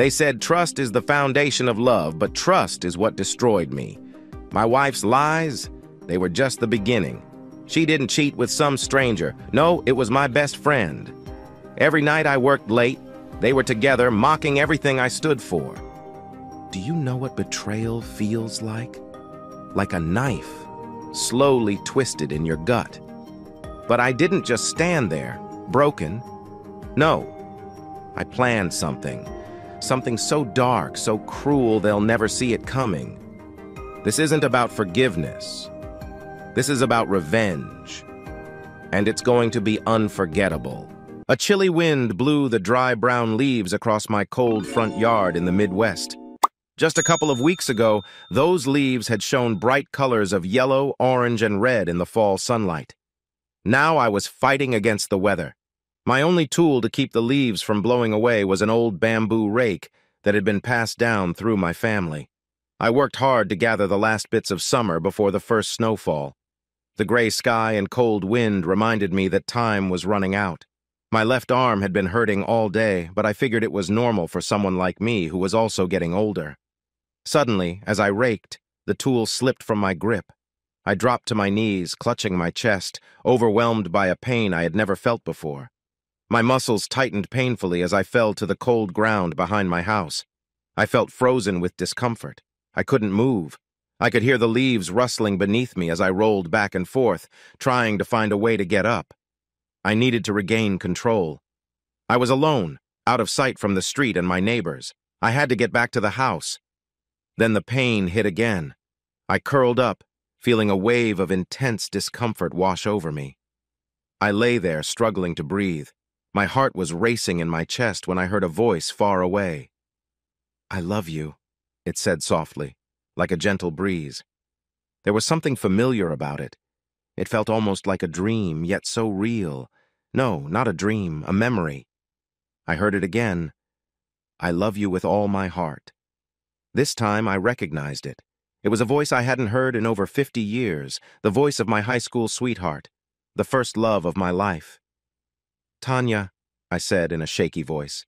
They said trust is the foundation of love, but trust is what destroyed me. My wife's lies, they were just the beginning. She didn't cheat with some stranger. No, it was my best friend. Every night I worked late, they were together, mocking everything I stood for. Do you know what betrayal feels like? Like a knife, slowly twisted in your gut. But I didn't just stand there, broken. No, I planned something. Something so dark, so cruel, they'll never see it coming. This isn't about forgiveness. This is about revenge. And it's going to be unforgettable. A chilly wind blew the dry brown leaves across my cold front yard in the Midwest. Just a couple of weeks ago, those leaves had shown bright colors of yellow, orange, and red in the fall sunlight. Now I was fighting against the weather. My only tool to keep the leaves from blowing away was an old bamboo rake that had been passed down through my family. I worked hard to gather the last bits of summer before the first snowfall. The gray sky and cold wind reminded me that time was running out. My left arm had been hurting all day, but I figured it was normal for someone like me who was also getting older. Suddenly, as I raked, the tool slipped from my grip. I dropped to my knees, clutching my chest, overwhelmed by a pain I had never felt before. My muscles tightened painfully as I fell to the cold ground behind my house. I felt frozen with discomfort. I couldn't move. I could hear the leaves rustling beneath me as I rolled back and forth, trying to find a way to get up. I needed to regain control. I was alone, out of sight from the street and my neighbors. I had to get back to the house. Then the pain hit again. I curled up, feeling a wave of intense discomfort wash over me. I lay there, struggling to breathe. My heart was racing in my chest when I heard a voice far away. "I love you," it said softly, like a gentle breeze. There was something familiar about it. It felt almost like a dream, yet so real. No, not a dream, a memory. I heard it again. "I love you with all my heart." This time I recognized it. It was a voice I hadn't heard in over 50 years, the voice of my high school sweetheart, the first love of my life. "Tanya," I said in a shaky voice.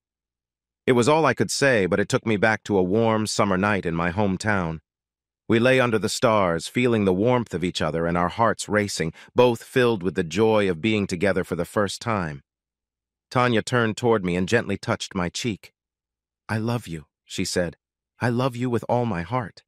It was all I could say, but it took me back to a warm summer night in my hometown. We lay under the stars, feeling the warmth of each other and our hearts racing, both filled with the joy of being together for the first time. Tanya turned toward me and gently touched my cheek. "I love you," she said. "I love you with all my heart."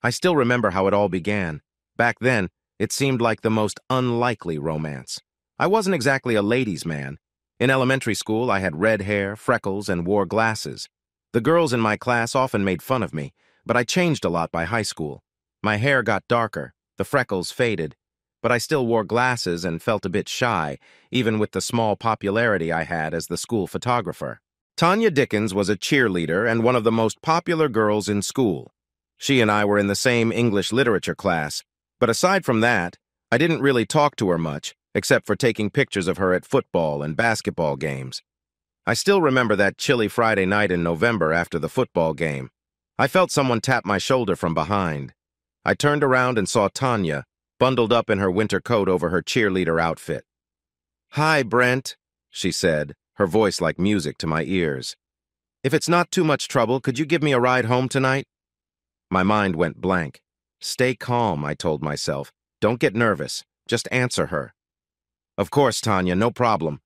I still remember how it all began. Back then, it seemed like the most unlikely romance. I wasn't exactly a ladies' man. In elementary school, I had red hair, freckles, and wore glasses. The girls in my class often made fun of me, but I changed a lot by high school. My hair got darker, the freckles faded, but I still wore glasses and felt a bit shy, even with the small popularity I had as the school photographer. Tanya Dickens was a cheerleader and one of the most popular girls in school. She and I were in the same English literature class, but aside from that, I didn't really talk to her much, except for taking pictures of her at football and basketball games. I still remember that chilly Friday night in November after the football game. I felt someone tap my shoulder from behind. I turned around and saw Tanya, bundled up in her winter coat over her cheerleader outfit. "Hi, Brent," she said, her voice like music to my ears. "If it's not too much trouble, could you give me a ride home tonight?" My mind went blank. Stay calm, I told myself. Don't get nervous. Just answer her. "Of course, Tanya, no problem."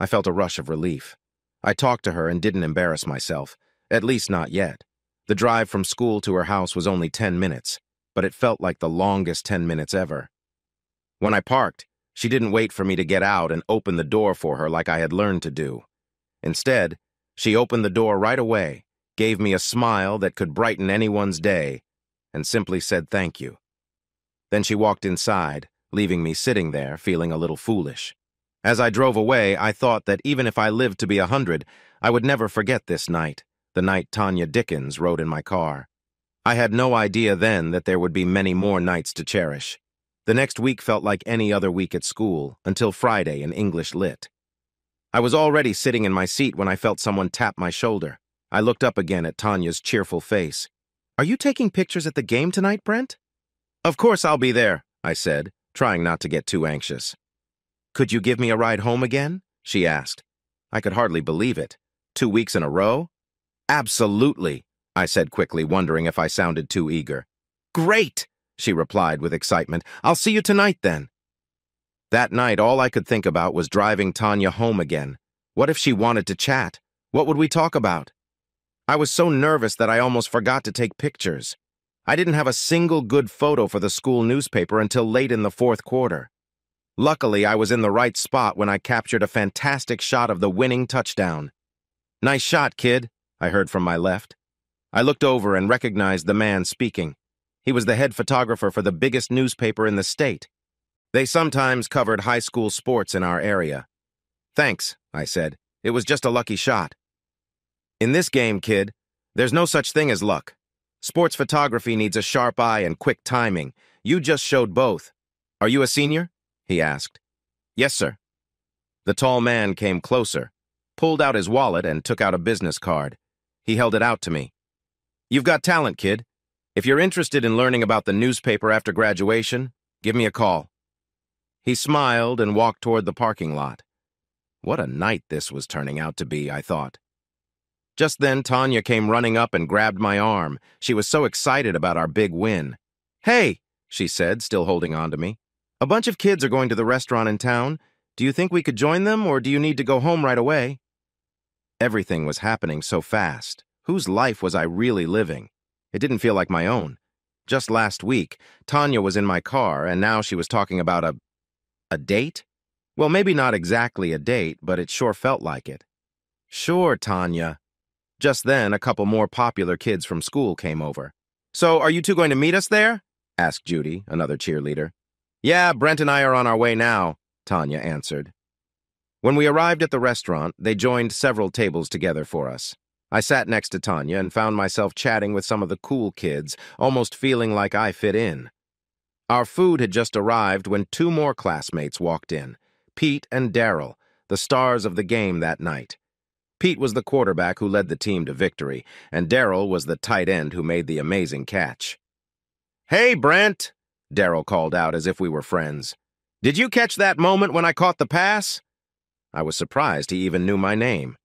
I felt a rush of relief. I talked to her and didn't embarrass myself, at least not yet. The drive from school to her house was only 10 minutes, but it felt like the longest 10 minutes ever. When I parked, she didn't wait for me to get out and open the door for her like I had learned to do. Instead, she opened the door right away, gave me a smile that could brighten anyone's day, and simply said thank you. Then she walked inside, leaving me sitting there, feeling a little foolish. As I drove away, I thought that even if I lived to be 100, I would never forget this night, the night Tanya Dickens rode in my car. I had no idea then that there would be many more nights to cherish. The next week felt like any other week at school, until Friday in English Lit. I was already sitting in my seat when I felt someone tap my shoulder. I looked up again at Tanya's cheerful face. "Are you taking pictures at the game tonight, Brent?" "Of course I'll be there," I said, trying not to get too anxious. "Could you give me a ride home again?" she asked. I could hardly believe it. 2 weeks in a row? Absolutely, I said quickly, wondering if I sounded too eager. Great, she replied with excitement. I'll see you tonight then. That night, all I could think about was driving Tanya home again. What if she wanted to chat? What would we talk about? I was so nervous that I almost forgot to take pictures. I didn't have a single good photo for the school newspaper until late in the fourth quarter. Luckily, I was in the right spot when I captured a fantastic shot of the winning touchdown. Nice shot, kid, I heard from my left. I looked over and recognized the man speaking. He was the head photographer for the biggest newspaper in the state. They sometimes covered high school sports in our area. Thanks, I said. It was just a lucky shot. In this game, kid, there's no such thing as luck. Sports photography needs a sharp eye and quick timing. You just showed both. Are you a senior? He asked. Yes, sir. The tall man came closer, pulled out his wallet, and took out a business card. He held it out to me. You've got talent, kid. If you're interested in learning about the newspaper after graduation, give me a call. He smiled and walked toward the parking lot. What a night this was turning out to be, I thought. Just then, Tanya came running up and grabbed my arm. She was so excited about our big win. Hey, she said, still holding on to me. A bunch of kids are going to the restaurant in town. Do you think we could join them, or do you need to go home right away? Everything was happening so fast. Whose life was I really living? It didn't feel like my own. Just last week, Tanya was in my car, and now she was talking about a date? Well, maybe not exactly a date, but it sure felt like it. Sure, Tanya. Just then, a couple more popular kids from school came over. So, are you two going to meet us there? Asked Judy, another cheerleader. Yeah, Brent and I are on our way now, Tanya answered. When we arrived at the restaurant, they joined several tables together for us. I sat next to Tanya and found myself chatting with some of the cool kids, almost feeling like I fit in. Our food had just arrived when two more classmates walked in, Pete and Daryl, the stars of the game that night. Pete was the quarterback who led the team to victory, and Daryl was the tight end who made the amazing catch. Hey, Brent, Daryl called out as if we were friends. Did you catch that moment when I caught the pass? I was surprised he even knew my name.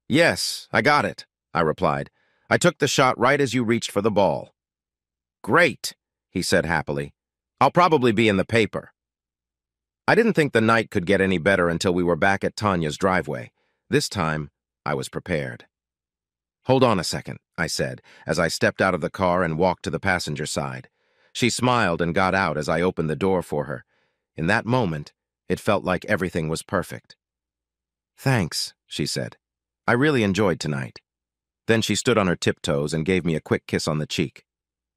Yes, I got it, I replied. I took the shot right as you reached for the ball. Great, he said happily. I'll probably be in the paper. I didn't think the night could get any better until we were back at Tanya's driveway. This time, I was prepared. Hold on a second, I said, as I stepped out of the car and walked to the passenger side. She smiled and got out as I opened the door for her. In that moment, it felt like everything was perfect. Thanks, she said. I really enjoyed tonight. Then she stood on her tiptoes and gave me a quick kiss on the cheek.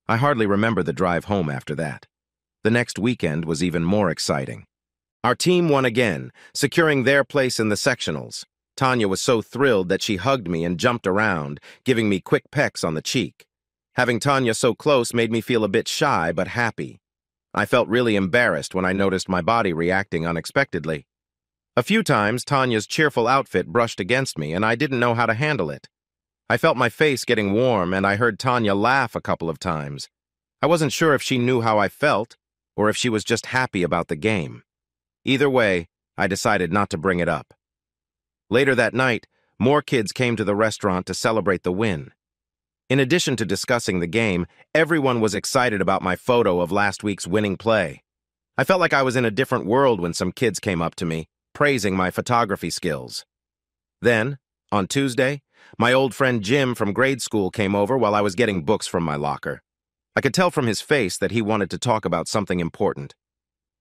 I hardly remember the drive home after that. The next weekend was even more exciting. Our team won again, securing their place in the sectionals. Tanya was so thrilled that she hugged me and jumped around, giving me quick pecks on the cheek. Having Tanya so close made me feel a bit shy but happy. I felt really embarrassed when I noticed my body reacting unexpectedly. A few times, Tanya's cheerful outfit brushed against me, and I didn't know how to handle it. I felt my face getting warm, and I heard Tanya laugh a couple of times. I wasn't sure if she knew how I felt, or if she was just happy about the game. Either way, I decided not to bring it up. Later that night, more kids came to the restaurant to celebrate the win. In addition to discussing the game, everyone was excited about my photo of last week's winning play. I felt like I was in a different world when some kids came up to me, praising my photography skills. Then, on Tuesday, my old friend Jim from grade school came over while I was getting books from my locker. I could tell from his face that he wanted to talk about something important.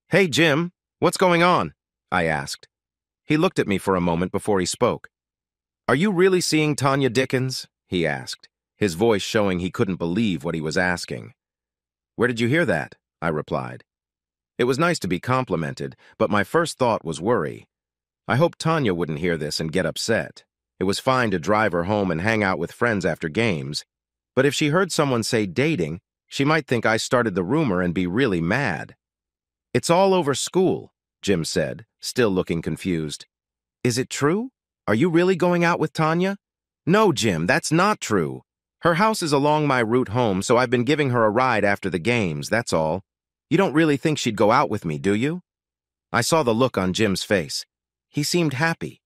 Hey, Jim, what's going on? I asked. He looked at me for a moment before he spoke. Are you really seeing Tanya Dickens? He asked, his voice showing he couldn't believe what he was asking. Where did you hear that? I replied. It was nice to be complimented, but my first thought was worry. I hoped Tanya wouldn't hear this and get upset. It was fine to drive her home and hang out with friends after games, but if she heard someone say dating, she might think I started the rumor and be really mad. It's all over school, Jim said, still looking confused. Is it true? Are you really going out with Tanya? No, Jim, that's not true. Her house is along my route home, so I've been giving her a ride after the games, that's all. You don't really think she'd go out with me, do you? I saw the look on Jim's face. He seemed happy.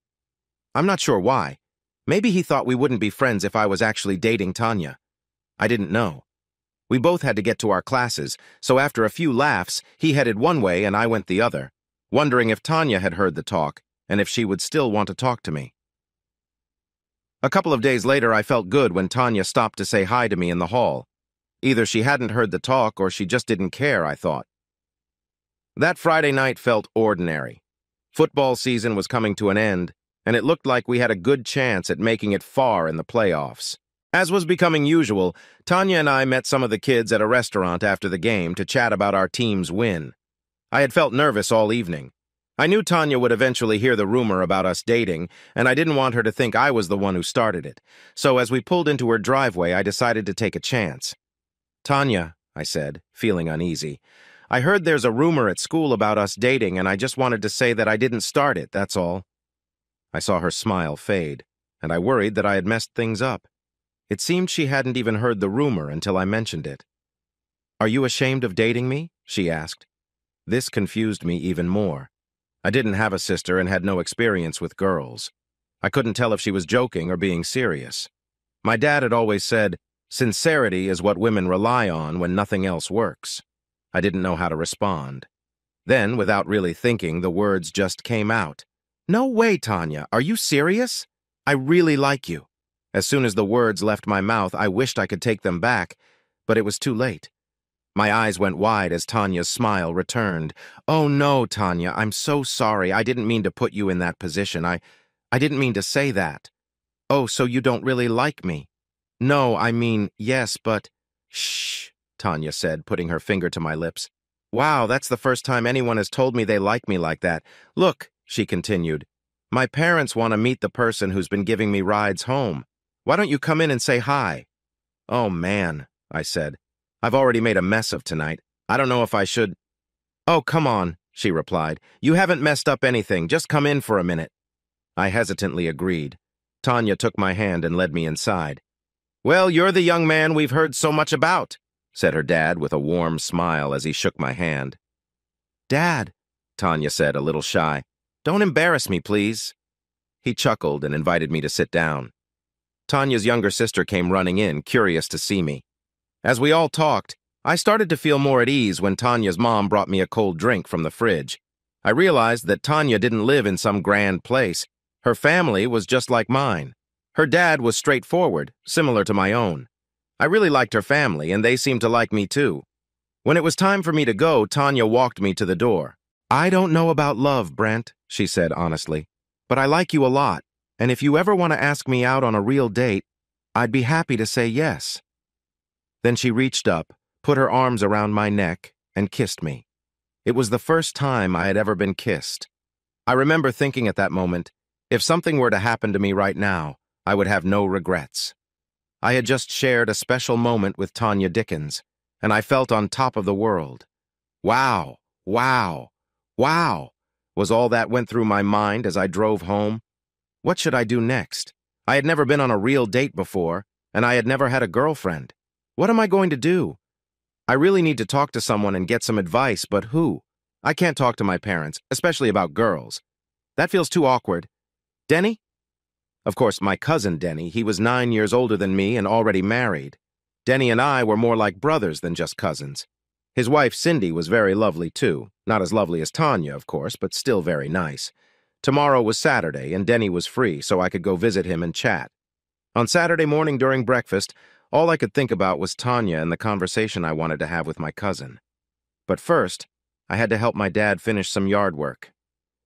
I'm not sure why. Maybe he thought we wouldn't be friends if I was actually dating Tanya. I didn't know. We both had to get to our classes, so after a few laughs, he headed one way and I went the other, wondering if Tanya had heard the talk and if she would still want to talk to me. A couple of days later, I felt good when Tanya stopped to say hi to me in the hall. Either she hadn't heard the talk or she just didn't care, I thought. That Friday night felt ordinary. Football season was coming to an end, and it looked like we had a good chance at making it far in the playoffs. As was becoming usual, Tanya and I met some of the kids at a restaurant after the game to chat about our team's win. I had felt nervous all evening. I knew Tanya would eventually hear the rumor about us dating, and I didn't want her to think I was the one who started it. So as we pulled into her driveway, I decided to take a chance. "Tanya," I said, feeling uneasy, "I heard there's a rumor at school about us dating, and I just wanted to say that I didn't start it, that's all." I saw her smile fade, and I worried that I had messed things up. It seemed she hadn't even heard the rumor until I mentioned it. "Are you ashamed of dating me?" she asked. This confused me even more. I didn't have a sister and had no experience with girls. I couldn't tell if she was joking or being serious. My dad had always said, "Sincerity is what women rely on when nothing else works." I didn't know how to respond. Then, without really thinking, the words just came out. "No way, Tanya. Are you serious? I really like you." As soon as the words left my mouth, I wished I could take them back, but it was too late. My eyes went wide as Tanya's smile returned. "Oh no, Tanya, I'm so sorry. I didn't mean to put you in that position. I didn't mean to say that." "Oh, so you don't really like me?" "No, I mean, yes, but—" "Shh," Tanya said, putting her finger to my lips. "Wow, that's the first time anyone has told me they like me like that. Look," she continued, "my parents want to meet the person who's been giving me rides home. Why don't you come in and say hi?" "Oh, man," I said. "I've already made a mess of tonight. I don't know if I should—" "Oh, come on," she replied. "You haven't messed up anything. Just come in for a minute." I hesitantly agreed. Tanya took my hand and led me inside. "Well, you're the young man we've heard so much about," said her dad with a warm smile as he shook my hand. "Dad," Tanya said, a little shy, "don't embarrass me, please." He chuckled and invited me to sit down. Tanya's younger sister came running in, curious to see me. As we all talked, I started to feel more at ease when Tanya's mom brought me a cold drink from the fridge. I realized that Tanya didn't live in some grand place. Her family was just like mine. Her dad was straightforward, similar to my own. I really liked her family, and they seemed to like me too. When it was time for me to go, Tanya walked me to the door. "I don't know about love, Brent," she said honestly, "but I like you a lot, and if you ever want to ask me out on a real date, I'd be happy to say yes." Then she reached up, put her arms around my neck, and kissed me. It was the first time I had ever been kissed. I remember thinking at that moment, if something were to happen to me right now, I would have no regrets. I had just shared a special moment with Tanya Dickens, and I felt on top of the world. Wow, wow, wow, was all that went through my mind as I drove home. What should I do next? I had never been on a real date before, and I had never had a girlfriend. What am I going to do? I really need to talk to someone and get some advice, but who? I can't talk to my parents, especially about girls. That feels too awkward. Denny? Of course, my cousin Denny. He was 9 years older than me and already married. Denny and I were more like brothers than just cousins. His wife, Cindy, was very lovely, too. Not as lovely as Tanya, of course, but still very nice. Tomorrow was Saturday, and Denny was free, so I could go visit him and chat. On Saturday morning during breakfast, all I could think about was Tanya and the conversation I wanted to have with my cousin. But first, I had to help my dad finish some yard work.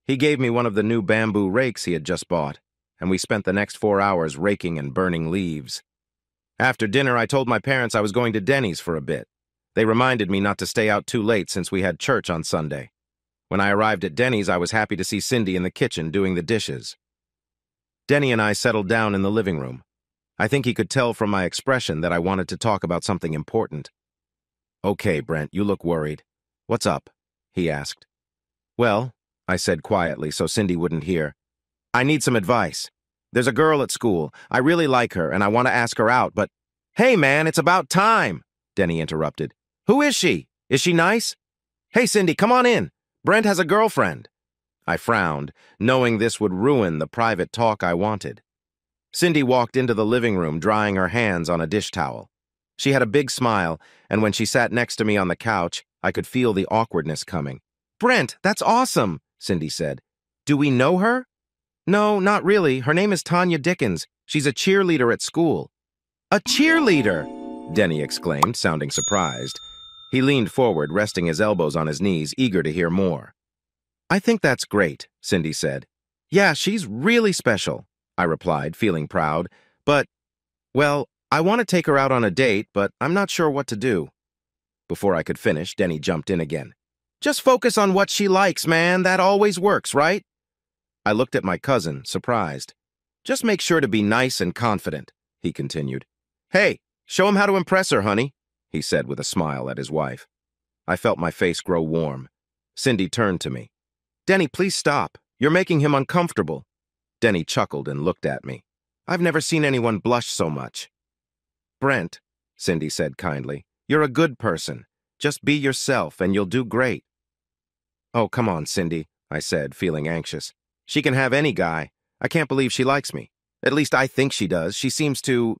He gave me one of the new bamboo rakes he had just bought, and we spent the next 4 hours raking and burning leaves. After dinner, I told my parents I was going to Denny's for a bit. They reminded me not to stay out too late since we had church on Sunday. When I arrived at Denny's, I was happy to see Cindy in the kitchen doing the dishes. Denny and I settled down in the living room. I think he could tell from my expression that I wanted to talk about something important. "Okay, Brent, you look worried. What's up?" he asked. "Well," I said quietly so Cindy wouldn't hear, "I need some advice. There's a girl at school. I really like her, and I want to ask her out, but—" "Hey, man, it's about time," Denny interrupted. "Who is she? Is she nice? Hey, Cindy, come on in. Brent has a girlfriend." I frowned, knowing this would ruin the private talk I wanted. Cindy walked into the living room drying her hands on a dish towel. She had a big smile, and when she sat next to me on the couch, I could feel the awkwardness coming. "Brent, that's awesome," Cindy said. "Do we know her?" "No, not really. Her name is Tanya Dickens. She's a cheerleader at school." "A cheerleader!" Denny exclaimed, sounding surprised. He leaned forward, resting his elbows on his knees, eager to hear more. "I think that's great," Cindy said. "Yeah, she's really special," I replied, feeling proud. "But, well, I want to take her out on a date, but I'm not sure what to do." Before I could finish, Denny jumped in again. "Just focus on what she likes, man. That always works, right?" I looked at my cousin, surprised. "Just make sure to be nice and confident," he continued. "Hey, show him how to impress her, honey," he said with a smile at his wife. I felt my face grow warm. Cindy turned to me. "Denny, please stop. You're making him uncomfortable." Denny chuckled and looked at me. "I've never seen anyone blush so much." "Brent," Cindy said kindly, "you're a good person. Just be yourself and you'll do great." "Oh, come on, Cindy," I said, feeling anxious. "She can have any guy. I can't believe she likes me. At least I think she does. She seems to—"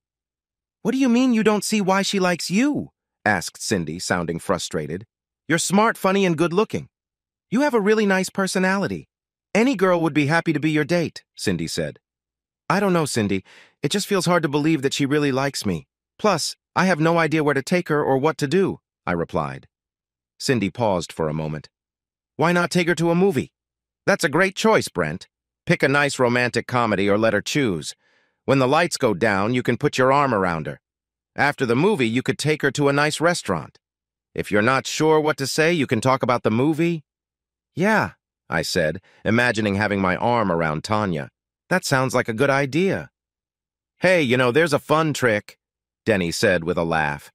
"What do you mean you don't see why she likes you?" asked Cindy, sounding frustrated. "You're smart, funny, and good-looking. You have a really nice personality. Any girl would be happy to be your date," Cindy said. "I don't know, Cindy. It just feels hard to believe that she really likes me. Plus, I have no idea where to take her or what to do," I replied. Cindy paused for a moment. "Why not take her to a movie?" "That's a great choice, Brent. Pick a nice romantic comedy or let her choose. When the lights go down, you can put your arm around her. After the movie, you could take her to a nice restaurant. If you're not sure what to say, you can talk about the movie." "Yeah," I said, imagining having my arm around Tanya. "That sounds like a good idea." "Hey, there's a fun trick," Denny said with a laugh.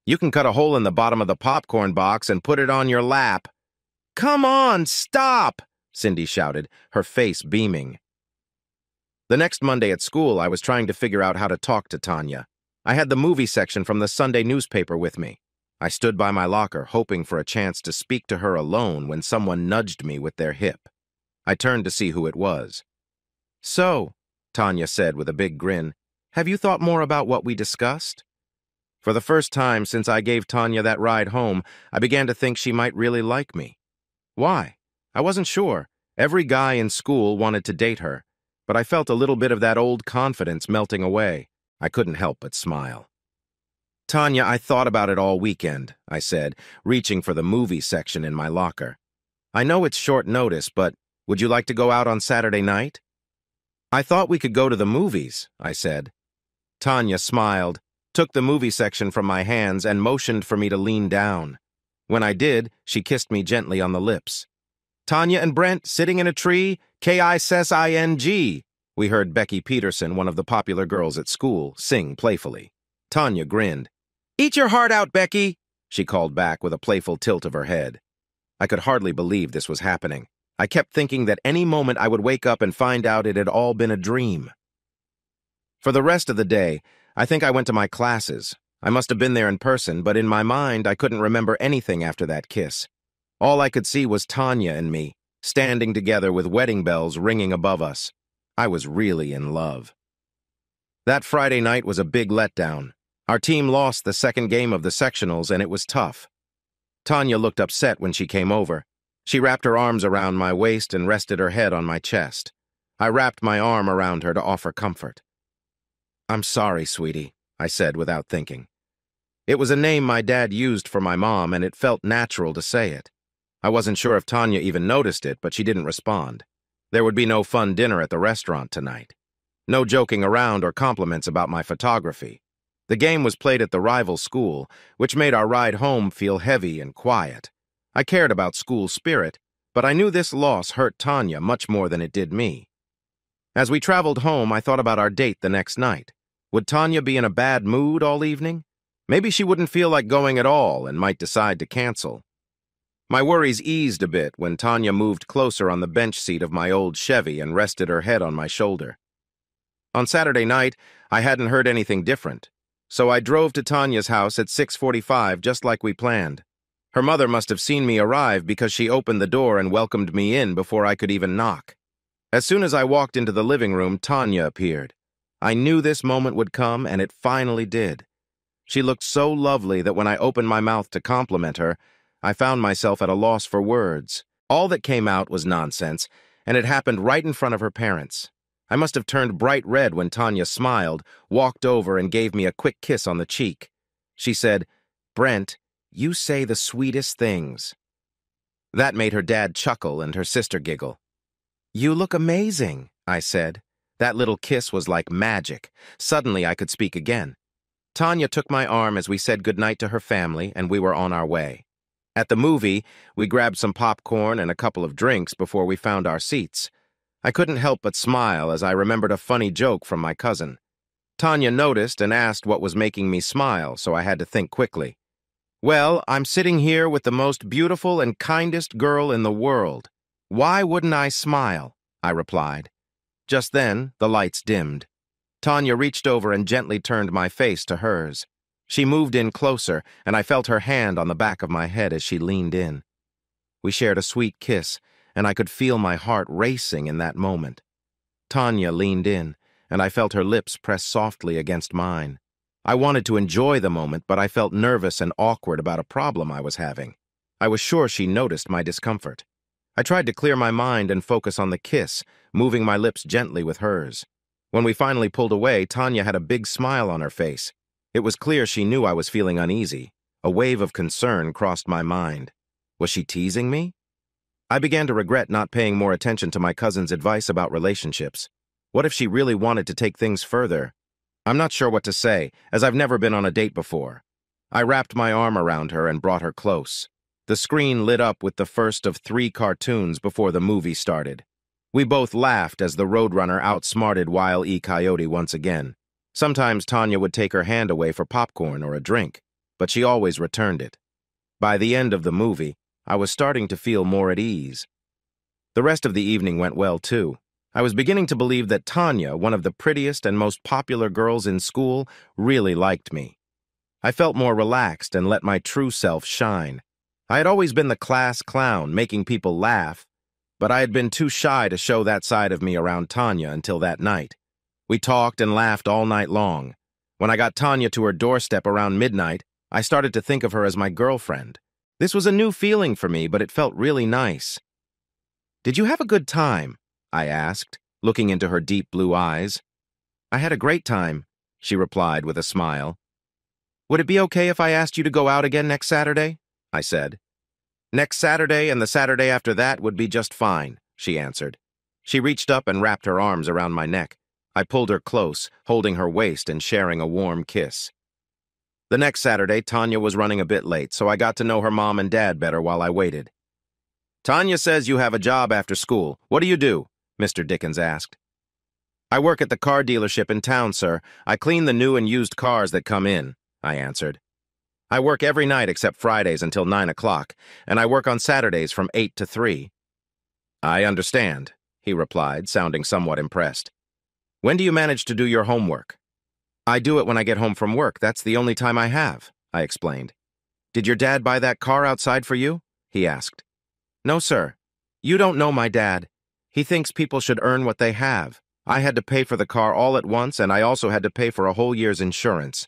"You can cut a hole in the bottom of the popcorn box and put it on your lap." "Come on, stop!" Cindy shouted, her face beaming. The next Monday at school, I was trying to figure out how to talk to Tanya. I had the movie section from the Sunday newspaper with me. I stood by my locker, hoping for a chance to speak to her alone when someone nudged me with their hip. I turned to see who it was. "So," Tanya said with a big grin, "have you thought more about what we discussed?" For the first time since I gave Tanya that ride home, I began to think she might really like me. Why? I wasn't sure. Every guy in school wanted to date her, but I felt a little bit of that old confidence melting away. I couldn't help but smile. "Tanya, I thought about it all weekend," I said, reaching for the movie section in my locker. "I know it's short notice, but would you like to go out on Saturday night?" "I thought we could go to the movies," I said. Tanya smiled, took the movie section from my hands, and motioned for me to lean down. When I did, she kissed me gently on the lips. "Tanya and Brent sitting in a tree, K-I-S-S-I-N-G," we heard Becky Peterson, one of the popular girls at school, sing playfully. Tanya grinned. "Eat your heart out, Becky," she called back with a playful tilt of her head. I could hardly believe this was happening. I kept thinking that any moment I would wake up and find out it had all been a dream. For the rest of the day, I think I went to my classes. I must have been there in person, but in my mind, I couldn't remember anything after that kiss. All I could see was Tanya and me, standing together with wedding bells ringing above us. I was really in love. That Friday night was a big letdown. Our team lost the second game of the sectionals, and it was tough. Tanya looked upset when she came over. She wrapped her arms around my waist and rested her head on my chest. I wrapped my arm around her to offer comfort. "I'm sorry, sweetie," I said without thinking. It was a name my dad used for my mom, and it felt natural to say it. I wasn't sure if Tanya even noticed it, but she didn't respond. There would be no fun dinner at the restaurant tonight. No joking around or compliments about my photography. The game was played at the rival school, which made our ride home feel heavy and quiet. I cared about school spirit, but I knew this loss hurt Tanya much more than it did me. As we traveled home, I thought about our date the next night. Would Tanya be in a bad mood all evening? Maybe she wouldn't feel like going at all and might decide to cancel. My worries eased a bit when Tanya moved closer on the bench seat of my old Chevy and rested her head on my shoulder. On Saturday night, I hadn't heard anything different, so I drove to Tanya's house at 6:45 just like we planned. Her mother must have seen me arrive because she opened the door and welcomed me in before I could even knock. As soon as I walked into the living room, Tanya appeared. I knew this moment would come, and it finally did. She looked so lovely that when I opened my mouth to compliment her, I found myself at a loss for words. All that came out was nonsense, and it happened right in front of her parents. I must have turned bright red when Tanya smiled, walked over, and gave me a quick kiss on the cheek. She said, "Brent, you say the sweetest things." That made her dad chuckle and her sister giggle. "You look amazing," I said. That little kiss was like magic. Suddenly I could speak again. Tanya took my arm as we said goodnight to her family, and we were on our way. At the movie, we grabbed some popcorn and a couple of drinks before we found our seats. I couldn't help but smile as I remembered a funny joke from my cousin. Tanya noticed and asked what was making me smile, so I had to think quickly. "Well, I'm sitting here with the most beautiful and kindest girl in the world. Why wouldn't I smile?" I replied. Just then, the lights dimmed. Tanya reached over and gently turned my face to hers. She moved in closer, and I felt her hand on the back of my head as she leaned in. We shared a sweet kiss, and I could feel my heart racing in that moment. Tanya leaned in, and I felt her lips press softly against mine. I wanted to enjoy the moment, but I felt nervous and awkward about a problem I was having. I was sure she noticed my discomfort. I tried to clear my mind and focus on the kiss, moving my lips gently with hers. When we finally pulled away, Tanya had a big smile on her face. It was clear she knew I was feeling uneasy. A wave of concern crossed my mind. Was she teasing me? I began to regret not paying more attention to my cousin's advice about relationships. What if she really wanted to take things further? I'm not sure what to say, as I've never been on a date before. I wrapped my arm around her and brought her close. The screen lit up with the first of 3 cartoons before the movie started. We both laughed as the Roadrunner outsmarted Wile E. Coyote once again. Sometimes Tanya would take her hand away for popcorn or a drink, but she always returned it. By the end of the movie, I was starting to feel more at ease. The rest of the evening went well, too. I was beginning to believe that Tanya, one of the prettiest and most popular girls in school, really liked me. I felt more relaxed and let my true self shine. I had always been the class clown, making people laugh, but I had been too shy to show that side of me around Tanya until that night. We talked and laughed all night long. When I got Tanya to her doorstep around midnight, I started to think of her as my girlfriend. This was a new feeling for me, but it felt really nice. "Did you have a good time?" I asked, looking into her deep blue eyes. "I had a great time," she replied with a smile. "Would it be okay if I asked you to go out again next Saturday?" I said. "Next Saturday and the Saturday after that would be just fine," she answered. She reached up and wrapped her arms around my neck. I pulled her close, holding her waist and sharing a warm kiss. The next Saturday, Tanya was running a bit late, so I got to know her mom and dad better while I waited. "Tanya says you have a job after school. What do you do?" Mr. Dickens asked. "I work at the car dealership in town, sir. I clean the new and used cars that come in," I answered. "I work every night except Fridays until 9 o'clock, and I work on Saturdays from 8 to 3. "I understand," he replied, sounding somewhat impressed. "When do you manage to do your homework?" "I do it when I get home from work. That's the only time I have," I explained. "Did your dad buy that car outside for you?" he asked. "No, sir. You don't know my dad. He thinks people should earn what they have. I had to pay for the car all at once, and I also had to pay for a whole year's insurance.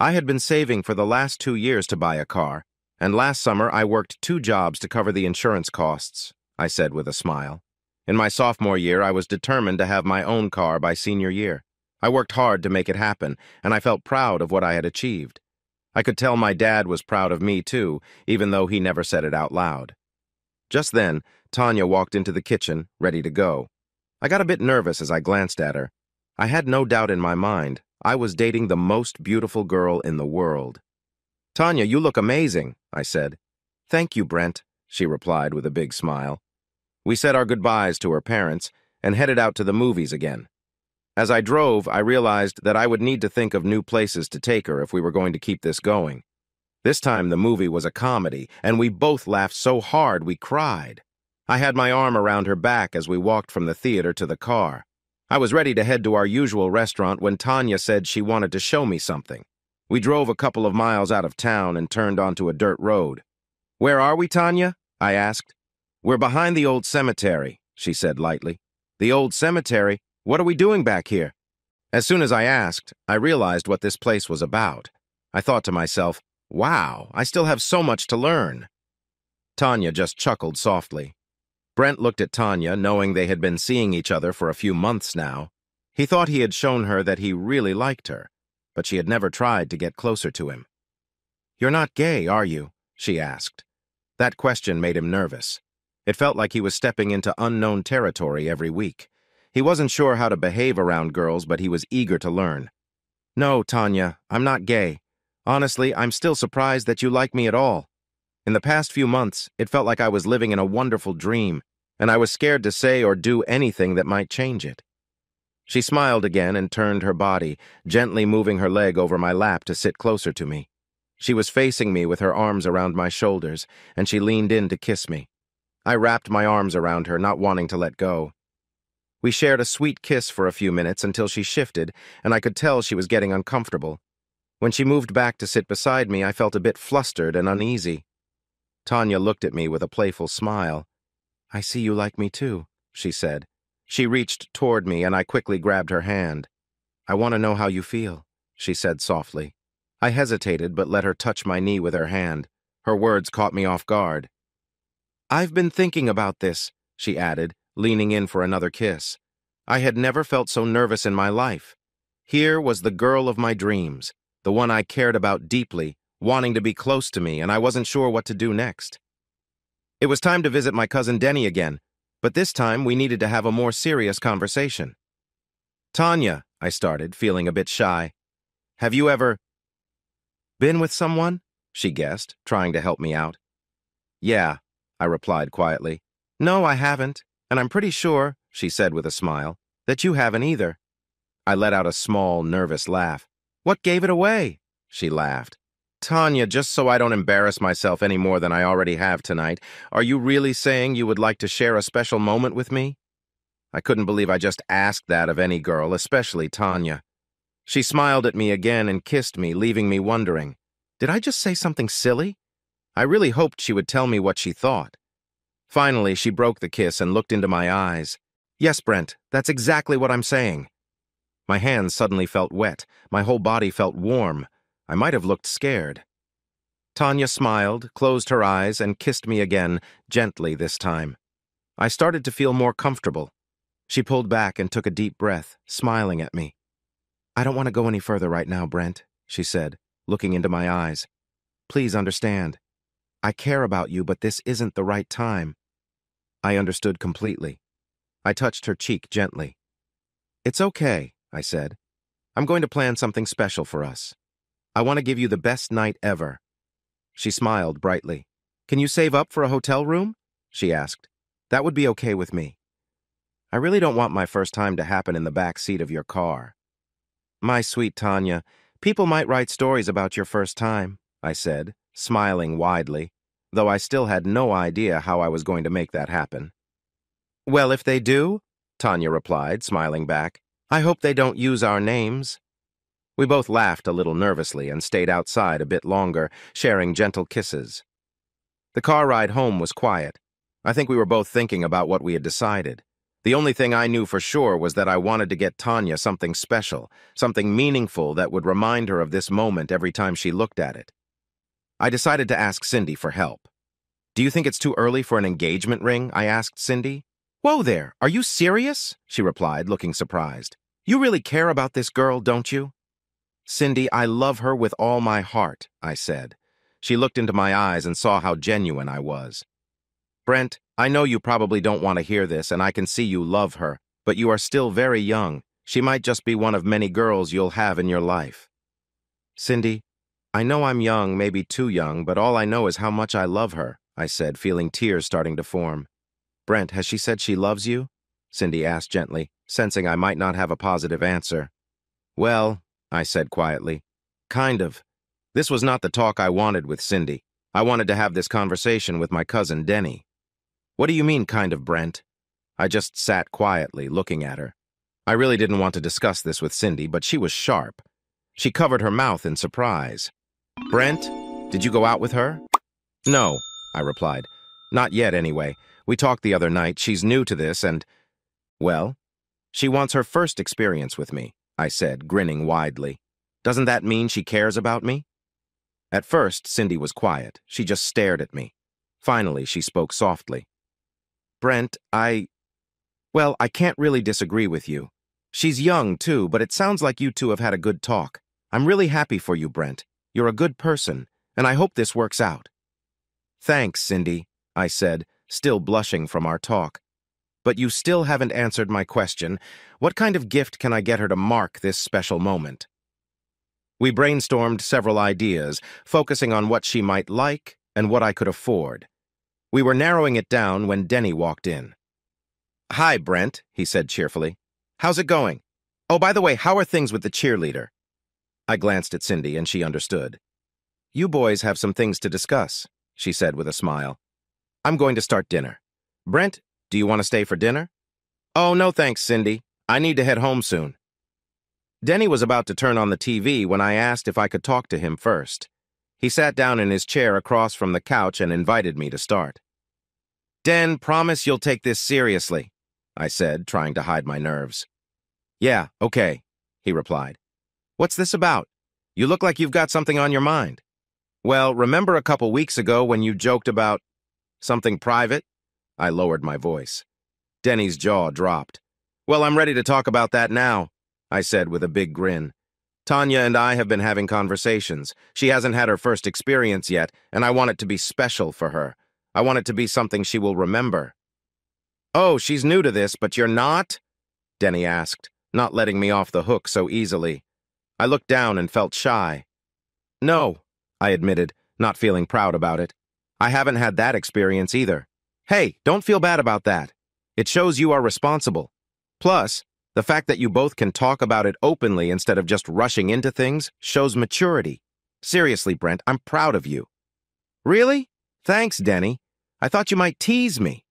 I had been saving for the last 2 years to buy a car, and last summer I worked 2 jobs to cover the insurance costs," I said with a smile. In my sophomore year, I was determined to have my own car by senior year. I worked hard to make it happen, and I felt proud of what I had achieved. I could tell my dad was proud of me, too, even though he never said it out loud. Just then, Tanya walked into the kitchen, ready to go. I got a bit nervous as I glanced at her. I had no doubt in my mind. I was dating the most beautiful girl in the world. "Tanya, you look amazing," I said. "Thank you, Brent," she replied with a big smile. We said our goodbyes to her parents and headed out to the movies again. As I drove, I realized that I would need to think of new places to take her if we were going to keep this going. This time the movie was a comedy, and we both laughed so hard we cried. I had my arm around her back as we walked from the theater to the car. I was ready to head to our usual restaurant when Tanya said she wanted to show me something. We drove a couple of miles out of town and turned onto a dirt road. "Where are we, Tanya?" I asked. "We're behind the old cemetery," she said lightly. "The old cemetery? What are we doing back here?" As soon as I asked, I realized what this place was about. I thought to myself, wow, I still have so much to learn. Tanya just chuckled softly. Brent looked at Tanya, knowing they had been seeing each other for a few months now. He thought he had shown her that he really liked her, but she had never tried to get closer to him. "You're not gay, are you?" she asked. That question made him nervous. It felt like he was stepping into unknown territory every week. He wasn't sure how to behave around girls, but he was eager to learn. "No, Tanya, I'm not gay. Honestly, I'm still surprised that you like me at all. In the past few months, it felt like I was living in a wonderful dream, and I was scared to say or do anything that might change it." She smiled again and turned her body, gently moving her leg over my lap to sit closer to me. She was facing me with her arms around my shoulders, and she leaned in to kiss me. I wrapped my arms around her, not wanting to let go. We shared a sweet kiss for a few minutes until she shifted, and I could tell she was getting uncomfortable. When she moved back to sit beside me, I felt a bit flustered and uneasy. Tanya looked at me with a playful smile. "I see you like me too," she said. She reached toward me, and I quickly grabbed her hand. "I want to know how you feel," she said softly. I hesitated, but let her touch my knee with her hand. Her words caught me off guard. "I've been thinking about this," she added, leaning in for another kiss. I had never felt so nervous in my life. Here was the girl of my dreams, the one I cared about deeply, wanting to be close to me, and I wasn't sure what to do next. It was time to visit my cousin Denny again, but this time we needed to have a more serious conversation. "Tanya," I started, feeling a bit shy. "Have you ever been with someone?" she guessed, trying to help me out. "Yeah," I replied quietly. "No, I haven't, and I'm pretty sure," she said with a smile, "that you haven't either." I let out a small, nervous laugh. "What gave it away?" she laughed. "Tanya, just so I don't embarrass myself any more than I already have tonight, are you really saying you would like to share a special moment with me?" I couldn't believe I just asked that of any girl, especially Tanya. She smiled at me again and kissed me, leaving me wondering, did I just say something silly? I really hoped she would tell me what she thought. Finally, she broke the kiss and looked into my eyes. "Yes, Brent, that's exactly what I'm saying." My hands suddenly felt wet. My whole body felt warm. I might have looked scared. Tanya smiled, closed her eyes, and kissed me again, gently this time. I started to feel more comfortable. She pulled back and took a deep breath, smiling at me. "I don't want to go any further right now, Brent," she said, looking into my eyes. "Please understand. I care about you, but this isn't the right time." I understood completely. I touched her cheek gently. "It's okay," I said. "I'm going to plan something special for us. I want to give you the best night ever." She smiled brightly. "Can you save up for a hotel room?" she asked. "That would be okay with me. I really don't want my first time to happen in the back seat of your car." "My sweet Tanya, people might write stories about your first time," I said, smiling widely, though I still had no idea how I was going to make that happen. "Well, if they do," Tanya replied, smiling back, "I hope they don't use our names." We both laughed a little nervously and stayed outside a bit longer, sharing gentle kisses. The car ride home was quiet. I think we were both thinking about what we had decided. The only thing I knew for sure was that I wanted to get Tanya something special, something meaningful that would remind her of this moment every time she looked at it. I decided to ask Cindy for help. "Do you think it's too early for an engagement ring?" I asked Cindy. "Whoa there, are you serious?" she replied, looking surprised. "You really care about this girl, don't you?" "Cindy, I love her with all my heart," I said. She looked into my eyes and saw how genuine I was. "Brent, I know you probably don't want to hear this, and I can see you love her, but you are still very young. She might just be one of many girls you'll have in your life." "Cindy, I know I'm young, maybe too young, but all I know is how much I love her," I said, feeling tears starting to form. "Brent, has she said she loves you?" Cindy asked gently, sensing I might not have a positive answer. "Well," I said quietly, "kind of. This was not the talk I wanted with Cindy. I wanted to have this conversation with my cousin Denny." "What do you mean, kind of, Brent?" I just sat quietly, looking at her. I really didn't want to discuss this with Cindy, but she was sharp. She covered her mouth in surprise. "Brent, did you go out with her?" "No," I replied. "Not yet, anyway. We talked the other night. She's new to this and—" "Well?" "She wants her first experience with me. I said, grinning widely. Doesn't that mean she cares about me? At first, Cindy was quiet. She just stared at me. Finally, she spoke softly. Brent, well, I can't really disagree with you. She's young, too, but it sounds like you two have had a good talk. I'm really happy for you, Brent. You're a good person, and I hope this works out. Thanks, Cindy, I said, still blushing from our talk. But you still haven't answered my question. What kind of gift can I get her to mark this special moment? We brainstormed several ideas, focusing on what she might like and what I could afford. We were narrowing it down when Denny walked in. Hi, Brent, he said cheerfully. How's it going? Oh, by the way, how are things with the cheerleader? I glanced at Cindy and she understood. You boys have some things to discuss, she said with a smile. I'm going to start dinner. Brent, do you want to stay for dinner? Oh, no thanks, Cindy. I need to head home soon. Denny was about to turn on the TV when I asked if I could talk to him first. He sat down in his chair across from the couch and invited me to start. Den, promise you'll take this seriously, I said, trying to hide my nerves. Yeah, okay, he replied. What's this about? You look like you've got something on your mind. Well, remember a couple weeks ago when you joked about something private? I lowered my voice. Denny's jaw dropped. Well, I'm ready to talk about that now, I said with a big grin. Tanya and I have been having conversations. She hasn't had her first experience yet, and I want it to be special for her. I want it to be something she will remember. Oh, she's new to this, but you're not? Denny asked, not letting me off the hook so easily. I looked down and felt shy. No, I admitted, not feeling proud about it. I haven't had that experience either. Hey, don't feel bad about that. It shows you are responsible. Plus, the fact that you both can talk about it openly instead of just rushing into things shows maturity. Seriously, Brent, I'm proud of you. Really? Thanks, Denny. I thought you might tease me.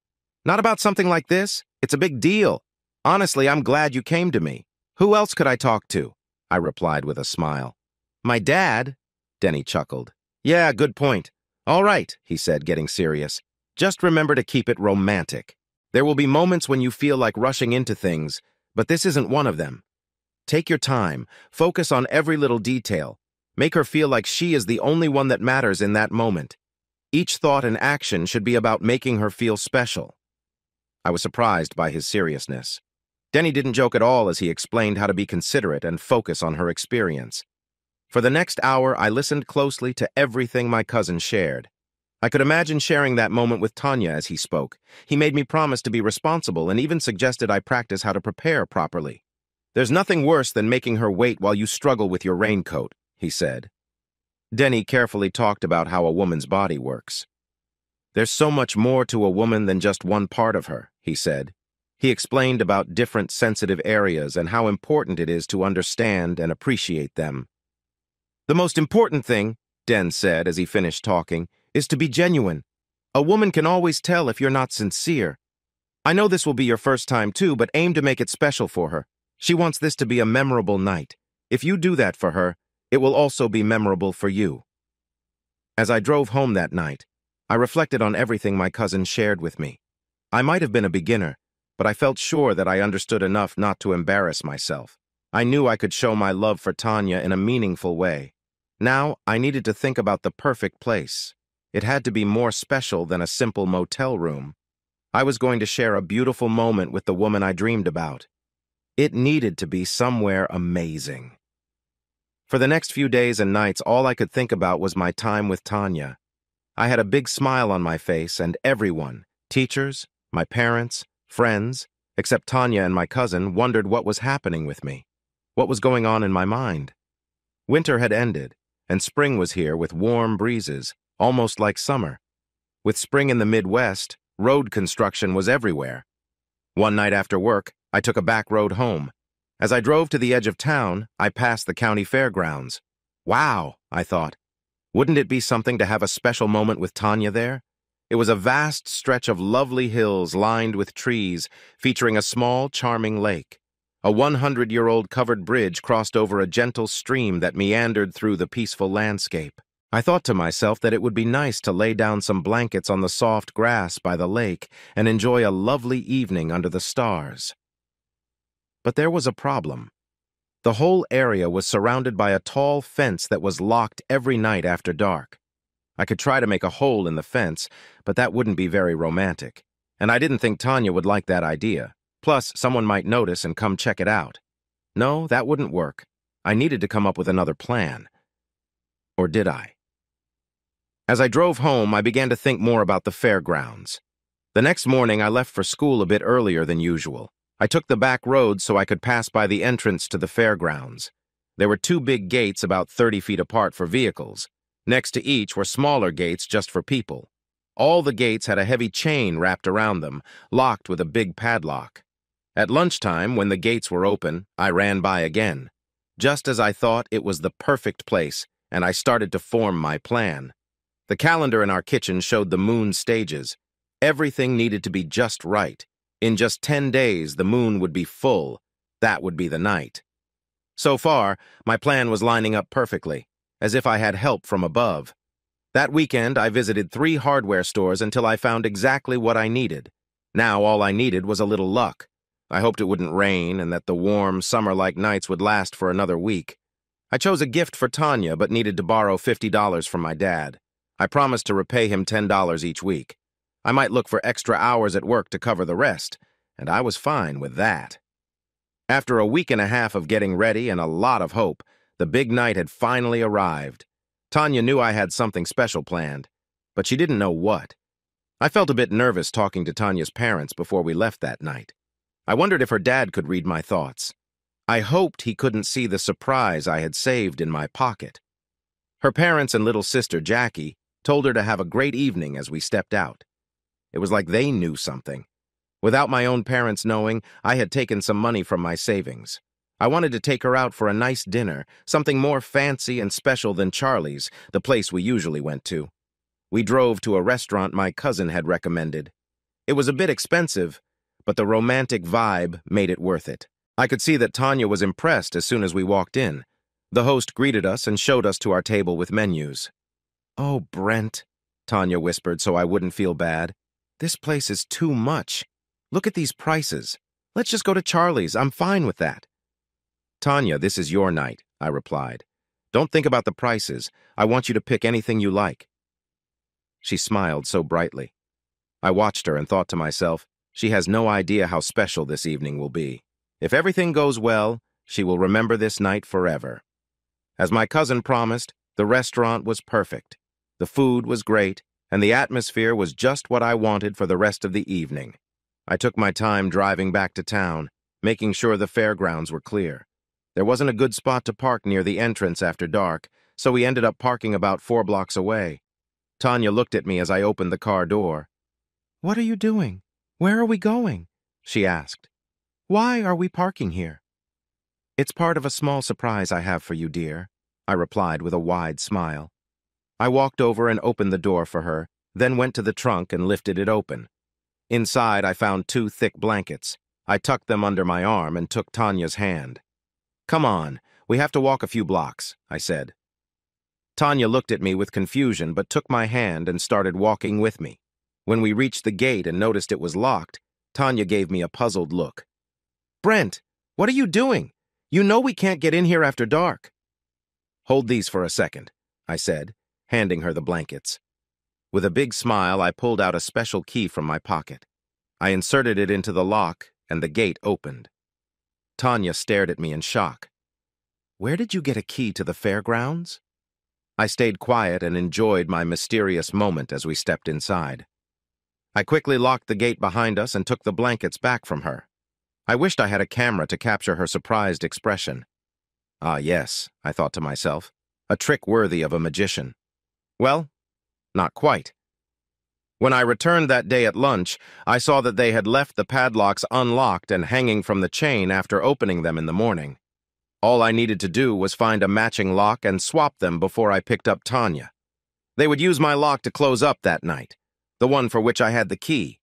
Not about something like this. It's a big deal. Honestly, I'm glad you came to me. Who else could I talk to? I replied with a smile. My dad? Denny chuckled. Yeah, good point. All right, he said, getting serious. Just remember to keep it romantic. There will be moments when you feel like rushing into things, but this isn't one of them. Take your time. Focus on every little detail. Make her feel like she is the only one that matters in that moment. Each thought and action should be about making her feel special. I was surprised by his seriousness. Denny didn't joke at all as he explained how to be considerate and focus on her experience. For the next hour, I listened closely to everything my cousin shared. I could imagine sharing that moment with Tanya as he spoke. He made me promise to be responsible and even suggested I practice how to prepare properly. There's nothing worse than making her wait while you struggle with your raincoat, he said. Denny carefully talked about how a woman's body works. There's so much more to a woman than just one part of her, he said. He explained about different sensitive areas and how important it is to understand and appreciate them. The most important thing, Den said as he finished talking, is to be genuine. A woman can always tell if you're not sincere. I know this will be your first time too, but aim to make it special for her. She wants this to be a memorable night. If you do that for her, it will also be memorable for you. As I drove home that night, I reflected on everything my cousin shared with me. I might have been a beginner, but I felt sure that I understood enough not to embarrass myself. I knew I could show my love for Tanya in a meaningful way. Now, I needed to think about the perfect place. It had to be more special than a simple motel room. I was going to share a beautiful moment with the woman I dreamed about. It needed to be somewhere amazing. For the next few days and nights, all I could think about was my time with Tanya. I had a big smile on my face, and everyone, teachers, my parents, friends, except Tanya and my cousin, wondered what was happening with me, what was going on in my mind. Winter had ended, and spring was here with warm breezes, almost like summer. With spring in the Midwest, road construction was everywhere. One night after work, I took a back road home. As I drove to the edge of town, I passed the county fairgrounds. Wow, I thought. Wouldn't it be something to have a special moment with Tanya there? It was a vast stretch of lovely hills lined with trees, featuring a small, charming lake. A 100-year-old covered bridge crossed over a gentle stream that meandered through the peaceful landscape. I thought to myself that it would be nice to lay down some blankets on the soft grass by the lake and enjoy a lovely evening under the stars. But there was a problem. The whole area was surrounded by a tall fence that was locked every night after dark. I could try to make a hole in the fence, but that wouldn't be very romantic. And I didn't think Tanya would like that idea. Plus, someone might notice and come check it out. No, that wouldn't work. I needed to come up with another plan. Or did I? As I drove home, I began to think more about the fairgrounds. The next morning, I left for school a bit earlier than usual. I took the back road so I could pass by the entrance to the fairgrounds. There were two big gates about 30 feet apart for vehicles. Next to each were smaller gates just for people. All the gates had a heavy chain wrapped around them, locked with a big padlock. At lunchtime, when the gates were open, I ran by again. Just as I thought, it was the perfect place, and I started to form my plan. The calendar in our kitchen showed the moon stages. Everything needed to be just right. In just 10 days, the moon would be full. That would be the night. So far, my plan was lining up perfectly, as if I had help from above. That weekend, I visited 3 hardware stores until I found exactly what I needed. Now all I needed was a little luck. I hoped it wouldn't rain and that the warm, summer-like nights would last for another week. I chose a gift for Tanya but needed to borrow $50 from my dad. I promised to repay him $10 each week. I might look for extra hours at work to cover the rest, and I was fine with that. After a week and a half of getting ready and a lot of hope, the big night had finally arrived. Tanya knew I had something special planned, but she didn't know what. I felt a bit nervous talking to Tanya's parents before we left that night. I wondered if her dad could read my thoughts. I hoped he couldn't see the surprise I had saved in my pocket. Her parents and little sister, Jackie, told her to have a great evening as we stepped out. It was like they knew something. Without my own parents knowing, I had taken some money from my savings. I wanted to take her out for a nice dinner, something more fancy and special than Charlie's, the place we usually went to. We drove to a restaurant my cousin had recommended. It was a bit expensive, but the romantic vibe made it worth it. I could see that Tanya was impressed as soon as we walked in. The host greeted us and showed us to our table with menus. "Oh, Brent," Tanya whispered so I wouldn't feel bad. "This place is too much. Look at these prices. Let's just go to Charlie's. I'm fine with that." "Tanya, this is your night," I replied. "Don't think about the prices. I want you to pick anything you like." She smiled so brightly. I watched her and thought to myself, she has no idea how special this evening will be. If everything goes well, she will remember this night forever. As my cousin promised, the restaurant was perfect. The food was great, and the atmosphere was just what I wanted for the rest of the evening. I took my time driving back to town, making sure the fairgrounds were clear. There wasn't a good spot to park near the entrance after dark, so we ended up parking about 4 blocks away. Tanya looked at me as I opened the car door. "What are you doing? Where are we going?" she asked. "Why are we parking here?" "It's part of a small surprise I have for you, dear," I replied with a wide smile. I walked over and opened the door for her, then went to the trunk and lifted it open. Inside, I found 2 thick blankets. I tucked them under my arm and took Tanya's hand. "Come on, we have to walk a few blocks," I said. Tanya looked at me with confusion but took my hand and started walking with me. When we reached the gate and noticed it was locked, Tanya gave me a puzzled look. "Brent, what are you doing? You know we can't get in here after dark." "Hold these for a second," I said, handing her the blankets. With a big smile, I pulled out a special key from my pocket. I inserted it into the lock, and the gate opened. Tanya stared at me in shock. "Where did you get a key to the fairgrounds?" I stayed quiet and enjoyed my mysterious moment as we stepped inside. I quickly locked the gate behind us and took the blankets back from her. I wished I had a camera to capture her surprised expression. Ah, yes, I thought to myself, a trick worthy of a magician. Well, not quite. When I returned that day at lunch, I saw that they had left the padlocks unlocked and hanging from the chain after opening them in the morning. All I needed to do was find a matching lock and swap them before I picked up Tanya. They would use my lock to close up that night, the one for which I had the key.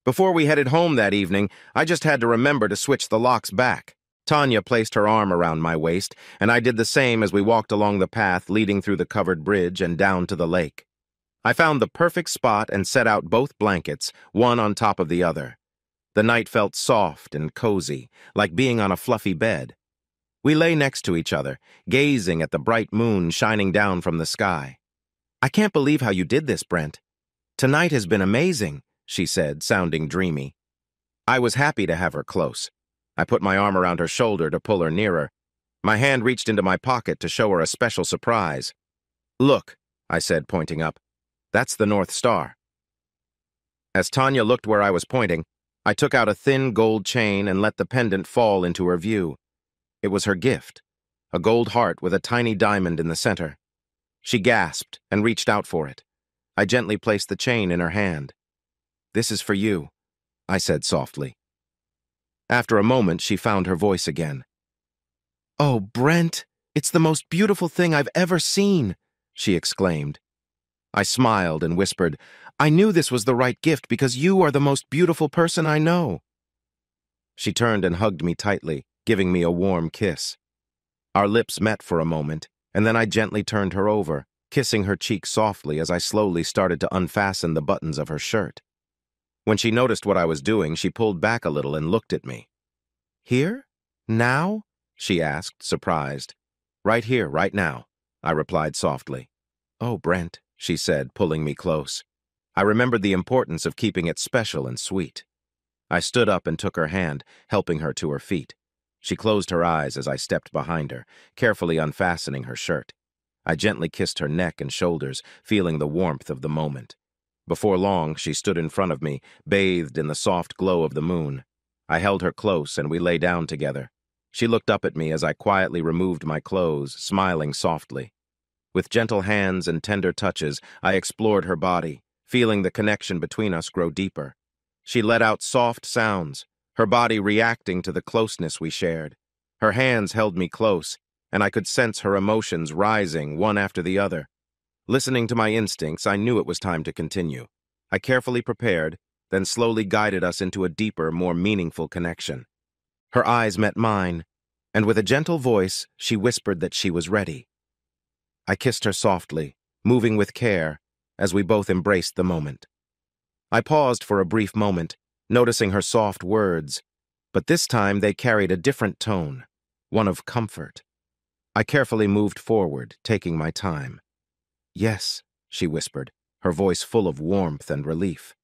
Before we headed home that evening, I just had to remember to switch the locks back. Tanya placed her arm around my waist, and I did the same as we walked along the path leading through the covered bridge and down to the lake. I found the perfect spot and set out both blankets, one on top of the other. The night felt soft and cozy, like being on a fluffy bed. We lay next to each other, gazing at the bright moon shining down from the sky. "I can't believe how you did this, Brent. Tonight has been amazing," she said, sounding dreamy. I was happy to have her close. I put my arm around her shoulder to pull her nearer. My hand reached into my pocket to show her a special surprise. "Look," I said, pointing up. "That's the North Star." As Tanya looked where I was pointing, I took out a thin gold chain and let the pendant fall into her view. It was her gift, a gold heart with a tiny diamond in the center. She gasped and reached out for it. I gently placed the chain in her hand. "This is for you," I said softly. After a moment, she found her voice again. "Oh, Brent, it's the most beautiful thing I've ever seen," she exclaimed. I smiled and whispered, "I knew this was the right gift because you are the most beautiful person I know." She turned and hugged me tightly, giving me a warm kiss. Our lips met for a moment, and then I gently turned her over, kissing her cheek softly as I slowly started to unfasten the buttons of her shirt. When she noticed what I was doing, she pulled back a little and looked at me. "Here? Now?" she asked, surprised. "Right here, right now," I replied softly. "Oh, Brent," she said, pulling me close. I remembered the importance of keeping it special and sweet. I stood up and took her hand, helping her to her feet. She closed her eyes as I stepped behind her, carefully unfastening her shirt. I gently kissed her neck and shoulders, feeling the warmth of the moment. Before long, she stood in front of me, bathed in the soft glow of the moon. I held her close and we lay down together. She looked up at me as I quietly removed my clothes, smiling softly. With gentle hands and tender touches, I explored her body, feeling the connection between us grow deeper. She let out soft sounds, her body reacting to the closeness we shared. Her hands held me close, and I could sense her emotions rising one after the other. Listening to my instincts, I knew it was time to continue. I carefully prepared, then slowly guided us into a deeper, more meaningful connection. Her eyes met mine, and with a gentle voice, she whispered that she was ready. I kissed her softly, moving with care, as we both embraced the moment. I paused for a brief moment, noticing her soft words, but this time they carried a different tone, one of comfort. I carefully moved forward, taking my time. "Yes," she whispered, her voice full of warmth and relief.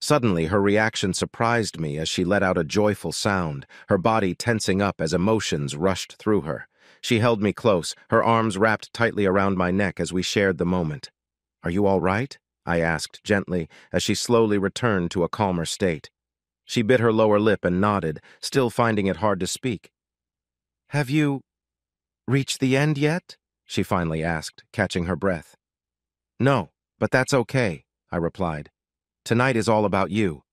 Suddenly, her reaction surprised me as she let out a joyful sound, her body tensing up as emotions rushed through her. She held me close, her arms wrapped tightly around my neck as we shared the moment. "Are you all right?" I asked gently as she slowly returned to a calmer state. She bit her lower lip and nodded, still finding it hard to speak. "Have you reached the end yet?" she finally asked, catching her breath. "No, but that's okay," I replied. "Tonight is all about you."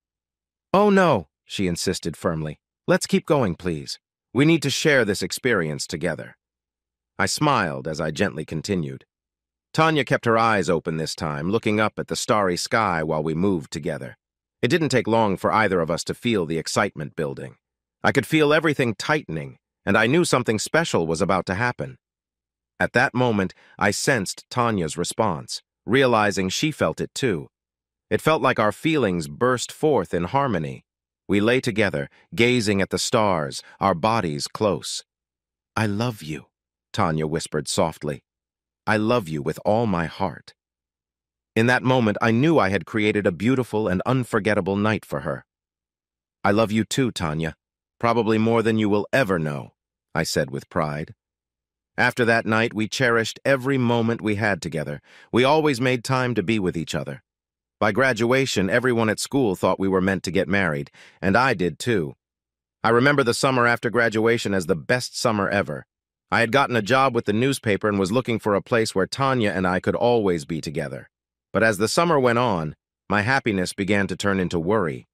"Oh no," she insisted firmly. "Let's keep going, please. We need to share this experience together." I smiled as I gently continued. Tanya kept her eyes open this time, looking up at the starry sky while we moved together. It didn't take long for either of us to feel the excitement building. I could feel everything tightening, and I knew something special was about to happen. At that moment, I sensed Tanya's response, realizing she felt it too. It felt like our feelings burst forth in harmony. We lay together, gazing at the stars, our bodies close. "I love you," Tanya whispered softly. "I love you with all my heart." In that moment, I knew I had created a beautiful and unforgettable night for her. "I love you too, Tanya, probably more than you will ever know," I said with pride. After that night, we cherished every moment we had together. We always made time to be with each other. By graduation, everyone at school thought we were meant to get married, and I did too. I remember the summer after graduation as the best summer ever. I had gotten a job with the newspaper and was looking for a place where Tanya and I could always be together. But as the summer went on, my happiness began to turn into worry.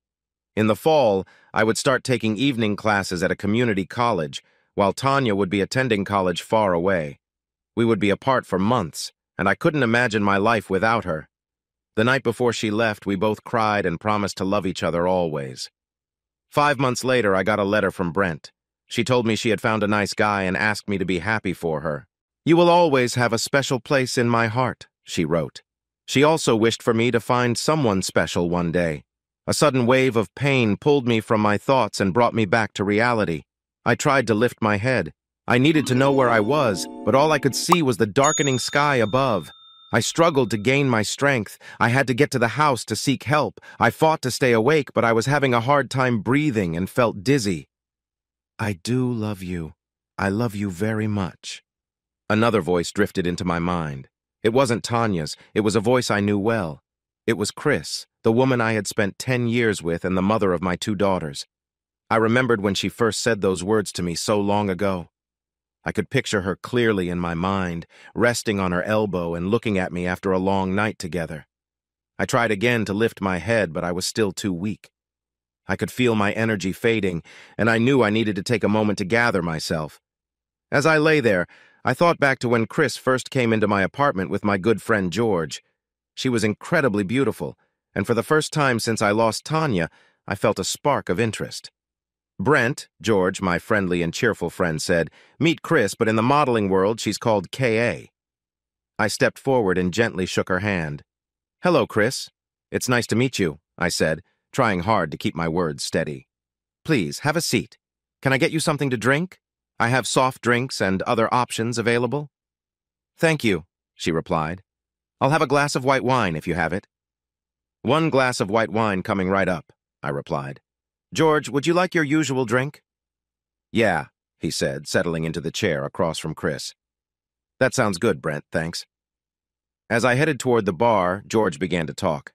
In the fall, I would start taking evening classes at a community college, while Tanya would be attending college far away. We would be apart for months, and I couldn't imagine my life without her. The night before she left, we both cried and promised to love each other always. 5 months later, I got a letter from Brent. She told me she had found a nice guy and asked me to be happy for her. "You will always have a special place in my heart," she wrote. She also wished for me to find someone special one day. A sudden wave of pain pulled me from my thoughts and brought me back to reality. I tried to lift my head. I needed to know where I was, but all I could see was the darkening sky above. I struggled to gain my strength. I had to get to the house to seek help. I fought to stay awake, but I was having a hard time breathing and felt dizzy. I do love you. I love you very much. Another voice drifted into my mind. It wasn't Tanya's. It was a voice I knew well. It was Chris, the woman I had spent 10 years with and the mother of my 2 daughters. I remembered when she first said those words to me so long ago. I could picture her clearly in my mind, resting on her elbow and looking at me after a long night together. I tried again to lift my head, but I was still too weak. I could feel my energy fading, and I knew I needed to take a moment to gather myself. As I lay there, I thought back to when Chris first came into my apartment with my good friend George. She was incredibly beautiful, and for the first time since I lost Tanya, I felt a spark of interest. Brent, George, my friendly and cheerful friend, said, "Meet Chris, but in the modeling world, she's called K.A." I stepped forward and gently shook her hand. "Hello, Chris. It's nice to meet you," I said, trying hard to keep my words steady. "Please, have a seat. Can I get you something to drink? I have soft drinks and other options available." "Thank you," she replied. "I'll have a glass of white wine if you have it." "1 glass of white wine coming right up," I replied. "George, would you like your usual drink?" "Yeah," he said, settling into the chair across from Chris. "That sounds good, Brent, thanks." As I headed toward the bar, George began to talk.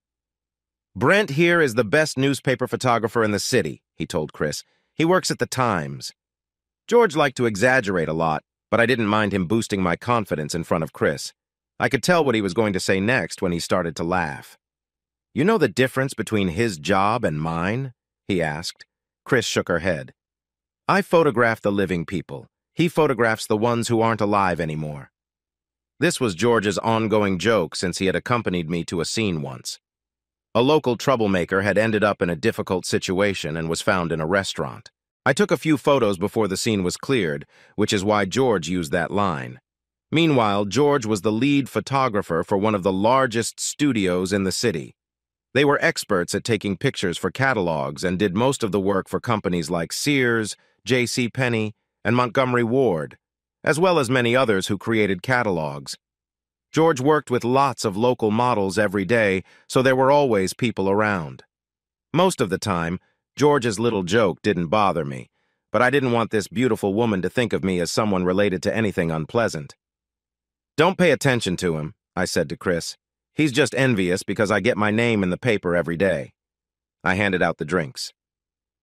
"Brent here is the best newspaper photographer in the city," he told Chris. "He works at the Times." George liked to exaggerate a lot, but I didn't mind him boosting my confidence in front of Chris. I could tell what he was going to say next when he started to laugh. "You know the difference between his job and mine?" he asked. Chris shook her head. "I photograph the living people. He photographs the ones who aren't alive anymore." This was George's ongoing joke since he had accompanied me to a scene once. A local troublemaker had ended up in a difficult situation and was found in a restaurant. I took a few photos before the scene was cleared, which is why George used that line. Meanwhile, George was the lead photographer for one of the largest studios in the city. They were experts at taking pictures for catalogs and did most of the work for companies like Sears, J.C. Penney, and Montgomery Ward, as well as many others who created catalogs. George worked with lots of local models every day, so there were always people around. Most of the time, George's little joke didn't bother me, but I didn't want this beautiful woman to think of me as someone related to anything unpleasant. "Don't pay attention to him," I said to Chris. "He's just envious because I get my name in the paper every day." I handed out the drinks.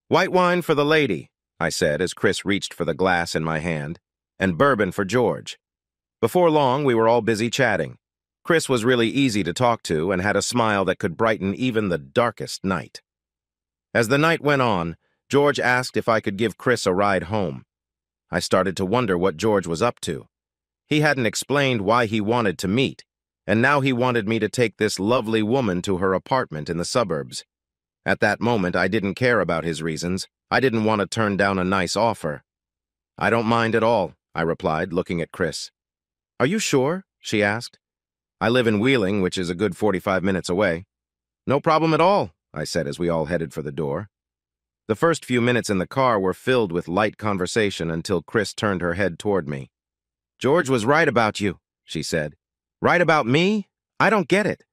"White wine for the lady," I said as Chris reached for the glass in my hand, "and bourbon for George." Before long, we were all busy chatting. Chris was really easy to talk to and had a smile that could brighten even the darkest night. As the night went on, George asked if I could give Chris a ride home. I started to wonder what George was up to. He hadn't explained why he wanted to meet, and now he wanted me to take this lovely woman to her apartment in the suburbs. At that moment, I didn't care about his reasons. I didn't want to turn down a nice offer. "I don't mind at all," I replied, looking at Chris. "Are you sure?" she asked. "I live in Wheeling, which is a good 45 minutes away." "No problem at all," I said as we all headed for the door. The first few minutes in the car were filled with light conversation until Chris turned her head toward me. "George was right about you," she said. "Right about me? I don't get it.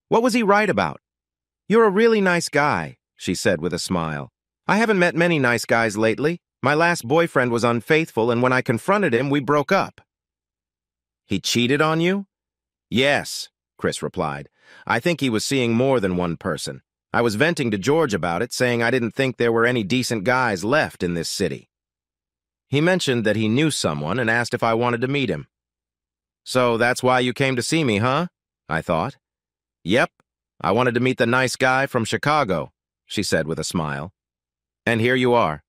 What was he right about?" "You're a really nice guy," she said with a smile. "I haven't met many nice guys lately. My last boyfriend was unfaithful, and when I confronted him, we broke up." "He cheated on you?" "Yes," Chris replied. "I think he was seeing more than one person. I was venting to George about it, saying I didn't think there were any decent guys left in this city. He mentioned that he knew someone and asked if I wanted to meet him." "So that's why you came to see me, huh?" I thought. "Yep, I wanted to meet the nice guy from Chicago," she said with a smile. "And here you are."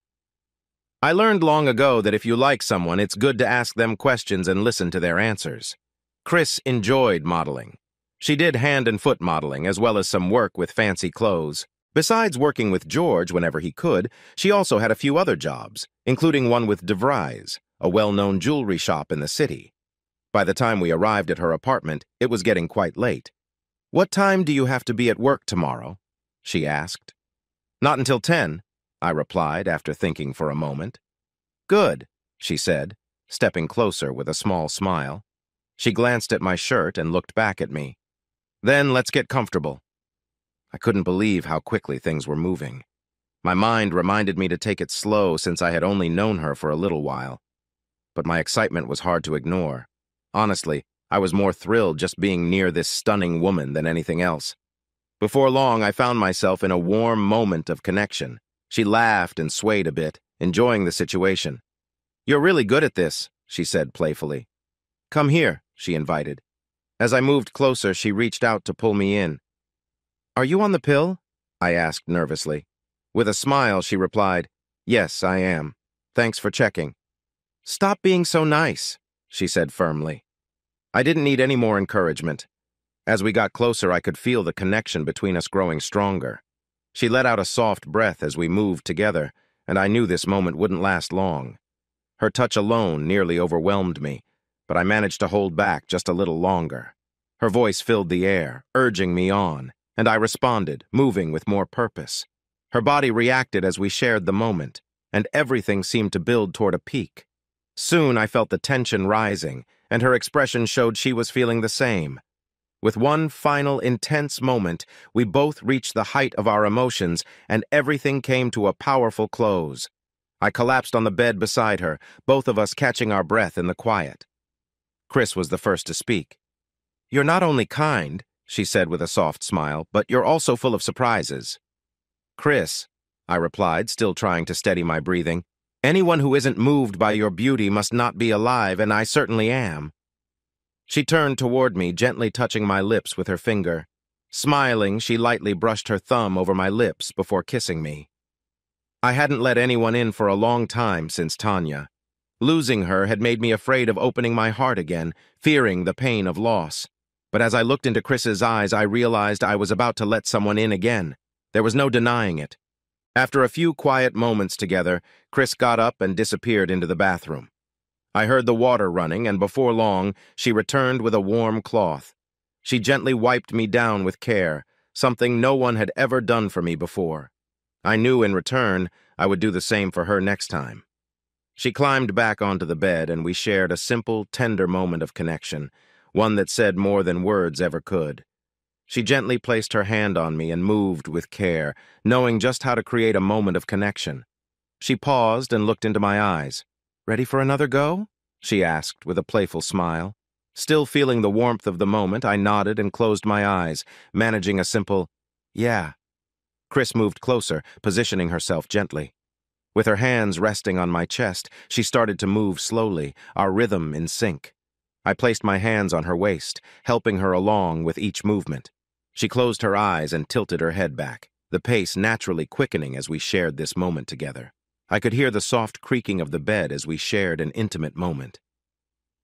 I learned long ago that if you like someone, it's good to ask them questions and listen to their answers. Chris enjoyed modeling. She did hand and foot modeling, as well as some work with fancy clothes. Besides working with George whenever he could, she also had a few other jobs, including one with DeVries, a well-known jewelry shop in the city. By the time we arrived at her apartment, it was getting quite late. "What time do you have to be at work tomorrow?" she asked. "Not until 10, I replied after thinking for a moment. "Good," she said. stepping closer with a small smile. She glanced at my shirt and looked back at me. Then let's get comfortable. I couldn't believe how quickly things were moving. My mind reminded me to take it slow since I had only known her for a little while. But my excitement was hard to ignore. Honestly, I was more thrilled just being near this stunning woman than anything else. Before long, I found myself in a warm moment of connection. She laughed and swayed a bit, enjoying the situation. "You're really good at this," she said playfully. "Come here," she invited. As I moved closer, she reached out to pull me in. "Are you on the pill?" I asked nervously. With a smile, she replied, "Yes, I am. Thanks for checking." "Stop being so nice," she said firmly. I didn't need any more encouragement. As we got closer, I could feel the connection between us growing stronger. She let out a soft breath as we moved together, and I knew this moment wouldn't last long. Her touch alone nearly overwhelmed me, but I managed to hold back just a little longer. Her voice filled the air, urging me on, and I responded, moving with more purpose. Her body reacted as we shared the moment, and everything seemed to build toward a peak. Soon I felt the tension rising, and her expression showed she was feeling the same. With one final intense moment, we both reached the height of our emotions, and everything came to a powerful close. I collapsed on the bed beside her, both of us catching our breath in the quiet. Chris was the first to speak. "You're not only kind," she said with a soft smile, "but you're also full of surprises." "Chris," I replied, still trying to steady my breathing, "anyone who isn't moved by your beauty must not be alive, and I certainly am." She turned toward me, gently touching my lips with her finger. Smiling, she lightly brushed her thumb over my lips before kissing me. I hadn't let anyone in for a long time since Tanya. Losing her had made me afraid of opening my heart again, fearing the pain of loss. But as I looked into Chris's eyes, I realized I was about to let someone in again. There was no denying it. After a few quiet moments together, Chris got up and disappeared into the bathroom. I heard the water running, and before long, she returned with a warm cloth. She gently wiped me down with care, something no one had ever done for me before. I knew in return I would do the same for her next time. She climbed back onto the bed, and we shared a simple, tender moment of connection, one that said more than words ever could. She gently placed her hand on me and moved with care, knowing just how to create a moment of connection. She paused and looked into my eyes. "Ready for another go?" she asked with a playful smile. Still feeling the warmth of the moment, I nodded and closed my eyes, managing a simple, "Yeah." Chris moved closer, positioning herself gently. With her hands resting on my chest, she started to move slowly, our rhythm in sync. I placed my hands on her waist, helping her along with each movement. She closed her eyes and tilted her head back, the pace naturally quickening as we shared this moment together. I could hear the soft creaking of the bed as we shared an intimate moment.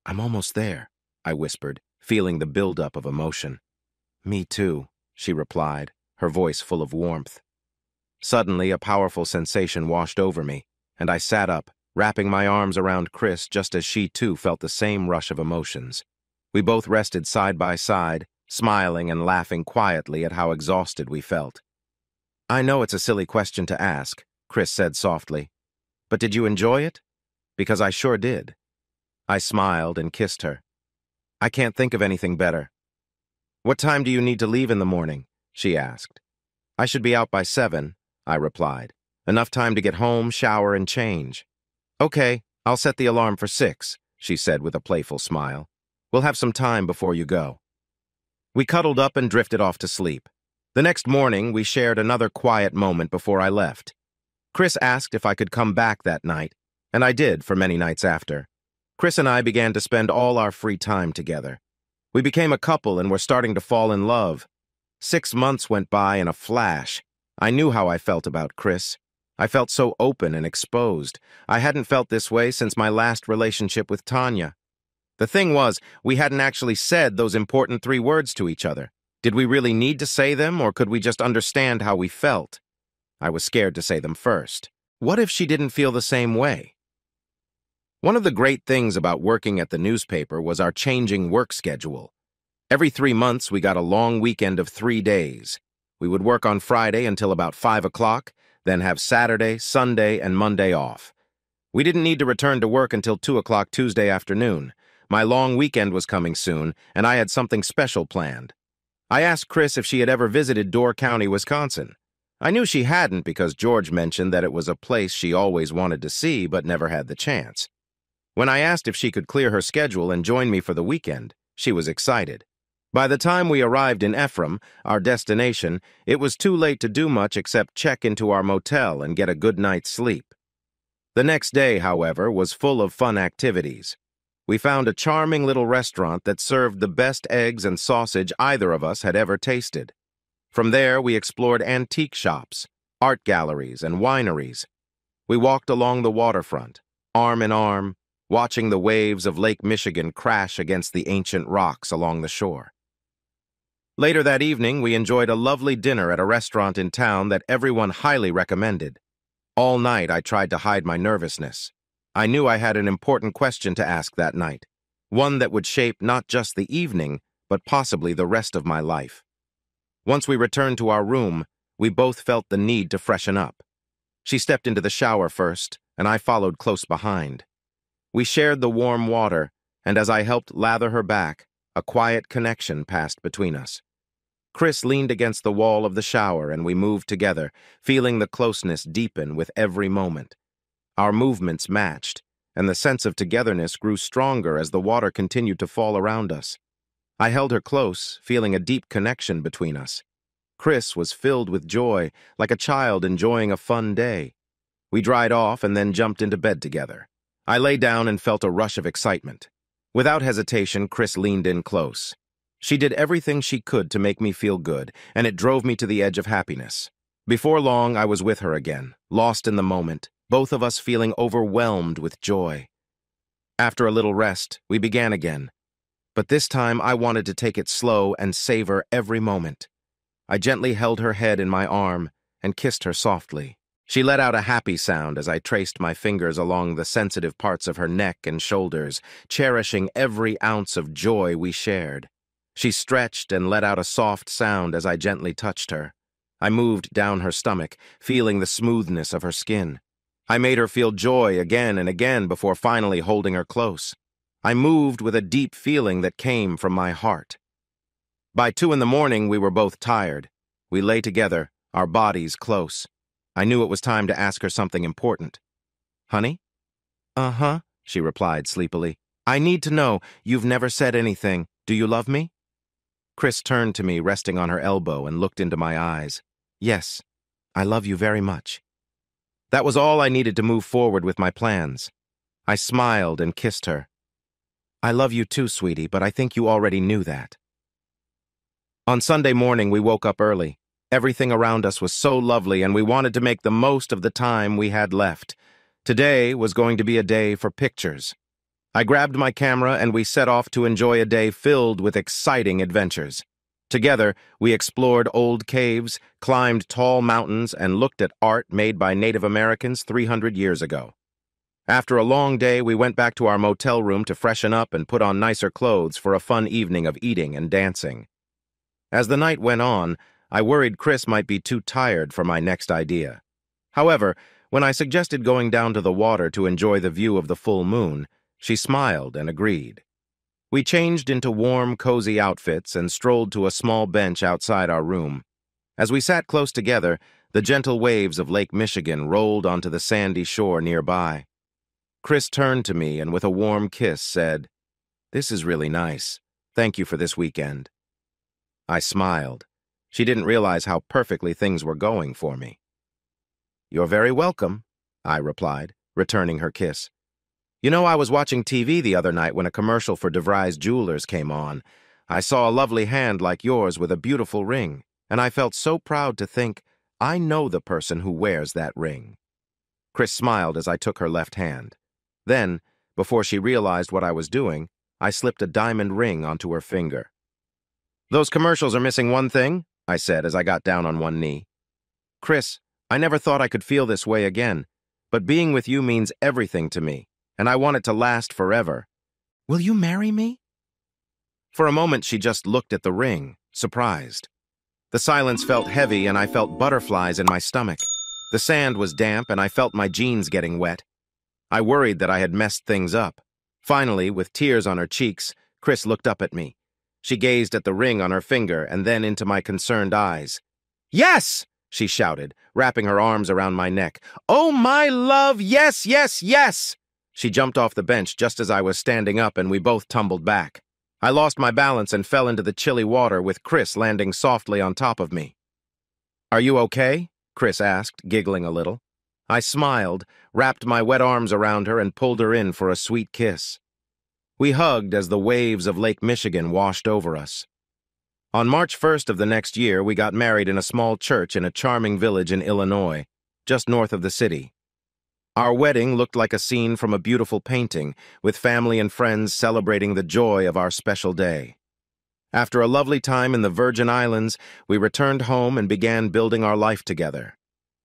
"I'm almost there," I whispered, feeling the buildup of emotion. "Me too," she replied, her voice full of warmth. Suddenly, a powerful sensation washed over me, and I sat up, wrapping my arms around Chris just as she too felt the same rush of emotions. We both rested side by side, smiling and laughing quietly at how exhausted we felt. "I know it's a silly question to ask," Chris said softly, "but did you enjoy it? Because I sure did." I smiled and kissed her. "I can't think of anything better." "What time do you need to leave in the morning?" she asked. "I should be out by 7, I replied. "Enough time to get home, shower, and change." "Okay, I'll set the alarm for 6, she said with a playful smile. "We'll have some time before you go." We cuddled up and drifted off to sleep. The next morning, we shared another quiet moment before I left. Chris asked if I could come back that night, and I did for many nights after. Chris and I began to spend all our free time together. We became a couple and were starting to fall in love. 6 months went by in a flash. I knew how I felt about Chris. I felt so open and exposed. I hadn't felt this way since my last relationship with Tanya. The thing was, we hadn't actually said those important 3 words to each other. Did we really need to say them, or could we just understand how we felt? I was scared to say them first. What if she didn't feel the same way? One of the great things about working at the newspaper was our changing work schedule. Every 3 months, we got a long weekend of 3 days. We would work on Friday until about 5 o'clock, then have Saturday, Sunday, and Monday off. We didn't need to return to work until 2 o'clock Tuesday afternoon. My long weekend was coming soon, and I had something special planned. I asked Chris if she had ever visited Door County, Wisconsin. I knew she hadn't because George mentioned that it was a place she always wanted to see but never had the chance. When I asked if she could clear her schedule and join me for the weekend, she was excited. By the time we arrived in Ephraim, our destination, it was too late to do much except check into our motel and get a good night's sleep. The next day, however, was full of fun activities. We found a charming little restaurant that served the best eggs and sausage either of us had ever tasted. From there, we explored antique shops, art galleries, and wineries. We walked along the waterfront, arm in arm, watching the waves of Lake Michigan crash against the ancient rocks along the shore. Later that evening, we enjoyed a lovely dinner at a restaurant in town that everyone highly recommended. All night, I tried to hide my nervousness. I knew I had an important question to ask that night, one that would shape not just the evening, but possibly the rest of my life. Once we returned to our room, we both felt the need to freshen up. She stepped into the shower first, and I followed close behind. We shared the warm water, and as I helped lather her back, a quiet connection passed between us. Chris leaned against the wall of the shower and we moved together, feeling the closeness deepen with every moment. Our movements matched, and the sense of togetherness grew stronger as the water continued to fall around us. I held her close, feeling a deep connection between us. Chris was filled with joy, like a child enjoying a fun day. We dried off and then jumped into bed together. I lay down and felt a rush of excitement. Without hesitation, Chris leaned in close. She did everything she could to make me feel good, and it drove me to the edge of happiness. Before long, I was with her again, lost in the moment, both of us feeling overwhelmed with joy. After a little rest, we began again. But this time, I wanted to take it slow and savor every moment. I gently held her head in my arm and kissed her softly. She let out a happy sound as I traced my fingers along the sensitive parts of her neck and shoulders, cherishing every ounce of joy we shared. She stretched and let out a soft sound as I gently touched her. I moved down her stomach, feeling the smoothness of her skin. I made her feel joy again and again before finally holding her close. I moved with a deep feeling that came from my heart. By 2 in the morning, we were both tired. We lay together, our bodies close. I knew it was time to ask her something important. "Honey?" "Uh-huh," she replied sleepily. "I need to know, you've never said anything. Do you love me?" Chris turned to me, resting on her elbow, and looked into my eyes. "Yes, I love you very much." That was all I needed to move forward with my plans. I smiled and kissed her. "I love you too, sweetie, but I think you already knew that." On Sunday morning, we woke up early. Everything around us was so lovely, and we wanted to make the most of the time we had left. Today was going to be a day for pictures. I grabbed my camera and we set off to enjoy a day filled with exciting adventures. Together, we explored old caves, climbed tall mountains, and looked at art made by Native Americans 300 years ago. After a long day, we went back to our motel room to freshen up and put on nicer clothes for a fun evening of eating and dancing. As the night went on, I worried Chris might be too tired for my next idea. However, when I suggested going down to the water to enjoy the view of the full moon, she smiled and agreed. We changed into warm, cozy outfits and strolled to a small bench outside our room. As we sat close together, the gentle waves of Lake Michigan rolled onto the sandy shore nearby. Chris turned to me and with a warm kiss said, "This is really nice. Thank you for this weekend." I smiled. She didn't realize how perfectly things were going for me. "You're very welcome," I replied, returning her kiss. "You know, I was watching TV the other night when a commercial for DeVry's Jewelers came on. I saw a lovely hand like yours with a beautiful ring, and I felt so proud to think, I know the person who wears that ring." Chris smiled as I took her left hand. Then, before she realized what I was doing, I slipped a diamond ring onto her finger. "Those commercials are missing one thing," I said as I got down on one knee. "Chris, I never thought I could feel this way again, but being with you means everything to me, and I want it to last forever. Will you marry me?" For a moment, she just looked at the ring, surprised. The silence felt heavy, and I felt butterflies in my stomach. The sand was damp, and I felt my jeans getting wet. I worried that I had messed things up. Finally, with tears on her cheeks, Chris looked up at me. She gazed at the ring on her finger and then into my concerned eyes. "Yes!" she shouted, wrapping her arms around my neck. "Oh, my love, yes, yes, yes!" She jumped off the bench just as I was standing up and we both tumbled back. I lost my balance and fell into the chilly water with Chris landing softly on top of me. "Are you okay?" Chris asked, giggling a little. I smiled, wrapped my wet arms around her and pulled her in for a sweet kiss. We hugged as the waves of Lake Michigan washed over us. On March 1st of the next year, we got married in a small church in a charming village in Illinois, just north of the city. Our wedding looked like a scene from a beautiful painting, with family and friends celebrating the joy of our special day. After a lovely time in the Virgin Islands, we returned home and began building our life together.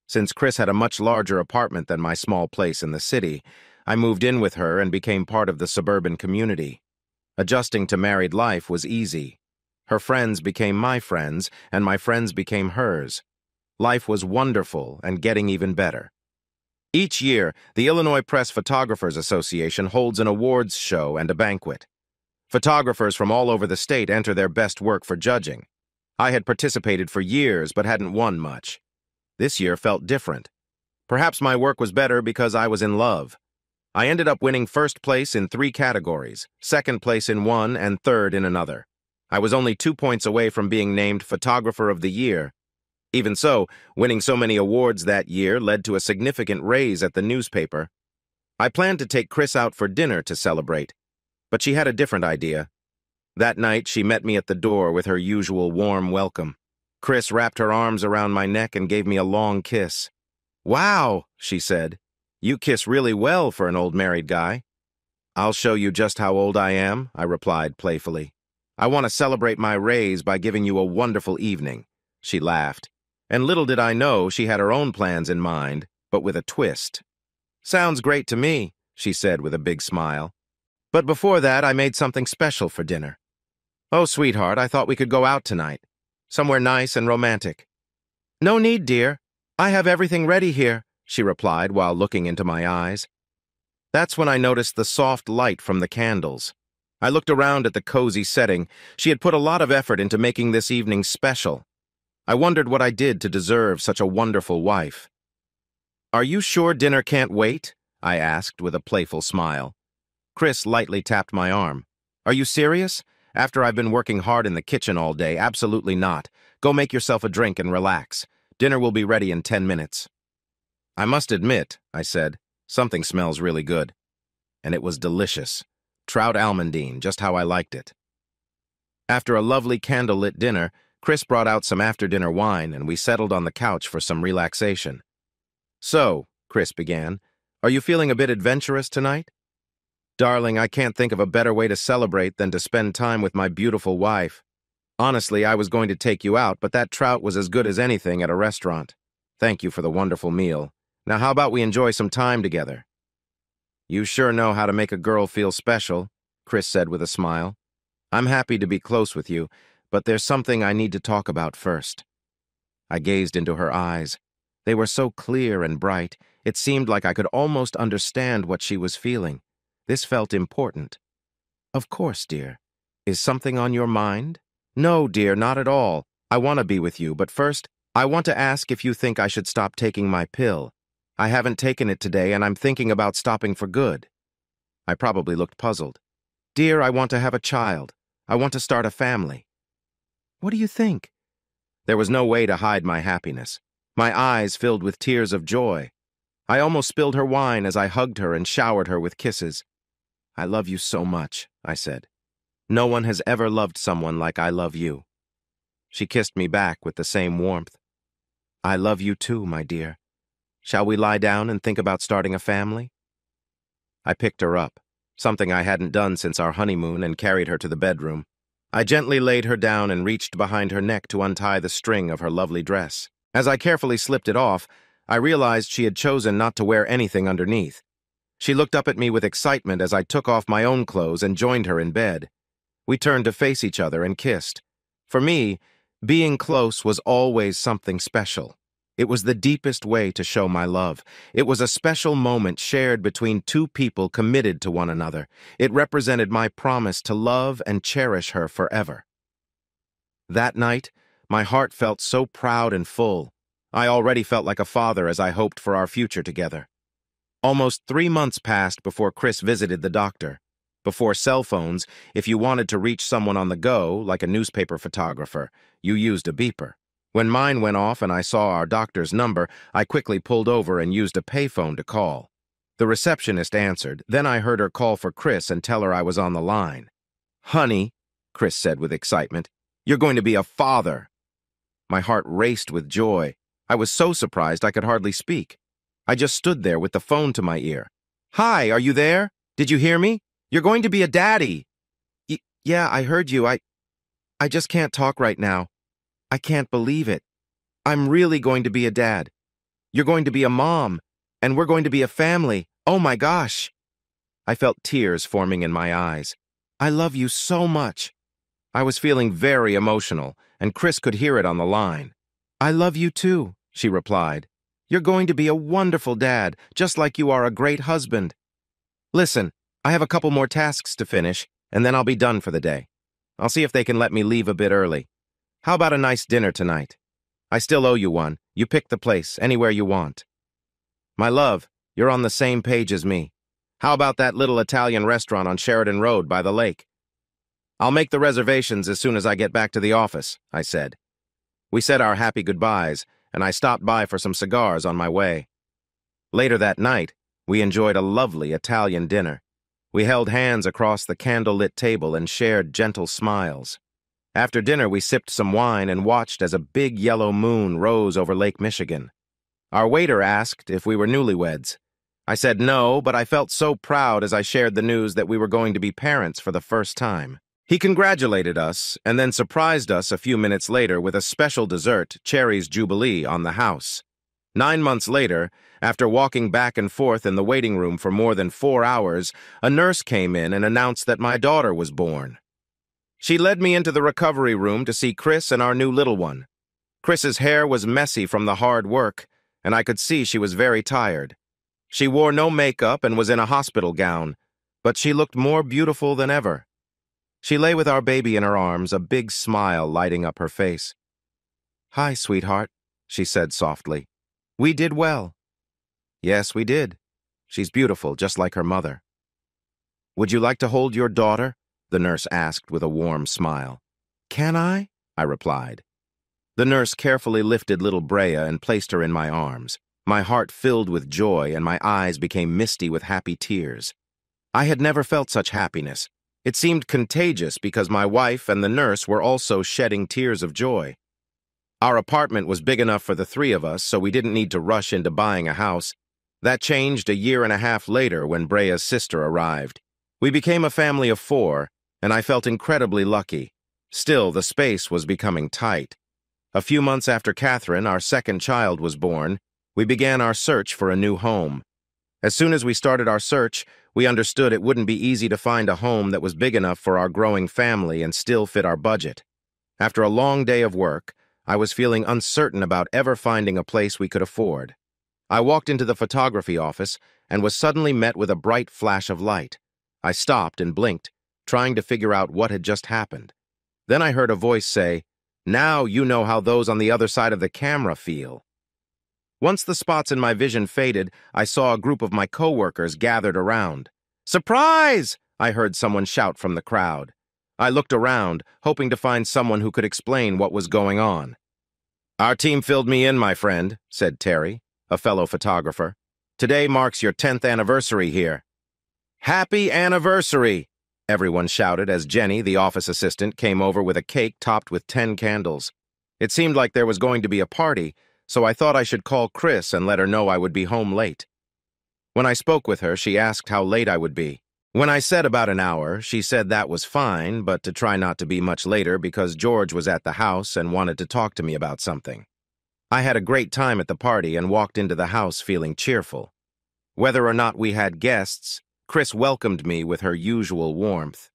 Since Chris had a much larger apartment than my small place in the city, I moved in with her and became part of the suburban community. Adjusting to married life was easy. Her friends became my friends, and my friends became hers. Life was wonderful and getting even better. Each year, the Illinois Press Photographers Association holds an awards show and a banquet. Photographers from all over the state enter their best work for judging. I had participated for years but hadn't won much. This year felt different. Perhaps my work was better because I was in love. I ended up winning first place in 3 categories, second place in one, and third in another. I was only 2 points away from being named Photographer of the Year. Even so, winning so many awards that year led to a significant raise at the newspaper. I planned to take Chris out for dinner to celebrate, but she had a different idea. That night, she met me at the door with her usual warm welcome. Chris wrapped her arms around my neck and gave me a long kiss. "Wow," she said. "You kiss really well for an old married guy." "I'll show you just how old I am," I replied playfully. "I want to celebrate my raise by giving you a wonderful evening." She laughed. And little did I know she had her own plans in mind, but with a twist. "Sounds great to me," she said with a big smile. "But before that, I made something special for dinner." "Oh, sweetheart, I thought we could go out tonight. Somewhere nice and romantic." "No need, dear. I have everything ready here," she replied while looking into my eyes. That's when I noticed the soft light from the candles. I looked around at the cozy setting. She had put a lot of effort into making this evening special. I wondered what I did to deserve such a wonderful wife. "Are you sure dinner can't wait?" I asked with a playful smile. Chris lightly tapped my arm. "Are you serious? After I've been working hard in the kitchen all day, absolutely not. Go make yourself a drink and relax. Dinner will be ready in 10 minutes. "I must admit," I said, "something smells really good." And it was delicious. Trout almondine, just how I liked it. After a lovely candlelit dinner, Chris brought out some after-dinner wine and we settled on the couch for some relaxation. "So," Chris began, "are you feeling a bit adventurous tonight?" "Darling, I can't think of a better way to celebrate than to spend time with my beautiful wife. Honestly, I was going to take you out, but that trout was as good as anything at a restaurant. Thank you for the wonderful meal. Now how about we enjoy some time together?" "You sure know how to make a girl feel special," Chris said with a smile. "I'm happy to be close with you, but there's something I need to talk about first." I gazed into her eyes. They were so clear and bright, it seemed like I could almost understand what she was feeling. This felt important. "Of course, dear. Is something on your mind?" "No, dear, not at all. I want to be with you, but first, I want to ask if you think I should stop taking my pill. I haven't taken it today, and I'm thinking about stopping for good." I probably looked puzzled. "Dear, I want to have a child. I want to start a family." "What do you think?" There was no way to hide my happiness. My eyes filled with tears of joy. I almost spilled her wine as I hugged her and showered her with kisses. "I love you so much," I said. "No one has ever loved someone like I love you." She kissed me back with the same warmth. "I love you too, my dear. Shall we lie down and think about starting a family?" I picked her up, something I hadn't done since our honeymoon, and carried her to the bedroom. I gently laid her down and reached behind her neck to untie the string of her lovely dress. As I carefully slipped it off, I realized she had chosen not to wear anything underneath. She looked up at me with excitement as I took off my own clothes and joined her in bed. We turned to face each other and kissed. For me, being close was always something special. It was the deepest way to show my love. It was a special moment shared between two people committed to one another. It represented my promise to love and cherish her forever. That night, my heart felt so proud and full. I already felt like a father as I hoped for our future together. Almost 3 months passed before Chris visited the doctor. Before cell phones, if you wanted to reach someone on the go, like a newspaper photographer, you used a beeper. When mine went off and I saw our doctor's number, I quickly pulled over and used a payphone to call. The receptionist answered. Then I heard her call for Chris and tell her I was on the line. "Honey," Chris said with excitement, "you're going to be a father." My heart raced with joy. I was so surprised I could hardly speak. I just stood there with the phone to my ear. "Hi, are you there? Did you hear me? You're going to be a daddy." Yeah, I heard you. I just can't talk right now. I can't believe it. I'm really going to be a dad. You're going to be a mom, and we're going to be a family. Oh my gosh." I felt tears forming in my eyes. "I love you so much." I was feeling very emotional, and Chris could hear it on the line. "I love you too," she replied. "You're going to be a wonderful dad, just like you are a great husband. Listen, I have a couple more tasks to finish, and then I'll be done for the day. I'll see if they can let me leave a bit early. How about a nice dinner tonight? I still owe you one. You pick the place, anywhere you want." "My love, you're on the same page as me. How about that little Italian restaurant on Sheridan Road by the lake?" "I'll make the reservations as soon as I get back to the office," I said. We said our happy goodbyes, and I stopped by for some cigars on my way. Later that night, we enjoyed a lovely Italian dinner. We held hands across the candle-lit table and shared gentle smiles. After dinner, we sipped some wine and watched as a big yellow moon rose over Lake Michigan. Our waiter asked if we were newlyweds. I said no, but I felt so proud as I shared the news that we were going to be parents for the first time. He congratulated us and then surprised us a few minutes later with a special dessert, Cherry's Jubilee, on the house. 9 months later, after walking back and forth in the waiting room for more than 4 hours, a nurse came in and announced that my daughter was born. She led me into the recovery room to see Chris and our new little one. Chris's hair was messy from the hard work, and I could see she was very tired. She wore no makeup and was in a hospital gown, but she looked more beautiful than ever. She lay with our baby in her arms, a big smile lighting up her face. "Hi, sweetheart," she said softly. "We did well." "Yes, we did. She's beautiful, just like her mother." "Would you like to hold your daughter?" the nurse asked with a warm smile. "Can I?" I replied. The nurse carefully lifted little Brea and placed her in my arms. My heart filled with joy and my eyes became misty with happy tears. I had never felt such happiness. It seemed contagious because my wife and the nurse were also shedding tears of joy. Our apartment was big enough for the 3 of us, so we didn't need to rush into buying a house. That changed a 1.5 years later when Brea's sister arrived. We became a family of 4, and I felt incredibly lucky. Still, the space was becoming tight. A few months after Catherine, our second child, was born, we began our search for a new home. As soon as we started our search, we understood it wouldn't be easy to find a home that was big enough for our growing family and still fit our budget. After a long day of work, I was feeling uncertain about ever finding a place we could afford. I walked into the photography office and was suddenly met with a bright flash of light. I stopped and blinked, trying to figure out what had just happened. Then I heard a voice say, "Now you know how those on the other side of the camera feel." Once the spots in my vision faded, I saw a group of my coworkers gathered around. "Surprise!" I heard someone shout from the crowd. I looked around, hoping to find someone who could explain what was going on. "Our team filled me in, my friend," said Terry, a fellow photographer. "Today marks your 10th anniversary here." "Happy anniversary!" everyone shouted as Jenny, the office assistant, came over with a cake topped with 10 candles. It seemed like there was going to be a party, so I thought I should call Chris and let her know I would be home late. When I spoke with her, she asked how late I would be. When I said about an hour, she said that was fine, but to try not to be much later because George was at the house and wanted to talk to me about something. I had a great time at the party and walked into the house feeling cheerful. Whether or not we had guests, Chris welcomed me with her usual warmth.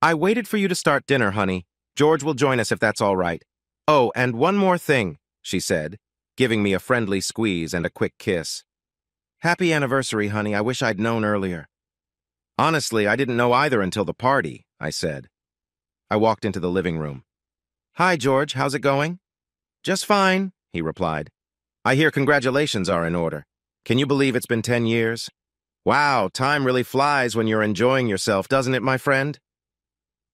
"I waited for you to start dinner, honey. George will join us if that's all right. Oh, and one more thing," she said. giving me a friendly squeeze and a quick kiss. "Happy anniversary, honey. I wish I'd known earlier." "Honestly, I didn't know either until the party," I said. I walked into the living room. "Hi, George. How's it going?" "Just fine," he replied. "I hear congratulations are in order. Can you believe it's been 10 years? Wow, time really flies when you're enjoying yourself, doesn't it, my friend?"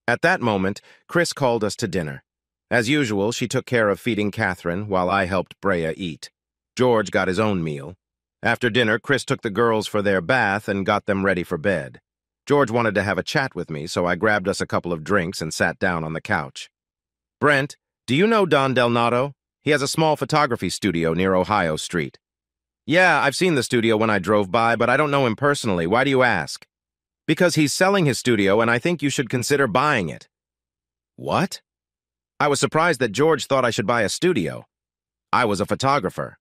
At that moment, Chris called us to dinner. As usual, she took care of feeding Catherine while I helped Brea eat. George got his own meal. After dinner, Chris took the girls for their bath and got them ready for bed. George wanted to have a chat with me, so I grabbed us a couple of drinks and sat down on the couch. "Brent, do you know Don Del Nato? He has a small photography studio near Ohio Street." "Yeah, I've seen the studio when I drove by, but I don't know him personally. Why do you ask?" "Because he's selling his studio, and I think you should consider buying it." "What?" I was surprised that George thought I should buy a studio. I was a photographer.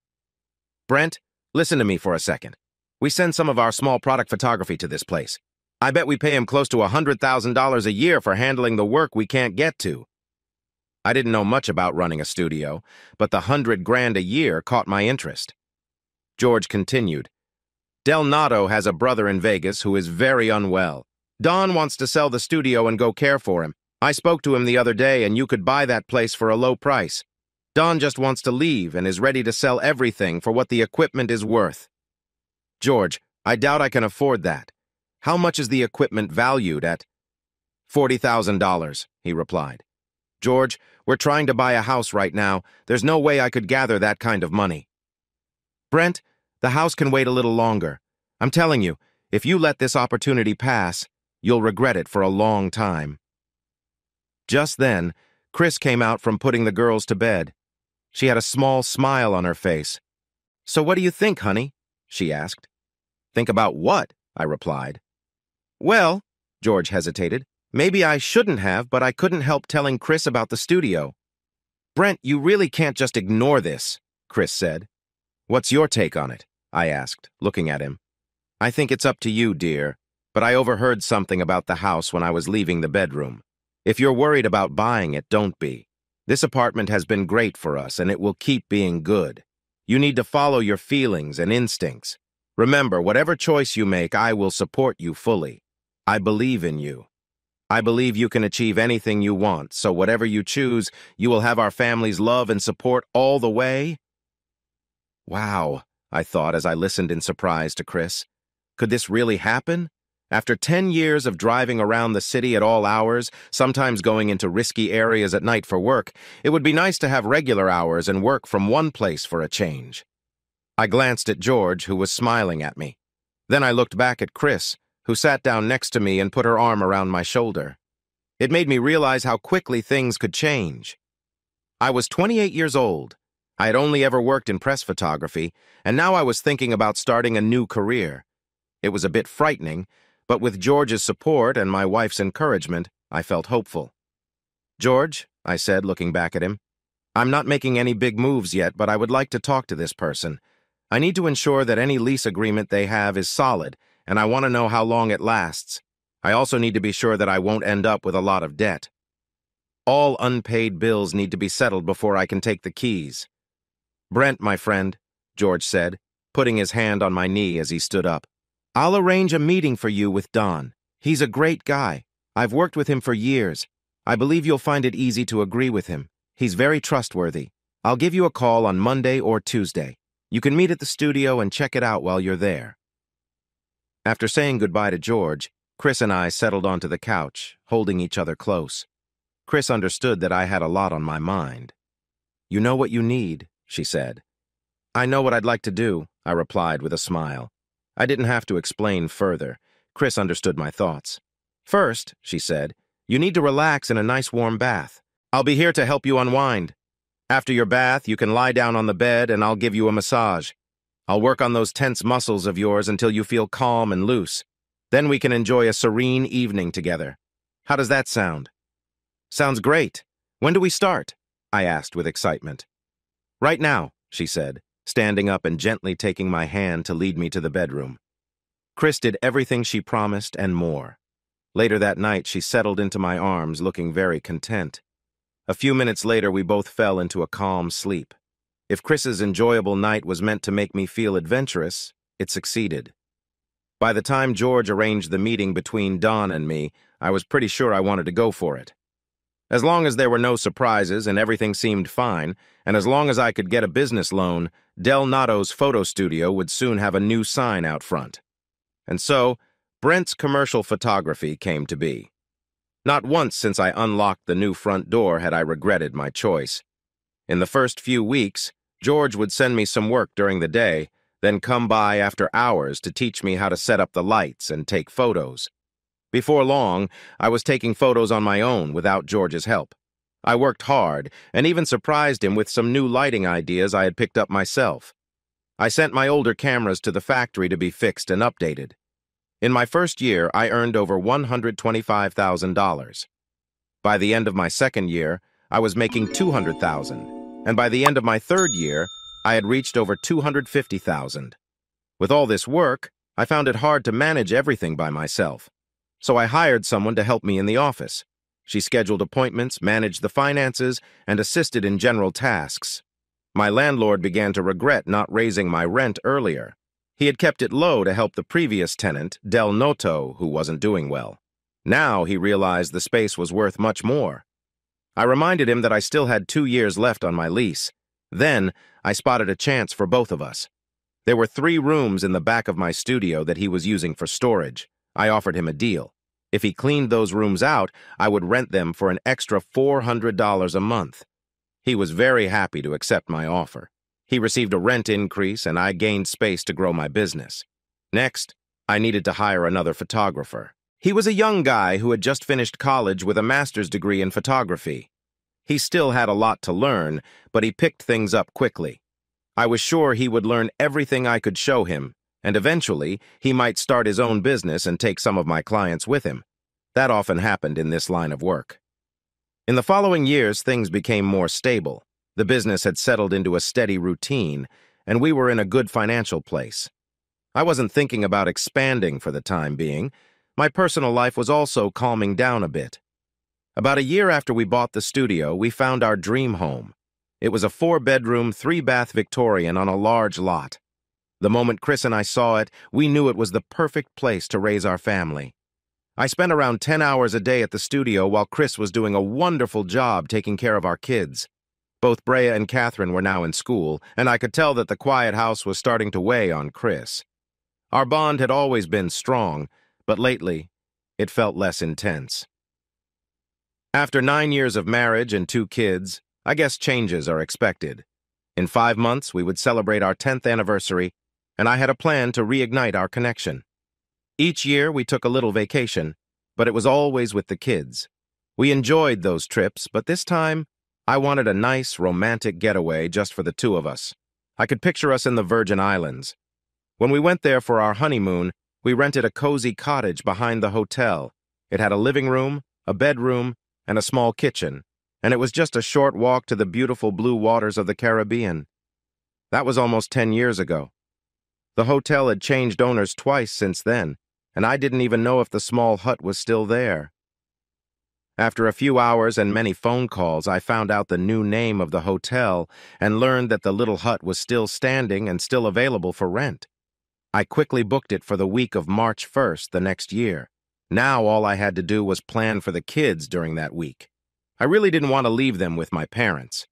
"Brent, listen to me for a second. We send some of our small product photography to this place. I bet we pay him close to $100,000 a year for handling the work we can't get to." I didn't know much about running a studio, but the $100,000 a year caught my interest. George continued, "Del Nato has a brother in Vegas who is very unwell. Don wants to sell the studio and go care for him. I spoke to him the other day, and you could buy that place for a low price. Don just wants to leave and is ready to sell everything for what the equipment is worth." "George, I doubt I can afford that. How much is the equipment valued at?" $40,000, he replied. "George, we're trying to buy a house right now. There's no way I could gather that kind of money." "Brent, the house can wait a little longer. I'm telling you, if you let this opportunity pass, you'll regret it for a long time." Just then, Chris came out from putting the girls to bed. She had a small smile on her face. "So what do you think, honey?" she asked. "Think about what?" I replied. "Well," George hesitated, "maybe I shouldn't have, but I couldn't help telling Chris about the studio." "Brent, you really can't just ignore this," Chris said. "What's your take on it?" I asked, looking at him. "I think it's up to you, dear, but I overheard something about the house when I was leaving the bedroom. If you're worried about buying it, don't be. This apartment has been great for us, and it will keep being good. You need to follow your feelings and instincts. Remember, whatever choice you make, I will support you fully. I believe in you. I believe you can achieve anything you want, so whatever you choose, you will have our family's love and support all the way." Wow, I thought as I listened in surprise to Chris. Could this really happen? After 10 years of driving around the city at all hours, sometimes going into risky areas at night for work, it would be nice to have regular hours and work from one place for a change. I glanced at George, who was smiling at me. Then I looked back at Chris, who sat down next to me and put her arm around my shoulder. It made me realize how quickly things could change. I was 28 years old. I had only ever worked in press photography, and now I was thinking about starting a new career. It was a bit frightening, but with George's support and my wife's encouragement, I felt hopeful. "George," I said, looking back at him, "I'm not making any big moves yet, but I would like to talk to this person. I need to ensure that any lease agreement they have is solid, and I want to know how long it lasts. I also need to be sure that I won't end up with a lot of debt. All unpaid bills need to be settled before I can take the keys." "Brent, my friend," George said, putting his hand on my knee as he stood up. "I'll arrange a meeting for you with Don. He's a great guy. I've worked with him for years. I believe you'll find it easy to agree with him. He's very trustworthy. I'll give you a call on Monday or Tuesday. You can meet at the studio and check it out while you're there." After saying goodbye to George, Chris and I settled onto the couch, holding each other close. Chris understood that I had a lot on my mind. "You know what you need," she said. "I know what I'd like to do," I replied with a smile. I didn't have to explain further. Chris understood my thoughts. "First," she said, "you need to relax in a nice warm bath. I'll be here to help you unwind. After your bath, you can lie down on the bed and I'll give you a massage. I'll work on those tense muscles of yours until you feel calm and loose. Then we can enjoy a serene evening together. How does that sound?" "Sounds great. When do we start?" I asked with excitement. "Right now," she said, standing up and gently taking my hand to lead me to the bedroom. Chris did everything she promised and more. Later that night, she settled into my arms, looking very content. A few minutes later, we both fell into a calm sleep. If Chris's enjoyable night was meant to make me feel adventurous, it succeeded. By the time George arranged the meeting between Don and me, I was pretty sure I wanted to go for it. As long as there were no surprises and everything seemed fine, and as long as I could get a business loan, Del Notto's photo studio would soon have a new sign out front. And so, Brent's Commercial Photography came to be. Not once since I unlocked the new front door had I regretted my choice. In the first few weeks, George would send me some work during the day, then come by after hours to teach me how to set up the lights and take photos. Before long, I was taking photos on my own without George's help. I worked hard and even surprised him with some new lighting ideas I had picked up myself. I sent my older cameras to the factory to be fixed and updated. In my first year, I earned over $125,000. By the end of my second year, I was making $200,000, and by the end of my third year, I had reached over $250,000. With all this work, I found it hard to manage everything by myself. So I hired someone to help me in the office. She scheduled appointments, managed the finances, and assisted in general tasks. My landlord began to regret not raising my rent earlier. He had kept it low to help the previous tenant, Del Notto, who wasn't doing well. Now he realized the space was worth much more. I reminded him that I still had 2 years left on my lease. Then I spotted a chance for both of us. There were 3 rooms in the back of my studio that he was using for storage. I offered him a deal. If he cleaned those rooms out, I would rent them for an extra $400 a month. He was very happy to accept my offer. He received a rent increase, and I gained space to grow my business. Next, I needed to hire another photographer. He was a young guy who had just finished college with a master's degree in photography. He still had a lot to learn, but he picked things up quickly. I was sure he would learn everything I could show him, and eventually, he might start his own business and take some of my clients with him. That often happened in this line of work. In the following years, things became more stable. The business had settled into a steady routine, and we were in a good financial place. I wasn't thinking about expanding for the time being. My personal life was also calming down a bit. About a year after we bought the studio, we found our dream home. It was a 4-bedroom, 3-bath Victorian on a large lot. The moment Chris and I saw it, we knew it was the perfect place to raise our family. I spent around 10 hours a day at the studio while Chris was doing a wonderful job taking care of our kids. Both Brea and Catherine were now in school, and I could tell that the quiet house was starting to weigh on Chris. Our bond had always been strong, but lately, it felt less intense. After 9 years of marriage and 2 kids, I guess changes are expected. In 5 months, we would celebrate our 10th anniversary, and I had a plan to reignite our connection. Each year, we took a little vacation, but it was always with the kids. We enjoyed those trips, but this time, I wanted a nice, romantic getaway just for the 2 of us. I could picture us in the Virgin Islands. When we went there for our honeymoon, we rented a cozy cottage behind the hotel. It had a living room, a bedroom, and a small kitchen, and it was just a short walk to the beautiful blue waters of the Caribbean. That was almost 10 years ago. The hotel had changed owners twice since then, and I didn't even know if the small hut was still there. After a few hours and many phone calls, I found out the new name of the hotel and learned that the little hut was still standing and still available for rent. I quickly booked it for the week of March 1st the next year. Now all I had to do was plan for the kids during that week. I really didn't want to leave them with my parents.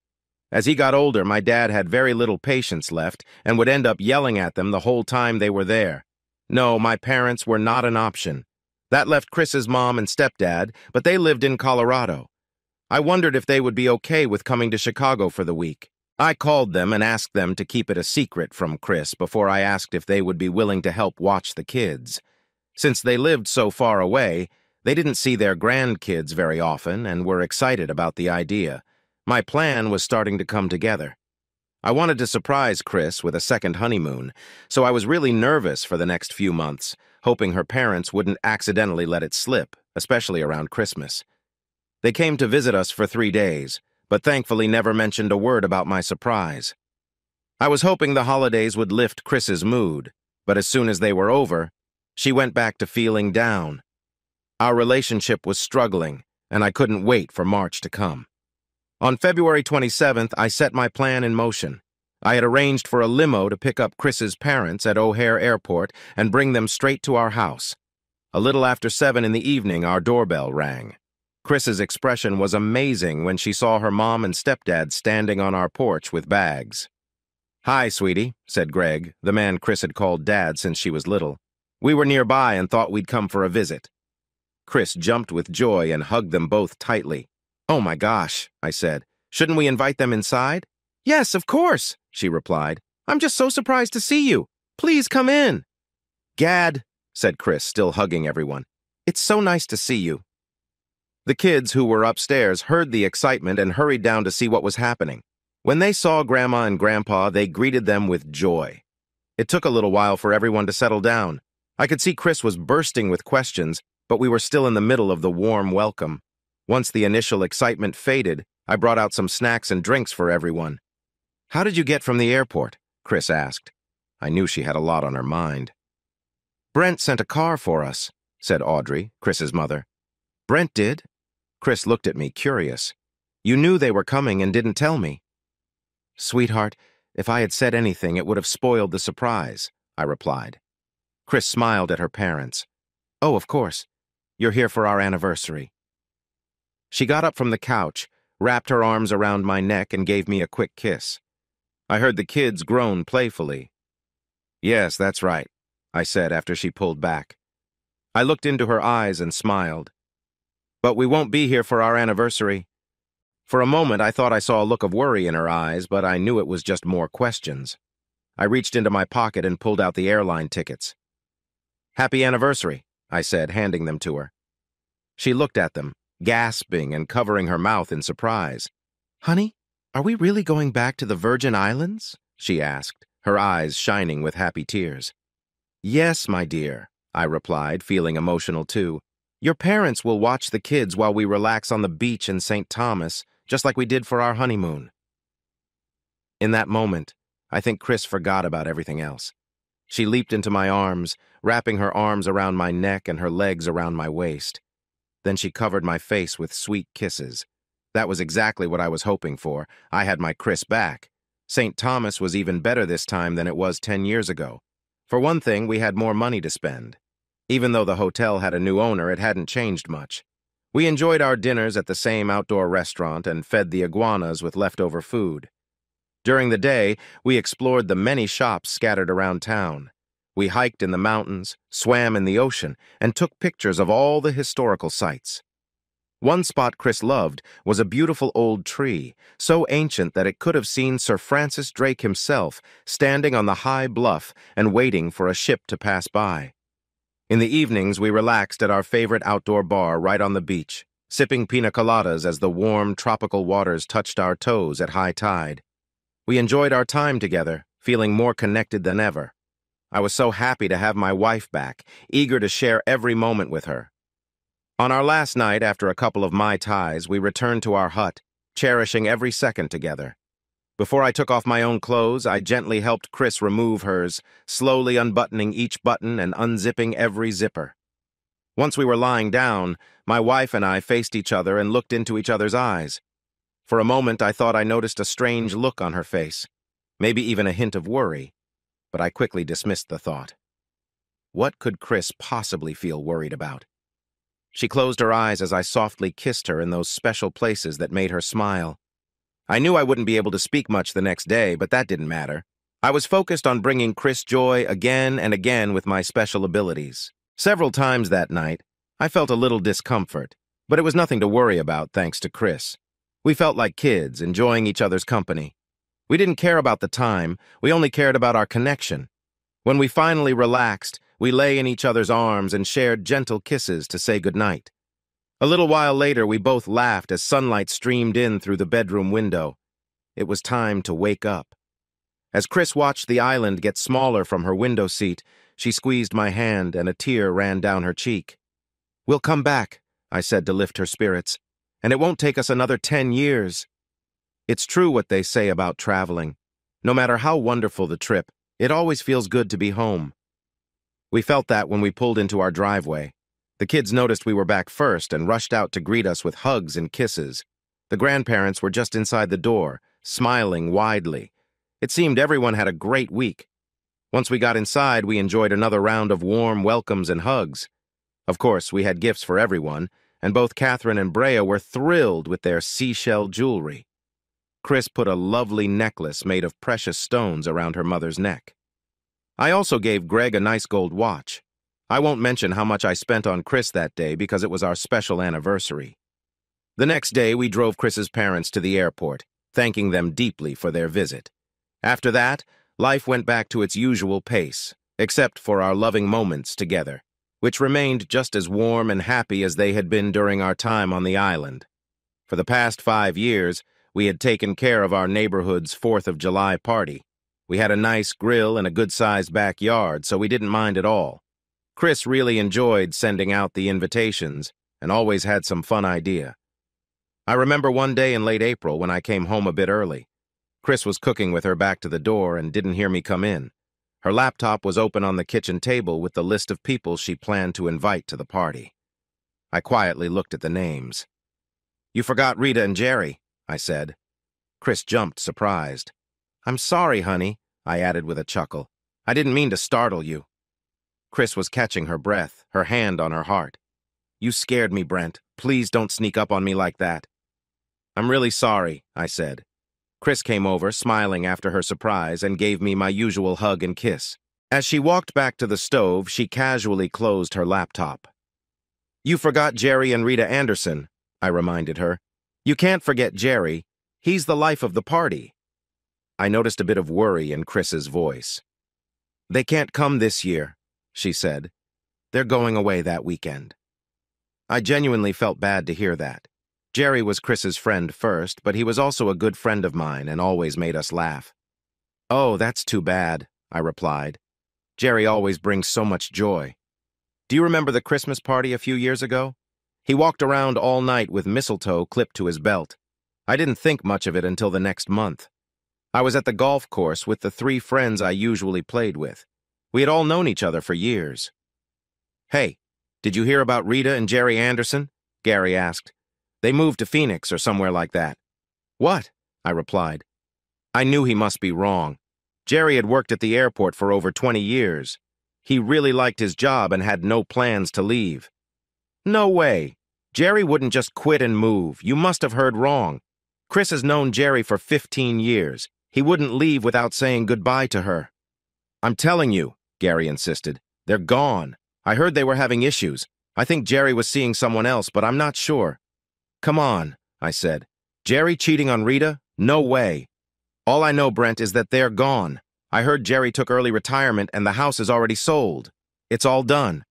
As he got older, my dad had very little patience left and would end up yelling at them the whole time they were there. No, my parents were not an option. That left Chris's mom and stepdad, but they lived in Colorado. I wondered if they would be okay with coming to Chicago for the week. I called them and asked them to keep it a secret from Chris before I asked if they would be willing to help watch the kids. Since they lived so far away, they didn't see their grandkids very often and were excited about the idea. My plan was starting to come together. I wanted to surprise Chris with a second honeymoon, so I was really nervous for the next few months, hoping her parents wouldn't accidentally let it slip, especially around Christmas. They came to visit us for 3 days, but thankfully never mentioned a word about my surprise. I was hoping the holidays would lift Chris's mood, but as soon as they were over, she went back to feeling down. Our relationship was struggling, and I couldn't wait for March to come. On February 27th, I set my plan in motion. I had arranged for a limo to pick up Chris's parents at O'Hare Airport and bring them straight to our house. A little after 7 in the evening, our doorbell rang. Chris's expression was amazing when she saw her mom and stepdad standing on our porch with bags. "Hi, sweetie," said Greg, the man Chris had called Dad since she was little. "We were nearby and thought we'd come for a visit." Chris jumped with joy and hugged them both tightly. "Oh my gosh," I said. "Shouldn't we invite them inside?" "Yes, of course," she replied. "I'm just so surprised to see you. Please come in." "Gad," said Chris, still hugging everyone. "It's so nice to see you." The kids who were upstairs heard the excitement and hurried down to see what was happening. When they saw Grandma and Grandpa, they greeted them with joy. It took a little while for everyone to settle down. I could see Chris was bursting with questions, but we were still in the middle of the warm welcome. Once the initial excitement faded, I brought out some snacks and drinks for everyone. "How did you get from the airport?" Chris asked. I knew she had a lot on her mind. "Brent sent a car for us," said Audrey, Chris's mother. "Brent did?" Chris looked at me, curious. "You knew they were coming and didn't tell me." "Sweetheart, if I had said anything, it would have spoiled the surprise," I replied. Chris smiled at her parents. "Oh, of course. You're here for our anniversary." She got up from the couch, wrapped her arms around my neck, and gave me a quick kiss. I heard the kids groan playfully. "Yes, that's right," I said after she pulled back. I looked into her eyes and smiled. "But we won't be here for our anniversary." For a moment, I thought I saw a look of worry in her eyes, but I knew it was just more questions. I reached into my pocket and pulled out the airline tickets. "Happy anniversary," I said, handing them to her. She looked at them, gasping and covering her mouth in surprise. "Honey, are we really going back to the Virgin Islands?" she asked, her eyes shining with happy tears. "Yes, my dear," I replied, feeling emotional too. "Your parents will watch the kids while we relax on the beach in St. Thomas, just like we did for our honeymoon." In that moment, I think Chris forgot about everything else. She leaped into my arms, wrapping her arms around my neck and her legs around my waist. Then she covered my face with sweet kisses. That was exactly what I was hoping for. I had my Chris back. St. Thomas was even better this time than it was 10 years ago. For one thing, we had more money to spend. Even though the hotel had a new owner, it hadn't changed much. We enjoyed our dinners at the same outdoor restaurant and fed the iguanas with leftover food. During the day, we explored the many shops scattered around town. We hiked in the mountains, swam in the ocean, and took pictures of all the historical sites. One spot Chris loved was a beautiful old tree, so ancient that it could have seen Sir Francis Drake himself standing on the high bluff and waiting for a ship to pass by. In the evenings, we relaxed at our favorite outdoor bar right on the beach, sipping pina coladas as the warm, tropical waters touched our toes at high tide. We enjoyed our time together, feeling more connected than ever. I was so happy to have my wife back, eager to share every moment with her. On our last night, after a couple of Mai Tais, we returned to our hut, cherishing every second together. Before I took off my own clothes, I gently helped Chris remove hers, slowly unbuttoning each button and unzipping every zipper. Once we were lying down, my wife and I faced each other and looked into each other's eyes. For a moment, I thought I noticed a strange look on her face, maybe even a hint of worry, but I quickly dismissed the thought. What could Chris possibly feel worried about? She closed her eyes as I softly kissed her in those special places that made her smile. I knew I wouldn't be able to speak much the next day, but that didn't matter. I was focused on bringing Chris joy again and again with my special abilities. Several times that night, I felt a little discomfort, but it was nothing to worry about thanks to Chris. We felt like kids, enjoying each other's company. We didn't care about the time, we only cared about our connection. When we finally relaxed, we lay in each other's arms and shared gentle kisses to say goodnight. A little while later, we both laughed as sunlight streamed in through the bedroom window. It was time to wake up. As Chris watched the island get smaller from her window seat, she squeezed my hand and a tear ran down her cheek. "We'll come back," I said to lift her spirits, "and it won't take us another 10 years. It's true what they say about traveling. No matter how wonderful the trip, it always feels good to be home." We felt that when we pulled into our driveway. The kids noticed we were back first and rushed out to greet us with hugs and kisses. The grandparents were just inside the door, smiling widely. It seemed everyone had a great week. Once we got inside, we enjoyed another round of warm welcomes and hugs. Of course, we had gifts for everyone, and both Catherine and Brea were thrilled with their seashell jewelry. Chris put a lovely necklace made of precious stones around her mother's neck. I also gave Greg a nice gold watch. I won't mention how much I spent on Chris that day because it was our special anniversary. The next day, we drove Chris's parents to the airport, thanking them deeply for their visit. After that, life went back to its usual pace, except for our loving moments together, which remained just as warm and happy as they had been during our time on the island. For the past 5 years, we had taken care of our neighborhood's 4th of July party. We had a nice grill and a good-sized backyard, so we didn't mind at all. Chris really enjoyed sending out the invitations and always had some fun idea. I remember one day in late April when I came home a bit early. Chris was cooking with her back to the door and didn't hear me come in. Her laptop was open on the kitchen table with the list of people she planned to invite to the party. I quietly looked at the names. "You forgot Rita and Jerry," I said. Chris jumped, surprised. "I'm sorry, honey," I added with a chuckle. "I didn't mean to startle you." Chris was catching her breath, her hand on her heart. "You scared me, Brent. Please don't sneak up on me like that." "I'm really sorry," I said. Chris came over, smiling after her surprise, and gave me my usual hug and kiss. As she walked back to the stove, she casually closed her laptop. "You forgot Jerry and Rita Anderson," I reminded her. "You can't forget Jerry. He's the life of the party." I noticed a bit of worry in Chris's voice. "They can't come this year," she said. "They're going away that weekend." I genuinely felt bad to hear that. Jerry was Chris's friend first, but he was also a good friend of mine and always made us laugh. "Oh, that's too bad," I replied. "Jerry always brings so much joy. Do you remember the Christmas party a few years ago? He walked around all night with mistletoe clipped to his belt. I didn't think much of it until the next month. I was at the golf course with the 3 friends I usually played with. We had all known each other for years. "Hey, did you hear about Rita and Jerry Anderson?" Gary asked. "They moved to Phoenix or somewhere like that." "What?" I replied. I knew he must be wrong. Jerry had worked at the airport for over 20 years. He really liked his job and had no plans to leave. "No way. Jerry wouldn't just quit and move. You must have heard wrong. Chris has known Jerry for 15 years. He wouldn't leave without saying goodbye to her." "I'm telling you," Gary insisted. "They're gone. I heard they were having issues. I think Jerry was seeing someone else, but I'm not sure." "Come on," I said. "Jerry cheating on Rita? No way. All I know, Brent, is that they're gone. I heard Jerry took early retirement and the house is already sold. It's all done."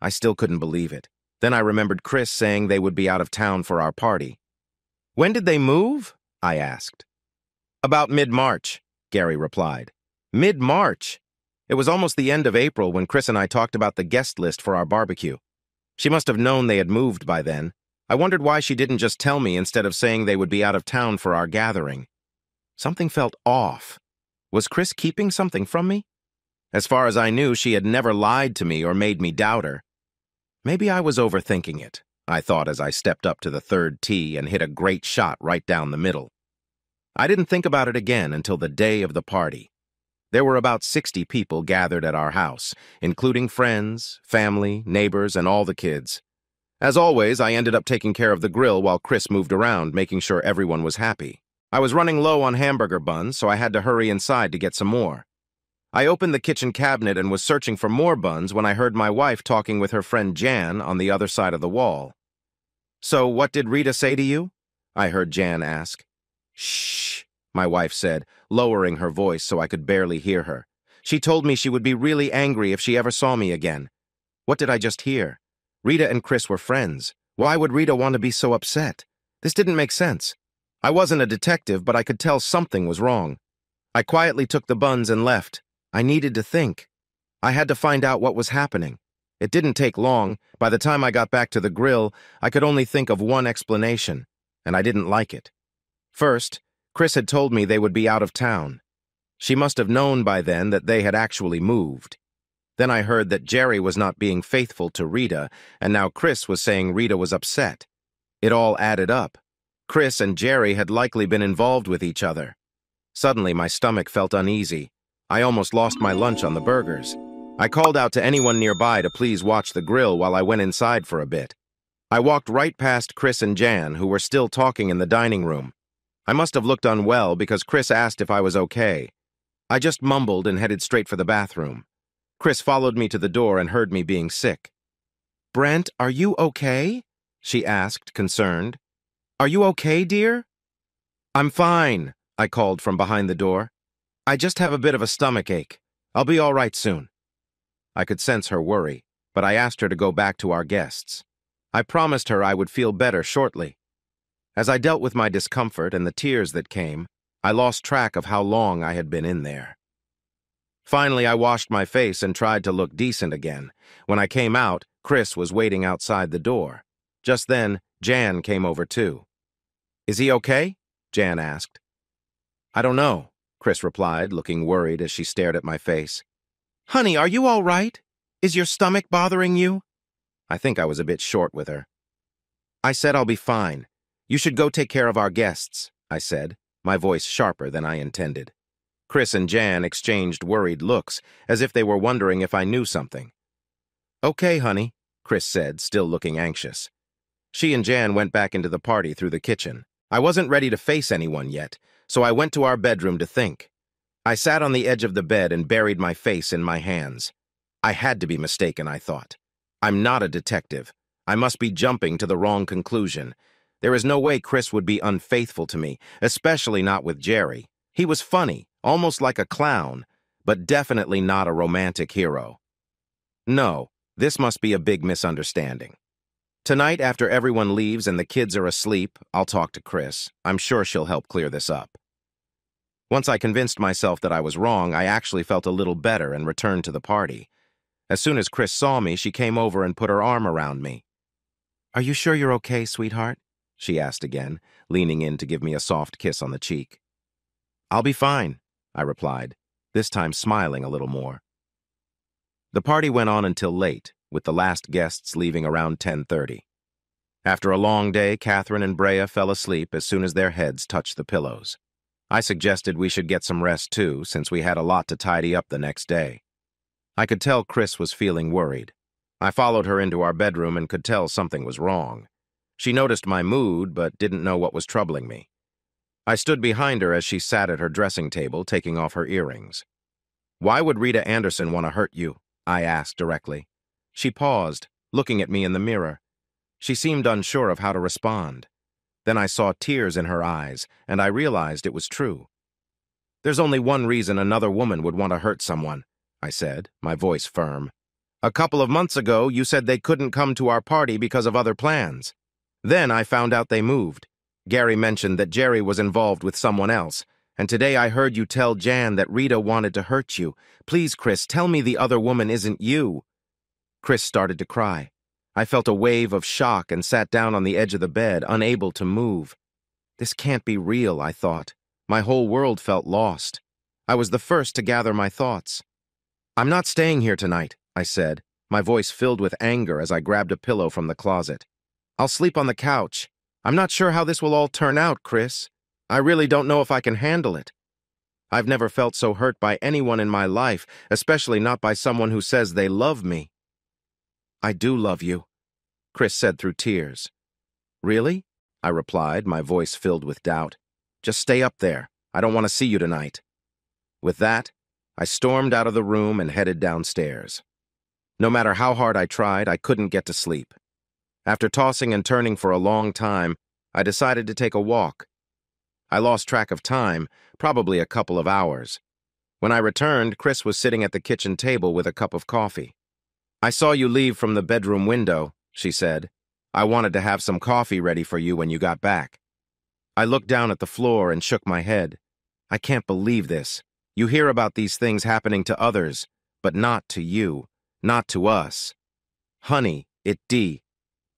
I still couldn't believe it. Then I remembered Chris saying they would be out of town for our party. "When did they move?" I asked. "About mid-March," Gary replied. Mid-March? It was almost the end of April when Chris and I talked about the guest list for our barbecue. She must have known they had moved by then. I wondered why she didn't just tell me instead of saying they would be out of town for our gathering. Something felt off. Was Chris keeping something from me? As far as I knew, she had never lied to me or made me doubt her. Maybe I was overthinking it, I thought as I stepped up to the 3rd tee and hit a great shot right down the middle. I didn't think about it again until the day of the party. There were about 60 people gathered at our house, including friends, family, neighbors, and all the kids. As always, I ended up taking care of the grill while Chris moved around, making sure everyone was happy. I was running low on hamburger buns, so I had to hurry inside to get some more. I opened the kitchen cabinet and was searching for more buns when I heard my wife talking with her friend Jan on the other side of the wall. "So what did Rita say to you?" I heard Jan ask. "Shh," my wife said, lowering her voice so I could barely hear her. "She told me she would be really angry if she ever saw me again." What did I just hear? Rita and Chris were friends. Why would Rita want to be so upset? This didn't make sense. I wasn't a detective, but I could tell something was wrong. I quietly took the buns and left. I needed to think. I had to find out what was happening. It didn't take long. By the time I got back to the grill, I could only think of one explanation, and I didn't like it. First, Chris had told me they would be out of town. She must have known by then that they had actually moved. Then I heard that Jerry was not being faithful to Rita, and now Chris was saying Rita was upset. It all added up. Chris and Jerry had likely been involved with each other. Suddenly, my stomach felt uneasy. I almost lost my lunch on the burgers. I called out to anyone nearby to please watch the grill while I went inside for a bit. I walked right past Chris and Jan, who were still talking in the dining room. I must have looked unwell because Chris asked if I was okay. I just mumbled and headed straight for the bathroom. Chris followed me to the door and heard me being sick. "Brent, are you okay?" she asked, concerned. "Are you okay, dear?" "I'm fine," I called from behind the door. "I just have a bit of a stomach ache. I'll be all right soon." I could sense her worry, but I asked her to go back to our guests. I promised her I would feel better shortly. As I dealt with my discomfort and the tears that came, I lost track of how long I had been in there. Finally, I washed my face and tried to look decent again. When I came out, Chris was waiting outside the door. Just then, Jan came over too. "Is he okay?" Jan asked. "I don't know," Chris replied, looking worried as she stared at my face. "Honey, are you all right? Is your stomach bothering you?" I think I was a bit short with her. "I said I'll be fine. You should go take care of our guests," I said, my voice sharper than I intended. Chris and Jan exchanged worried looks, as if they were wondering if I knew something. "Okay, honey," Chris said, still looking anxious. She and Jan went back into the party through the kitchen. I wasn't ready to face anyone yet, so I went to our bedroom to think. I sat on the edge of the bed and buried my face in my hands. I had to be mistaken, I thought. I'm not a detective. I must be jumping to the wrong conclusion. There is no way Chris would be unfaithful to me, especially not with Jerry. He was funny, almost like a clown, but definitely not a romantic hero. No, this must be a big misunderstanding. Tonight, after everyone leaves and the kids are asleep, I'll talk to Chris. I'm sure she'll help clear this up. Once I convinced myself that I was wrong, I actually felt a little better and returned to the party. As soon as Chris saw me, she came over and put her arm around me. "Are you sure you're okay, sweetheart?" she asked again, leaning in to give me a soft kiss on the cheek. "I'll be fine," I replied, this time smiling a little more. The party went on until late, with the last guests leaving around 10:30. After a long day, Catherine and Brea fell asleep as soon as their heads touched the pillows. I suggested we should get some rest too, since we had a lot to tidy up the next day. I could tell Chris was feeling worried. I followed her into our bedroom and could tell something was wrong. She noticed my mood, but didn't know what was troubling me. I stood behind her as she sat at her dressing table, taking off her earrings. "Why would Rita Anderson want to hurt you?" I asked directly. She paused, looking at me in the mirror. She seemed unsure of how to respond. Then I saw tears in her eyes, and I realized it was true. "There's only one reason another woman would want to hurt someone," I said, my voice firm. "A couple of months ago, you said they couldn't come to our party because of other plans. Then I found out they moved. Gary mentioned that Jerry was involved with someone else, and today I heard you tell Jan that Rita wanted to hurt you. Please, Chris, tell me the other woman isn't you." Chris started to cry. I felt a wave of shock and sat down on the edge of the bed, unable to move. This can't be real, I thought. My whole world felt lost. I was the first to gather my thoughts. "I'm not staying here tonight," I said, my voice filled with anger as I grabbed a pillow from the closet. "I'll sleep on the couch. I'm not sure how this will all turn out, Chris. I really don't know if I can handle it. I've never felt so hurt by anyone in my life, especially not by someone who says they love me." "I do love you," Chris said through tears. "Really?" I replied, my voice filled with doubt. "Just stay up there. I don't want to see you tonight." With that, I stormed out of the room and headed downstairs. No matter how hard I tried, I couldn't get to sleep. After tossing and turning for a long time, I decided to take a walk. I lost track of time, probably a couple of hours. When I returned, Chris was sitting at the kitchen table with a cup of coffee. "I saw you leave from the bedroom window," she said. "I wanted to have some coffee ready for you when you got back." I looked down at the floor and shook my head. I can't believe this. You hear about these things happening to others, but not to you, not to us. "Honey,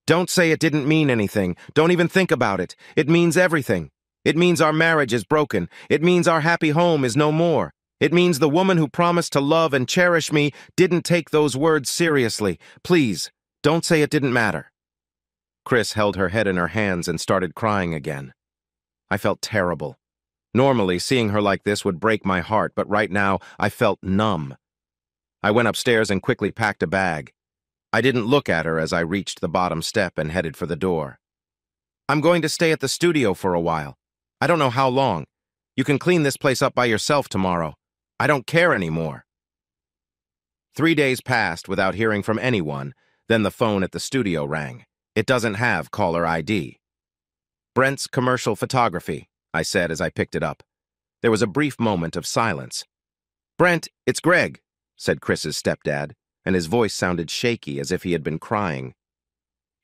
don't say it didn't mean anything. Don't even think about it. It means everything. It means our marriage is broken. It means our happy home is no more. It means the woman who promised to love and cherish me didn't take those words seriously. Please, don't say it didn't matter." Chris held her head in her hands and started crying again. I felt terrible. Normally, seeing her like this would break my heart, but right now, I felt numb. I went upstairs and quickly packed a bag. I didn't look at her as I reached the bottom step and headed for the door. "I'm going to stay at the studio for a while. I don't know how long. You can clean this place up by yourself tomorrow. I don't care anymore." 3 days passed without hearing from anyone, then the phone at the studio rang. It doesn't have caller ID. "Brent's Commercial Photography," I said as I picked it up. There was a brief moment of silence. "Brent, it's Greg," said Chris's stepdad, and his voice sounded shaky as if he had been crying.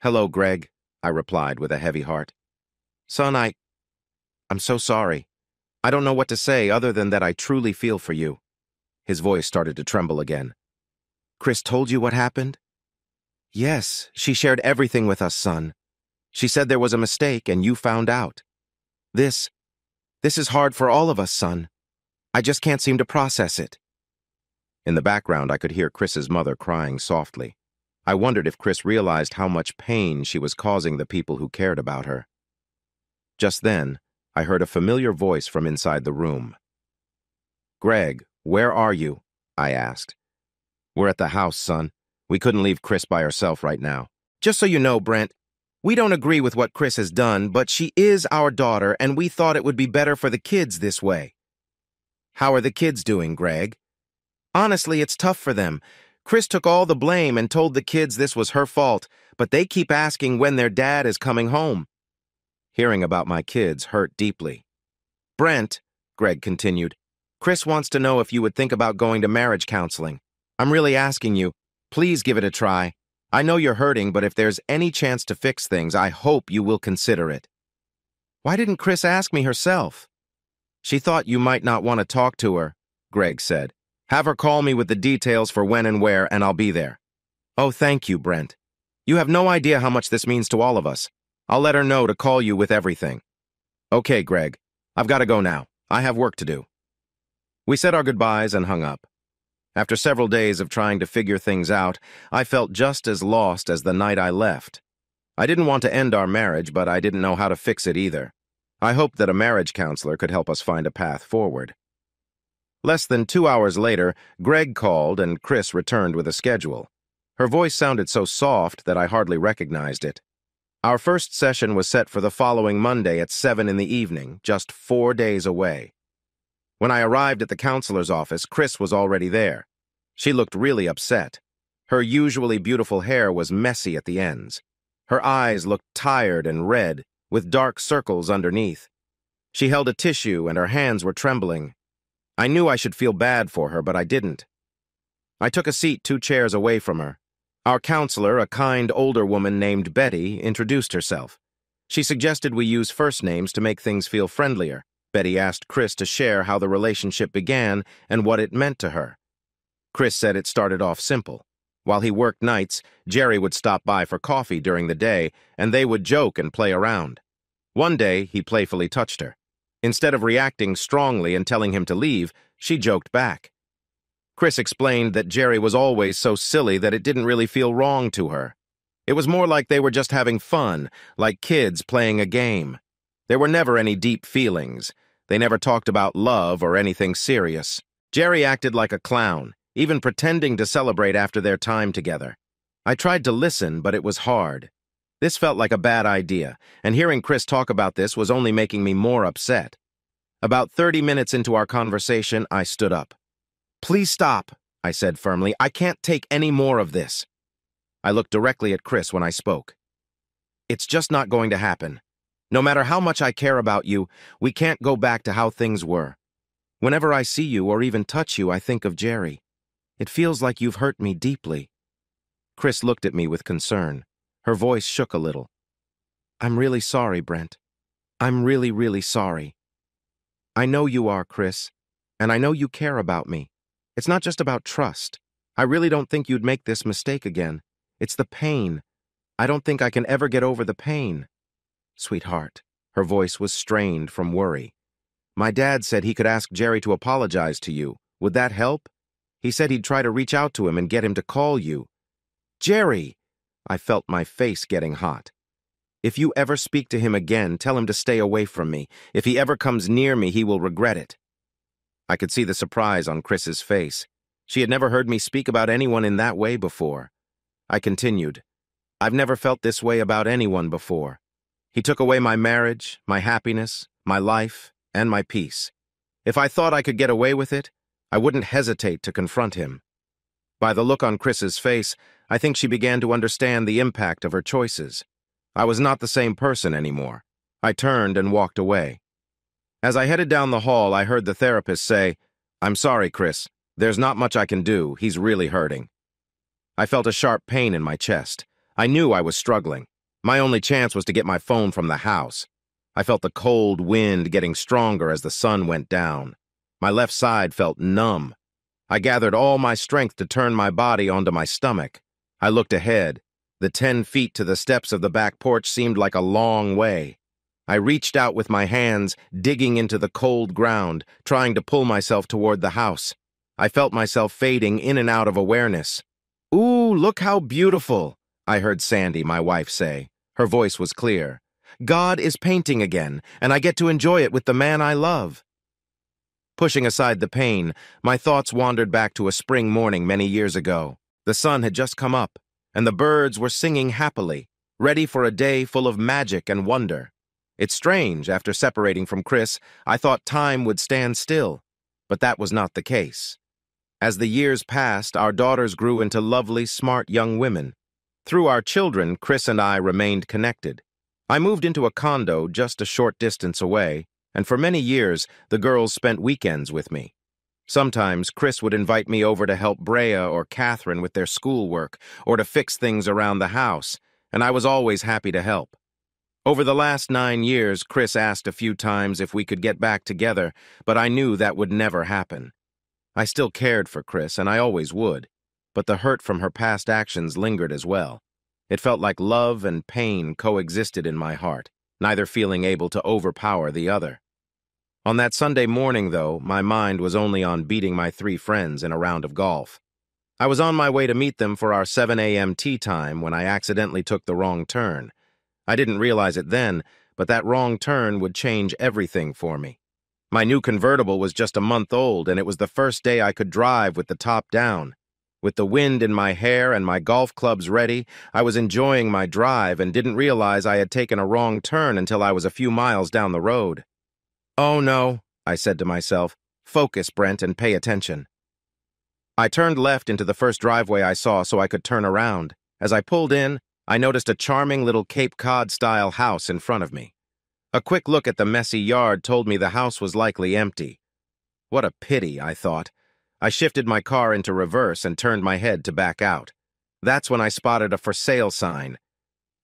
"Hello, Greg," I replied with a heavy heart. "Son, I'm so sorry. I don't know what to say other than that I truly feel for you." His voice started to tremble again. "Chris told you what happened?" "Yes, she shared everything with us, son. She said there was a mistake and you found out. This is hard for all of us, son. I just can't seem to process it." In the background, I could hear Chris's mother crying softly. I wondered if Chris realized how much pain she was causing the people who cared about her. Just then, I heard a familiar voice from inside the room. "Greg, where are you?" I asked. "We're at the house, son. We couldn't leave Chris by herself right now." "Just so you know, Brent, we don't agree with what Chris has done, but she is our daughter, and we thought it would be better for the kids this way." "How are the kids doing, Greg?" "Honestly, it's tough for them. Chris took all the blame and told the kids this was her fault, but they keep asking when their dad is coming home." Hearing about my kids hurt deeply. "Brent," Greg continued, "Chris wants to know if you would think about going to marriage counseling. I'm really asking you, please give it a try. I know you're hurting, but if there's any chance to fix things, I hope you will consider it." "Why didn't Chris ask me herself?" "She thought you might not want to talk to her," Greg said. "Have her call me with the details for when and where, and I'll be there." "Oh, thank you, Brent. You have no idea how much this means to all of us. I'll let her know to call you with everything." "Okay, Greg. I've got to go now. I have work to do." We said our goodbyes and hung up. After several days of trying to figure things out, I felt just as lost as the night I left. I didn't want to end our marriage, but I didn't know how to fix it either. I hoped that a marriage counselor could help us find a path forward. Less than 2 hours later, Greg called and Chris returned with a schedule. Her voice sounded so soft that I hardly recognized it. Our first session was set for the following Monday at 7 in the evening, just 4 days away. When I arrived at the counselor's office, Chris was already there. She looked really upset. Her usually beautiful hair was messy at the ends. Her eyes looked tired and red, with dark circles underneath. She held a tissue and her hands were trembling. I knew I should feel bad for her, but I didn't. I took a seat 2 chairs away from her. Our counselor, a kind older woman named Betty, introduced herself. She suggested we use first names to make things feel friendlier. Betty asked Chris to share how the relationship began and what it meant to her. Chris said it started off simple. While he worked nights, Jerry would stop by for coffee during the day, and they would joke and play around. One day, he playfully touched her. Instead of reacting strongly and telling him to leave, she joked back. Chris explained that Jerry was always so silly that it didn't really feel wrong to her. It was more like they were just having fun, like kids playing a game. There were never any deep feelings. They never talked about love or anything serious. Jerry acted like a clown, even pretending to celebrate after their time together. I tried to listen, but it was hard. This felt like a bad idea, and hearing Chris talk about this was only making me more upset. About 30 minutes into our conversation, I stood up. "Please stop," I said firmly. "I can't take any more of this." I looked directly at Chris when I spoke. "It's just not going to happen. No matter how much I care about you, we can't go back to how things were. Whenever I see you or even touch you, I think of Jerry. It feels like you've hurt me deeply." Chris looked at me with concern. Her voice shook a little. "I'm really sorry, Brent. I'm really, really sorry. I know you are, Chris, and I know you care about me. It's not just about trust. I really don't think you'd make this mistake again. It's the pain. I don't think I can ever get over the pain." "Sweetheart," her voice was strained from worry. "My dad said he could ask Jerry to apologize to you. Would that help? He said he'd try to reach out to him and get him to call you." "Jerry!" I felt my face getting hot. If you ever speak to him again, tell him to stay away from me. If he ever comes near me, he will regret it." I could see the surprise on Chris's face. She had never heard me speak about anyone in that way before. I continued, "I've never felt this way about anyone before. He took away my marriage, my happiness, my life, and my peace. If I thought I could get away with it, I wouldn't hesitate to confront him." By the look on Chris's face, I think she began to understand the impact of her choices. I was not the same person anymore. I turned and walked away. As I headed down the hall, I heard the therapist say, "I'm sorry, Chris. There's not much I can do. He's really hurting." I felt a sharp pain in my chest. I knew I was struggling. My only chance was to get my phone from the house. I felt the cold wind getting stronger as the sun went down. My left side felt numb. I gathered all my strength to turn my body onto my stomach. I looked ahead. The 10 feet to the steps of the back porch seemed like a long way. I reached out with my hands, digging into the cold ground, trying to pull myself toward the house. I felt myself fading in and out of awareness. "Ooh, look how beautiful," I heard Sandy, my wife, say. Her voice was clear. "God is painting again, and I get to enjoy it with the man I love." Pushing aside the pain, my thoughts wandered back to a spring morning many years ago. The sun had just come up, and the birds were singing happily, ready for a day full of magic and wonder. It's strange, after separating from Chris, I thought time would stand still, but that was not the case. As the years passed, our daughters grew into lovely, smart young women. Through our children, Chris and I remained connected. I moved into a condo just a short distance away, and for many years, the girls spent weekends with me. Sometimes, Chris would invite me over to help Brea or Catherine with their schoolwork, or to fix things around the house, and I was always happy to help. Over the last 9 years, Chris asked a few times if we could get back together, but I knew that would never happen. I still cared for Chris, and I always would, but the hurt from her past actions lingered as well. It felt like love and pain coexisted in my heart, neither feeling able to overpower the other. On that Sunday morning, though, my mind was only on beating my 3 friends in a round of golf. I was on my way to meet them for our 7 a.m. tea time when I accidentally took the wrong turn. I didn't realize it then, but that wrong turn would change everything for me. My new convertible was just a month old, and it was the first day I could drive with the top down. With the wind in my hair and my golf clubs ready, I was enjoying my drive and didn't realize I had taken a wrong turn until I was a few miles down the road. "Oh no," I said to myself. "Focus, Brent, and pay attention." I turned left into the first driveway I saw so I could turn around. As I pulled in, I noticed a charming little Cape Cod-style house in front of me. A quick look at the messy yard told me the house was likely empty. What a pity, I thought. I shifted my car into reverse and turned my head to back out. That's when I spotted a for sale sign.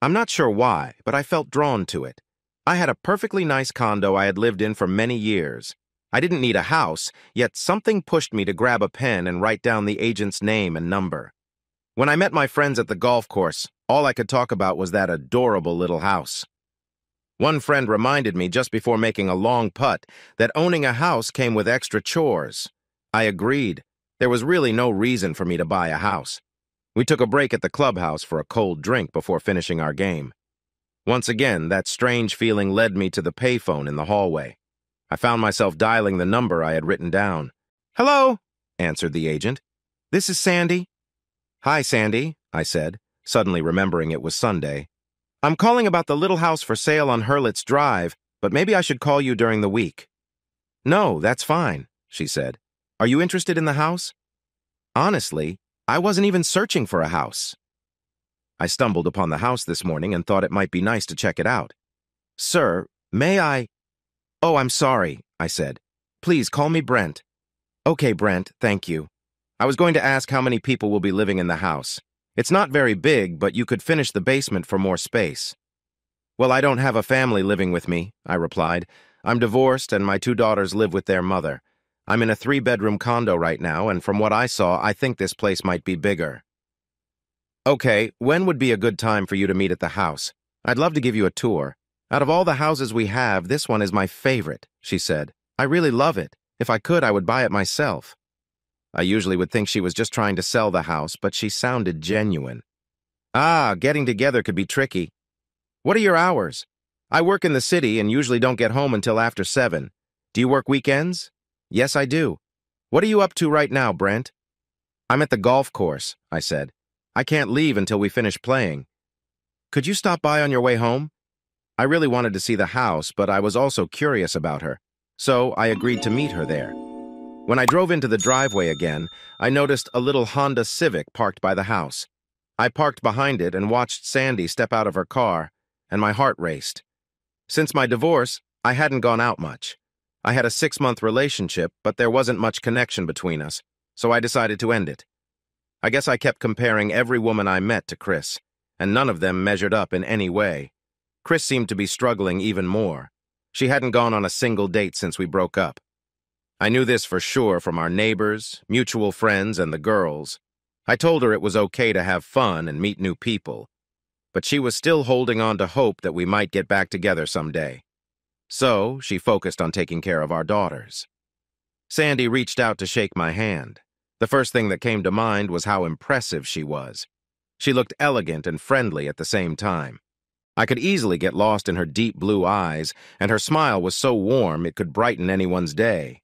I'm not sure why, but I felt drawn to it. I had a perfectly nice condo I had lived in for many years. I didn't need a house, yet something pushed me to grab a pen and write down the agent's name and number. When I met my friends at the golf course, all I could talk about was that adorable little house. One friend reminded me just before making a long putt that owning a house came with extra chores. I agreed. There was really no reason for me to buy a house. We took a break at the clubhouse for a cold drink before finishing our game. Once again, that strange feeling led me to the payphone in the hallway. I found myself dialing the number I had written down. "Hello," answered the agent. "This is Sandy." "Hi, Sandy," I said, suddenly remembering it was Sunday. "I'm calling about the little house for sale on Hurlitt's Drive, but maybe I should call you during the week." "No, that's fine," she said. "Are you interested in the house?" Honestly, I wasn't even searching for a house. I stumbled upon the house this morning and thought it might be nice to check it out. "Sir, may I—" "Oh, I'm sorry," I said. "Please call me Brent." "Okay, Brent, thank you. I was going to ask how many people will be living in the house. It's not very big, but you could finish the basement for more space." "Well, I don't have a family living with me," I replied. "I'm divorced and my 2 daughters live with their mother. I'm in a 3-bedroom condo right now, and from what I saw, I think this place might be bigger." "Okay, when would be a good time for you to meet at the house? I'd love to give you a tour. Out of all the houses we have, this one is my favorite," she said. "I really love it. If I could, I would buy it myself." I usually would think she was just trying to sell the house, but she sounded genuine. "Ah, getting together could be tricky." What are your hours? I work in the city and usually don't get home until after 7. Do you work weekends? Yes, I do. What are you up to right now, Brent? I'm at the golf course, I said. I can't leave until we finish playing. Could you stop by on your way home? I really wanted to see the house, but I was also curious about her, so I agreed to meet her there. When I drove into the driveway again, I noticed a little Honda Civic parked by the house. I parked behind it and watched Sandy step out of her car, and my heart raced. Since my divorce, I hadn't gone out much. I had a 6-month relationship, but there wasn't much connection between us, so I decided to end it. I guess I kept comparing every woman I met to Chris, and none of them measured up in any way. Chris seemed to be struggling even more. She hadn't gone on a single date since we broke up. I knew this for sure from our neighbors, mutual friends, and the girls. I told her it was okay to have fun and meet new people, but she was still holding on to hope that we might get back together someday. So she focused on taking care of our daughters. Sandy reached out to shake my hand. The first thing that came to mind was how impressive she was. She looked elegant and friendly at the same time. I could easily get lost in her deep blue eyes, and her smile was so warm it could brighten anyone's day.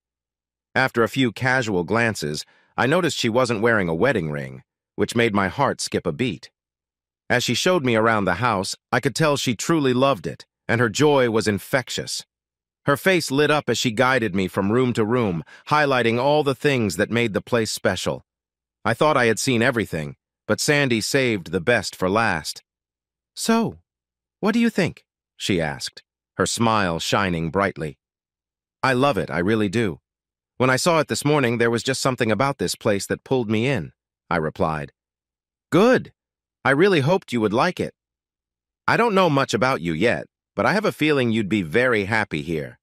After a few casual glances, I noticed she wasn't wearing a wedding ring, which made my heart skip a beat. As she showed me around the house, I could tell she truly loved it, and her joy was infectious. Her face lit up as she guided me from room to room, highlighting all the things that made the place special. I thought I had seen everything, but Sandy saved the best for last. "So, what do you think?" she asked, her smile shining brightly. "I love it, I really do. When I saw it this morning, there was just something about this place that pulled me in," I replied. "Good. I really hoped you would like it. I don't know much about you yet, but I have a feeling you'd be very happy here."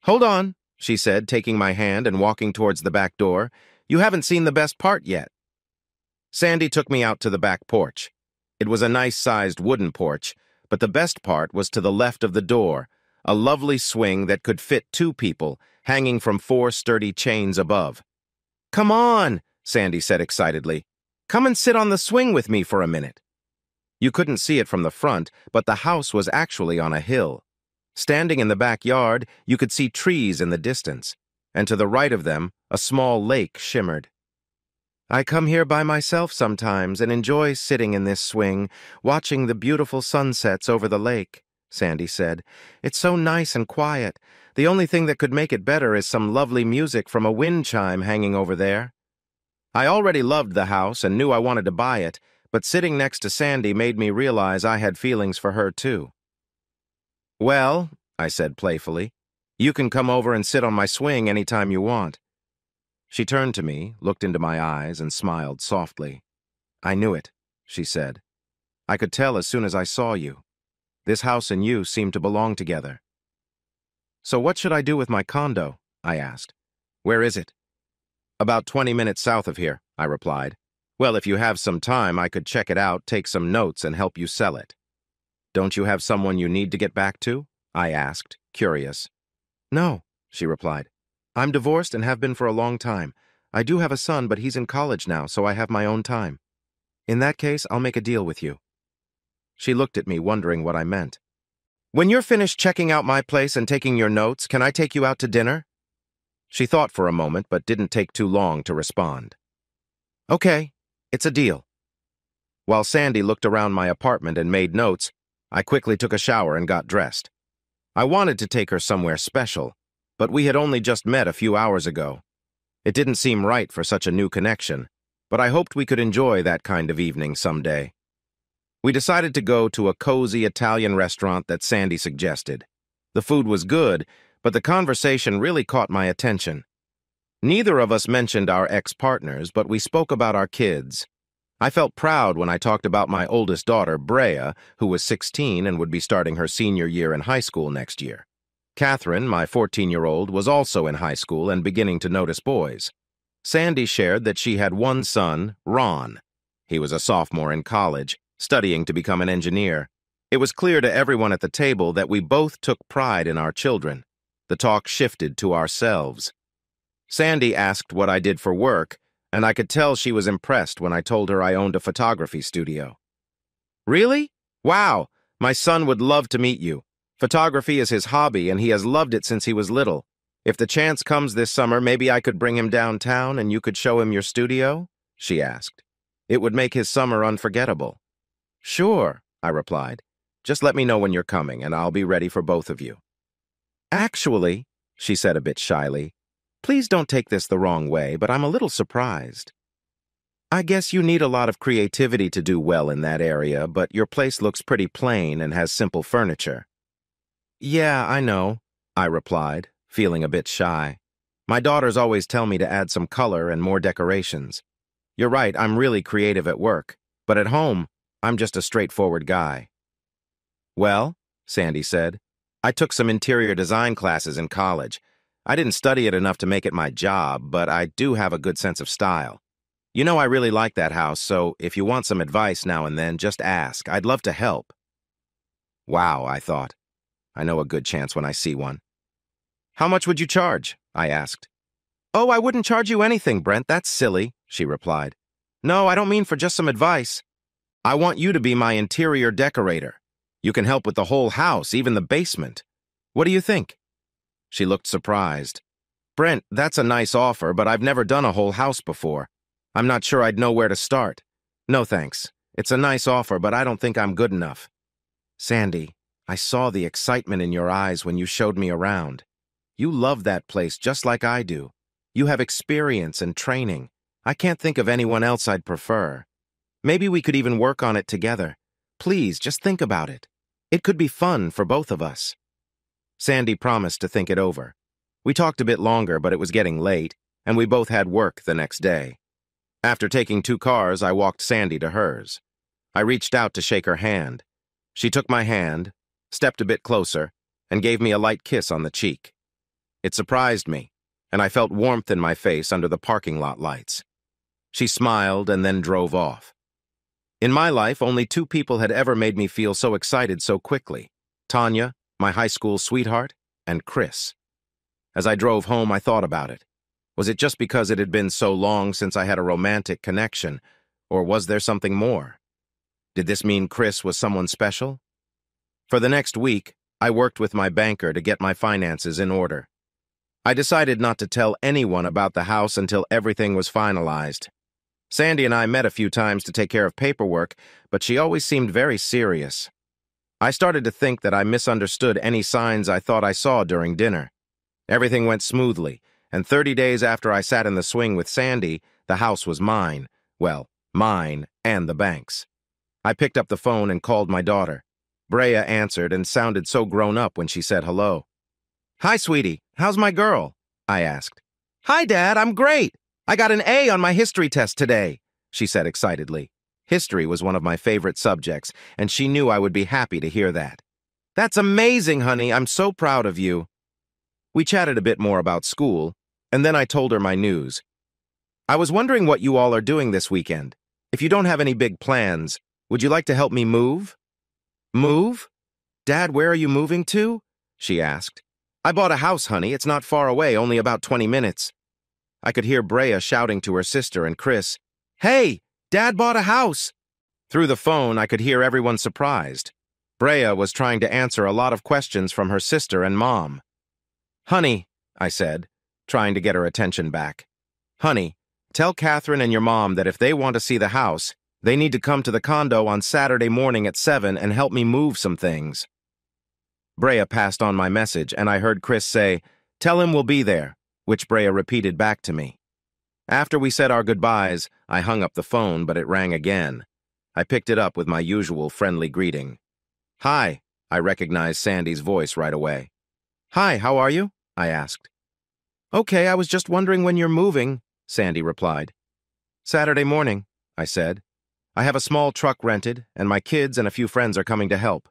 "Hold on," she said, taking my hand and walking towards the back door. "You haven't seen the best part yet." Sandy took me out to the back porch. It was a nice-sized wooden porch, but the best part was to the left of the door, a lovely swing that could fit 2 people, hanging from 4 sturdy chains above. "Come on," Sandy said excitedly. "Come and sit on the swing with me for a minute." You couldn't see it from the front, but the house was actually on a hill. Standing in the backyard, you could see trees in the distance, and to the right of them, a small lake shimmered. "I come here by myself sometimes and enjoy sitting in this swing, watching the beautiful sunsets over the lake," Sandy said. "It's so nice and quiet. The only thing that could make it better is some lovely music from a wind chime hanging over there." I already loved the house and knew I wanted to buy it, but sitting next to Sandy made me realize I had feelings for her too. "Well," I said playfully, "you can come over and sit on my swing anytime you want." She turned to me, looked into my eyes, and smiled softly. "I knew it," she said. "I could tell as soon as I saw you. This house and you seem to belong together." "So what should I do with my condo?" I asked. "Where is it?" "About 20 minutes south of here," I replied. "Well, if you have some time, I could check it out, take some notes, and help you sell it." "Don't you have someone you need to get back to?" I asked, curious. "No," she replied. "I'm divorced and have been for a long time. I do have a son, but he's in college now, so I have my own time. In that case, I'll make a deal with you." She looked at me, wondering what I meant. "When you're finished checking out my place and taking your notes, can I take you out to dinner?" She thought for a moment, but didn't take too long to respond. "Okay, it's a deal." While Sandy looked around my apartment and made notes, I quickly took a shower and got dressed. I wanted to take her somewhere special, but we had only just met a few hours ago. It didn't seem right for such a new connection, but I hoped we could enjoy that kind of evening someday. We decided to go to a cozy Italian restaurant that Sandy suggested. The food was good, but the conversation really caught my attention. Neither of us mentioned our ex-partners, but we spoke about our kids. I felt proud when I talked about my oldest daughter, Brea, who was 16 and would be starting her senior year in high school next year. Catherine, my 14-year-old, was also in high school and beginning to notice boys. Sandy shared that she had one son, Ron. He was a sophomore in college, studying to become an engineer. It was clear to everyone at the table that we both took pride in our children. The talk shifted to ourselves. Sandy asked what I did for work, and I could tell she was impressed when I told her I owned a photography studio. "Really? Wow, My son would love to meet you. Photography is his hobby, and he has loved it since he was little. If the chance comes this summer, maybe I could bring him downtown and you could show him your studio?" she asked. "It would make his summer unforgettable." "Sure," I replied. "Just let me know when you're coming, and I'll be ready for both of you." "Actually," she said a bit shyly, "please don't take this the wrong way, but I'm a little surprised. I guess you need a lot of creativity to do well in that area, but your place looks pretty plain and has simple furniture." "Yeah, I know," I replied, feeling a bit shy. "My daughters always tell me to add some color and more decorations. You're right, I'm really creative at work, but at home, I'm just a straightforward guy." "Well," Sandy said, "I took some interior design classes in college. I didn't study it enough to make it my job, but I do have a good sense of style. You know I really like that house, so if you want some advice now and then, just ask. I'd love to help." Wow, I thought. I know a good chance when I see one. "How much would you charge?" I asked. "Oh, I wouldn't charge you anything, Brent. That's silly," she replied. "No, I don't mean for just some advice. I want you to be my interior decorator. You can help with the whole house, even the basement. What do you think?" She looked surprised. "Brent, that's a nice offer, but I've never done a whole house before. I'm not sure I'd know where to start. No thanks. It's a nice offer, but I don't think I'm good enough." "Sandy, I saw the excitement in your eyes when you showed me around. You love that place just like I do. You have experience and training. I can't think of anyone else I'd prefer. Maybe we could even work on it together. Please, just think about it. It could be fun for both of us." Sandy promised to think it over. We talked a bit longer, but it was getting late, and we both had work the next day. After taking 2 cars, I walked Sandy to hers. I reached out to shake her hand. She took my hand, stepped a bit closer, and gave me a light kiss on the cheek. It surprised me, and I felt warmth in my face under the parking lot lights. She smiled and then drove off. In my life, only 2 people had ever made me feel so excited so quickly: Tanya, my high school sweetheart, and Chris. As I drove home, I thought about it. Was it just because it had been so long since I had a romantic connection, or was there something more? Did this mean Chris was someone special? For the next week, I worked with my banker to get my finances in order. I decided not to tell anyone about the house until everything was finalized. Sandy and I met a few times to take care of paperwork, but she always seemed very serious. I started to think that I misunderstood any signs I thought I saw during dinner. Everything went smoothly, and 30 days after I sat in the swing with Sandy, the house was mine. Well, mine and the bank's. I picked up the phone and called my daughter. Brea answered and sounded so grown up when she said hello. "Hi, sweetie. How's my girl?" I asked. "Hi, Dad. I'm great. I got an A on my history test today," she said excitedly. History was one of my favorite subjects, and she knew I would be happy to hear that. "That's amazing, honey. I'm so proud of you." We chatted a bit more about school, and then I told her my news. "I was wondering what you all are doing this weekend. If you don't have any big plans, would you like to help me move?" "Move? Dad, where are you moving to?" she asked. "I bought a house, honey. It's not far away, only about 20 minutes. I could hear Brea shouting to her sister and Chris, "Hey, Dad bought a house!" Through the phone, I could hear everyone surprised. Brea was trying to answer a lot of questions from her sister and Mom. "Honey," I said, trying to get her attention back. "Honey, tell Catherine and your mom that if they want to see the house, they need to come to the condo on Saturday morning at 7 and help me move some things." Brea passed on my message, and I heard Chris say, "Tell him we'll be there," which Brea repeated back to me. After we said our goodbyes, I hung up the phone, but it rang again. I picked it up with my usual friendly greeting. "Hi," I recognized Sandy's voice right away. "Hi, how are you?" I asked. "Okay, I was just wondering when you're moving," Sandy replied. "Saturday morning," I said. "I have a small truck rented, and my kids and a few friends are coming to help."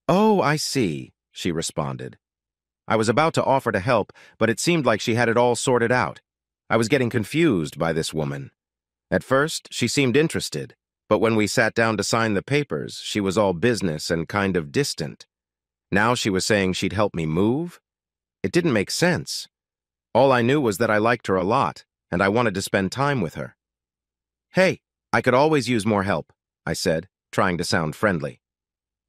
"Oh, I see," she responded. I was about to offer to help, but it seemed like she had it all sorted out. I was getting confused by this woman. At first, she seemed interested, but when we sat down to sign the papers, she was all business and kind of distant. Now she was saying she'd help me move? It didn't make sense. All I knew was that I liked her a lot, and I wanted to spend time with her. "Hey, I could always use more help," I said, trying to sound friendly.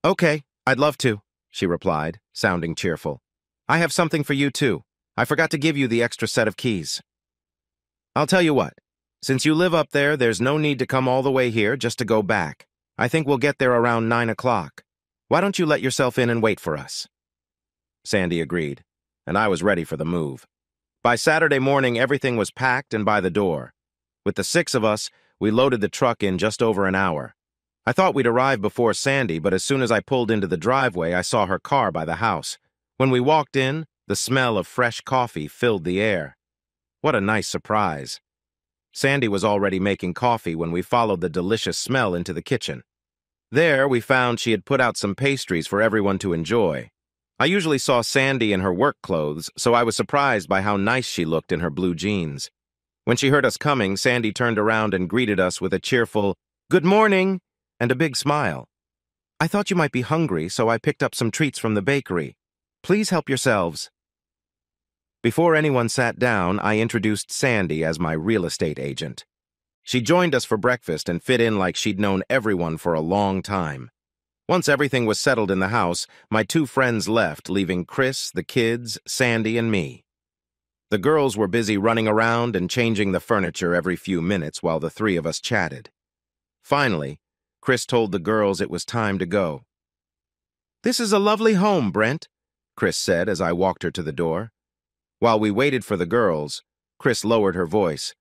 "Okay, I'd love to, she replied, sounding cheerful. I have something for you, too. I forgot to give you the extra set of keys. I'll tell you what. Since you live up there, there's no need to come all the way here just to go back. I think we'll get there around 9 o'clock. Why don't you let yourself in and wait for us? Sandy agreed, and I was ready for the move. By Saturday morning, everything was packed and by the door. With the 6 of us, we loaded the truck in just over an hour. I thought we'd arrive before Sandy, but as soon as I pulled into the driveway, I saw her car by the house. When we walked in, the smell of fresh coffee filled the air. What a nice surprise. Sandy was already making coffee when we followed the delicious smell into the kitchen. There, we found she had put out some pastries for everyone to enjoy. I usually saw Sandy in her work clothes, so I was surprised by how nice she looked in her blue jeans. When she heard us coming, Sandy turned around and greeted us with a cheerful, "Good morning," and a big smile. "I thought you might be hungry, so I picked up some treats from the bakery. Please help yourselves." Before anyone sat down, I introduced Sandy as my real estate agent. She joined us for breakfast and fit in like she'd known everyone for a long time. Once everything was settled in the house, my 2 friends left, leaving Chris, the kids, Sandy, and me. The girls were busy running around and changing the furniture every few minutes while the 3 of us chatted. Finally, Chris told the girls it was time to go. "This is a lovely home, Brent," Chris said as I walked her to the door. While we waited for the girls, Chris lowered her voice.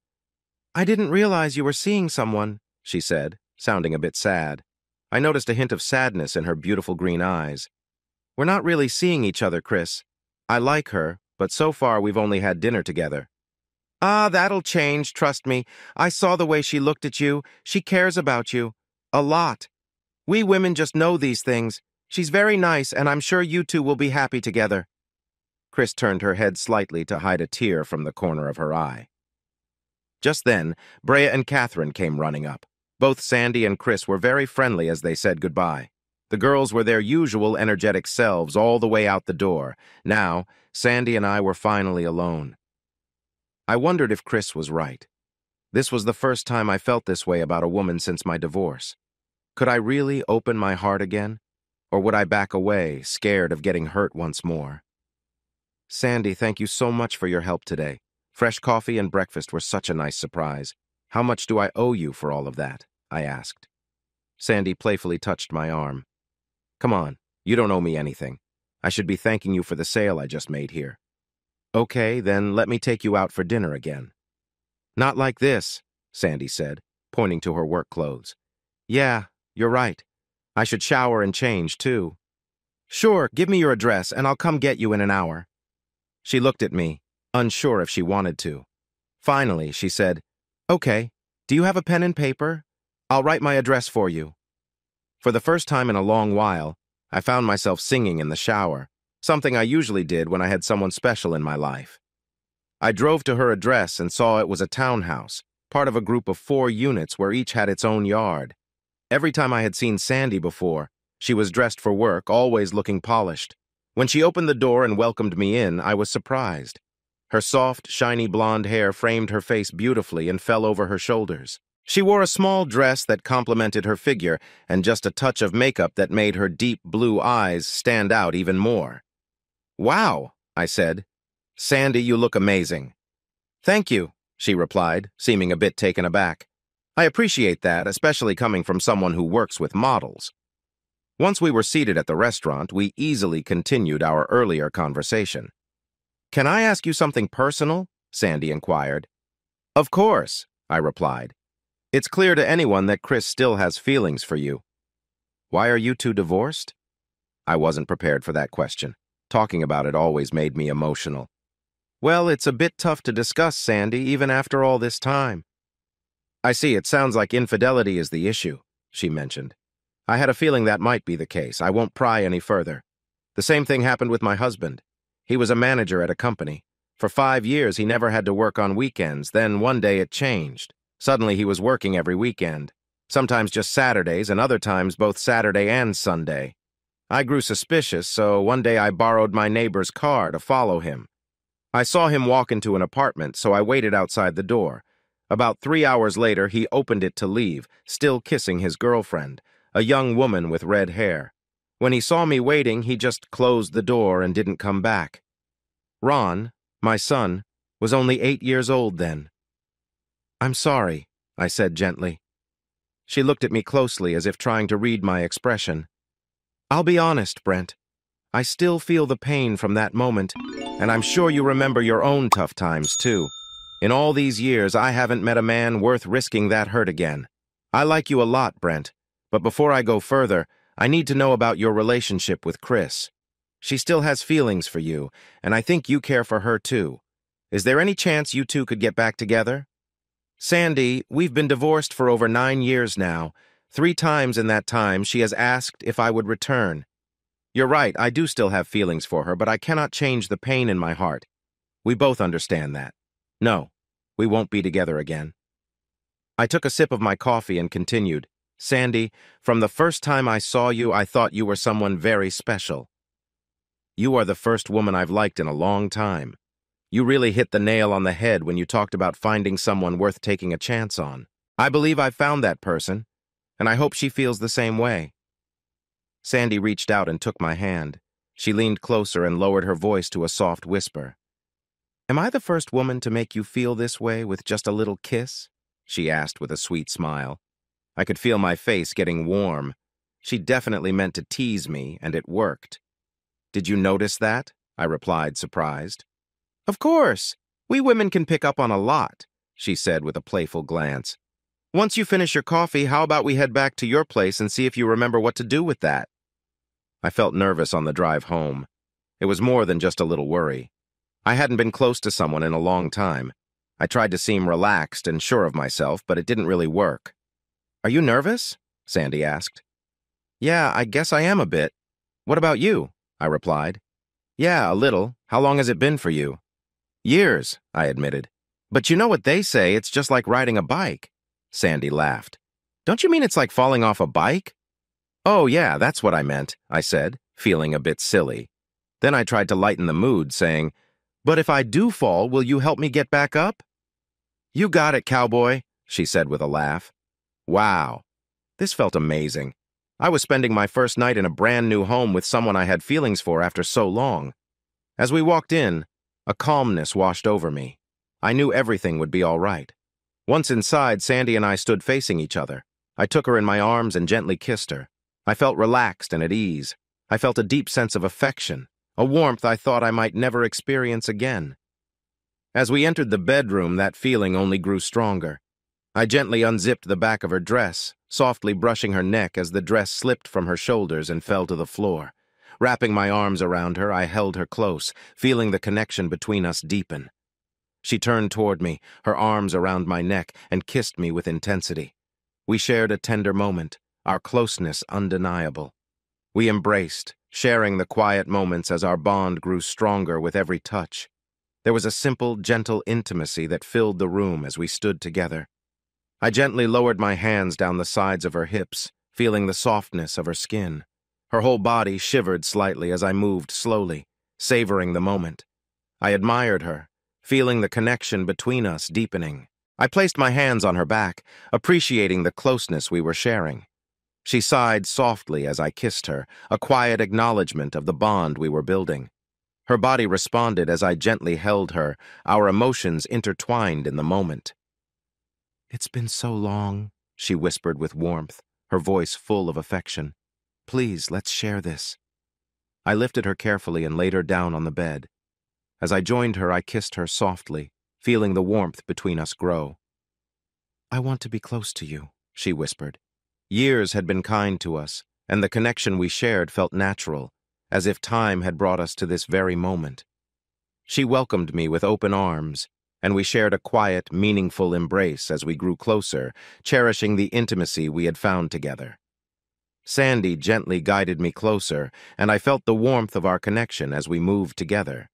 "I didn't realize you were seeing someone," she said, sounding a bit sad. I noticed a hint of sadness in her beautiful green eyes. "We're not really seeing each other, Chris. I like her, but so far we've only had dinner together." "Ah, that'll change, trust me. I saw the way she looked at you. She cares about you. A lot. We women just know these things. She's very nice, and I'm sure you 2 will be happy together." Chris turned her head slightly to hide a tear from the corner of her eye. Just then, Brea and Catherine came running up. Both Sandy and Chris were very friendly as they said goodbye. The girls were their usual energetic selves all the way out the door. Now, Sandy and I were finally alone. I wondered if Chris was right. This was the first time I felt this way about a woman since my divorce. Could I really open my heart again? Or would I back away, scared of getting hurt once more? "Sandy, thank you so much for your help today. Fresh coffee and breakfast were such a nice surprise. How much do I owe you for all of that?" I asked. Sandy playfully touched my arm. "Come on, you don't owe me anything. I should be thanking you for the sale I just made here." "Okay, then let me take you out for dinner again." "Not like this," Sandy said, pointing to her work clothes. "Yeah, you're right. I should shower and change, too." "Sure, give me your address, and I'll come get you in an hour." She looked at me, unsure if she wanted to. Finally, she said, "Okay, do you have a pen and paper? I'll write my address for you." For the first time in a long while, I found myself singing in the shower, something I usually did when I had someone special in my life. I drove to her address and saw it was a townhouse, part of a group of 4 units where each had its own yard. Every time I had seen Sandy before, she was dressed for work, always looking polished. When she opened the door and welcomed me in, I was surprised. Her soft, shiny blonde hair framed her face beautifully and fell over her shoulders. She wore a small dress that complemented her figure and just a touch of makeup that made her deep blue eyes stand out even more. "Wow," I said. "Sandy, you look amazing." "Thank you," she replied, seeming a bit taken aback. "I appreciate that, especially coming from someone who works with models." Once we were seated at the restaurant, we easily continued our earlier conversation. "Can I ask you something personal?" Sandy inquired. "Of course," I replied. "It's clear to anyone that Chris still has feelings for you." "Why are you 2 divorced?" I wasn't prepared for that question. Talking about it always made me emotional. "Well, it's a bit tough to discuss, Sandy, even after all this time." "I see, it sounds like infidelity is the issue," she mentioned. "I had a feeling that might be the case. I won't pry any further. The same thing happened with my husband. He was a manager at a company. For 5 years, he never had to work on weekends. Then one day it changed. Suddenly he was working every weekend. Sometimes just Saturdays, and other times both Saturday and Sunday. I grew suspicious, so one day I borrowed my neighbor's car to follow him. I saw him walk into an apartment, so I waited outside the door. About 3 hours later, he opened it to leave, still kissing his girlfriend, a young woman with red hair. When he saw me waiting, he just closed the door and didn't come back. Ron, my son, was only 8 years old then. "I'm sorry," I said gently. She looked at me closely as if trying to read my expression. "I'll be honest, Brent. I still feel the pain from that moment, and I'm sure you remember your own tough times, too. In all these years, I haven't met a man worth risking that hurt again. I like you a lot, Brent, but before I go further, I need to know about your relationship with Chris. She still has feelings for you, and I think you care for her, too. Is there any chance you two could get back together? Sandy, we've been divorced for over 9 years now. 3 times in that time, she has asked if I would return. You're right, I do still have feelings for her, but I cannot change the pain in my heart. We both understand that. No, we won't be together again." I took a sip of my coffee and continued. "Sandy, from the first time I saw you, I thought you were someone very special. You are the first woman I've liked in a long time. You really hit the nail on the head when you talked about finding someone worth taking a chance on. I believe I've found that person, and I hope she feels the same way." Sandy reached out and took my hand. She leaned closer and lowered her voice to a soft whisper. "Am I the first woman to make you feel this way with just a little kiss?" she asked with a sweet smile. I could feel my face getting warm. She definitely meant to tease me, and it worked. "Did you notice that?" I replied, surprised. "Of course. We women can pick up on a lot," she said with a playful glance. "Once you finish your coffee, how about we head back to your place and see if you remember what to do with that?" I felt nervous on the drive home. It was more than just a little worry. I hadn't been close to someone in a long time. I tried to seem relaxed and sure of myself, but it didn't really work. "Are you nervous?" Sandy asked. "Yeah, I guess I am a bit. What about you?" I replied. "Yeah, a little. How long has it been for you?" "Years," I admitted. "But you know what they say, it's just like riding a bike." Sandy laughed. "Don't you mean it's like falling off a bike?" "Oh, yeah, that's what I meant," I said, feeling a bit silly. Then I tried to lighten the mood, saying, "But if I do fall, will you help me get back up?" "You got it, cowboy," she said with a laugh. Wow. This felt amazing. I was spending my first night in a brand new home with someone I had feelings for after so long. As we walked in, a calmness washed over me. I knew everything would be all right. Once inside, Sandy and I stood facing each other. I took her in my arms and gently kissed her. I felt relaxed and at ease. I felt a deep sense of affection, a warmth I thought I might never experience again. As we entered the bedroom, that feeling only grew stronger. I gently unzipped the back of her dress, softly brushing her neck as the dress slipped from her shoulders and fell to the floor. Wrapping my arms around her, I held her close, feeling the connection between us deepen. She turned toward me, her arms around my neck, and kissed me with intensity. We shared a tender moment, our closeness undeniable. We embraced, sharing the quiet moments as our bond grew stronger with every touch. There was a simple, gentle intimacy that filled the room as we stood together. I gently lowered my hands down the sides of her hips, feeling the softness of her skin. Her whole body shivered slightly as I moved slowly, savoring the moment. I admired her, feeling the connection between us deepening. I placed my hands on her back, appreciating the closeness we were sharing. She sighed softly as I kissed her, a quiet acknowledgement of the bond we were building. Her body responded as I gently held her, our emotions intertwined in the moment. "It's been so long," she whispered with warmth, her voice full of affection. "Please, let's share this." I lifted her carefully and laid her down on the bed. As I joined her, I kissed her softly, feeling the warmth between us grow. "I want to be close to you," she whispered. Years had been kind to us, and the connection we shared felt natural, as if time had brought us to this very moment. She welcomed me with open arms, and we shared a quiet, meaningful embrace as we grew closer, cherishing the intimacy we had found together. Sandy gently guided me closer, and I felt the warmth of our connection as we moved together.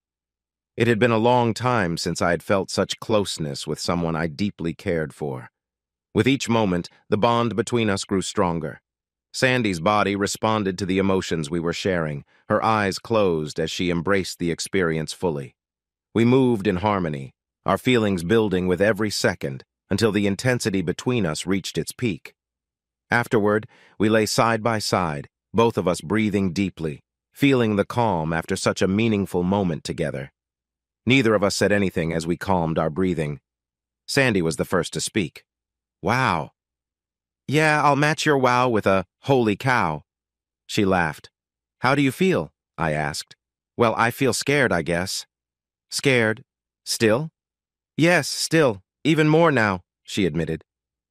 It had been a long time since I had felt such closeness with someone I deeply cared for. With each moment, the bond between us grew stronger. Sandy's body responded to the emotions we were sharing, her eyes closed as she embraced the experience fully. We moved in harmony, our feelings building with every second until the intensity between us reached its peak. Afterward, we lay side by side, both of us breathing deeply, feeling the calm after such a meaningful moment together. Neither of us said anything as we calmed our breathing. Sandy was the first to speak. Wow. Yeah, I'll match your wow with a holy cow. She laughed. How do you feel? I asked. Well, I feel scared, I guess. Scared? Still? Yes, still. Even more now, she admitted.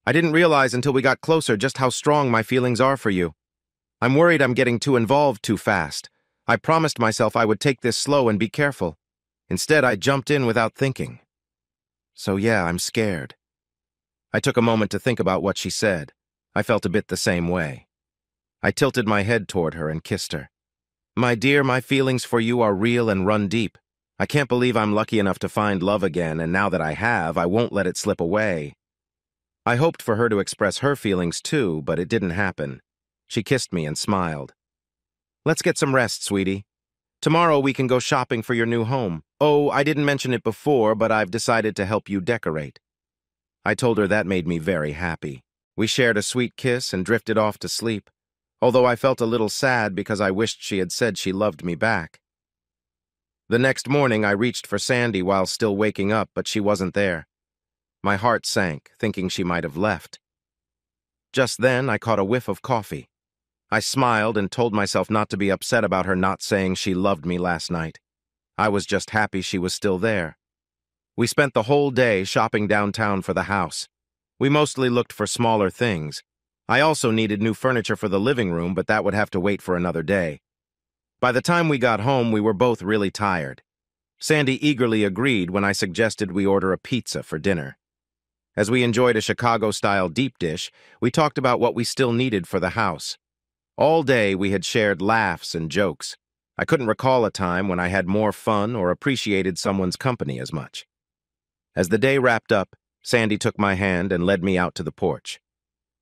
I didn't realize until we got closer just how strong my feelings are for you. I'm worried I'm getting too involved too fast. I promised myself I would take this slow and be careful. Instead, I jumped in without thinking. So yeah, I'm scared. I took a moment to think about what she said. I felt a bit the same way. I tilted my head toward her and kissed her. My dear, my feelings for you are real and run deep. I can't believe I'm lucky enough to find love again, and now that I have, I won't let it slip away. I hoped for her to express her feelings too, but it didn't happen. She kissed me and smiled. Let's get some rest, sweetie. Tomorrow we can go shopping for your new home. Oh, I didn't mention it before, but I've decided to help you decorate. I told her that made me very happy. We shared a sweet kiss and drifted off to sleep, although I felt a little sad because I wished she had said she loved me back. The next morning I reached for Sandy while still waking up, but she wasn't there. My heart sank, thinking she might have left. Just then I caught a whiff of coffee. I smiled and told myself not to be upset about her not saying she loved me last night. I was just happy she was still there. We spent the whole day shopping downtown for the house. We mostly looked for smaller things. I also needed new furniture for the living room, but that would have to wait for another day. By the time we got home, we were both really tired. Sandy eagerly agreed when I suggested we order a pizza for dinner. As we enjoyed a Chicago-style deep dish, we talked about what we still needed for the house. All day we had shared laughs and jokes. I couldn't recall a time when I had more fun or appreciated someone's company as much. As the day wrapped up, Sandy took my hand and led me out to the porch.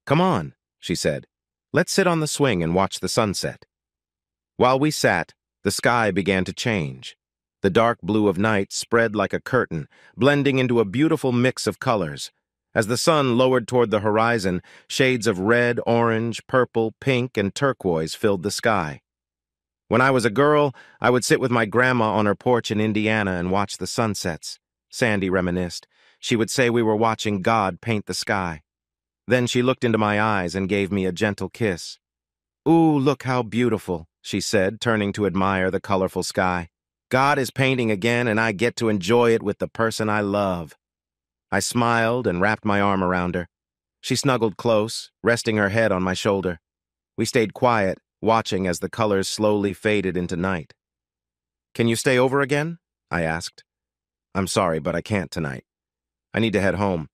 Come on, she said. Let's sit on the swing and watch the sunset. While we sat, the sky began to change. The dark blue of night spread like a curtain, blending into a beautiful mix of colors. As the sun lowered toward the horizon, shades of red, orange, purple, pink, and turquoise filled the sky. When I was a girl, I would sit with my grandma on her porch in Indiana and watch the sunsets. Sandy reminisced. She would say we were watching God paint the sky. Then she looked into my eyes and gave me a gentle kiss. Ooh, look how beautiful, she said, turning to admire the colorful sky. God is painting again, and I get to enjoy it with the person I love. I smiled and wrapped my arm around her. She snuggled close, resting her head on my shoulder. We stayed quiet, watching as the colors slowly faded into night. Can you stay over again? I asked. I'm sorry, but I can't tonight. I need to head home.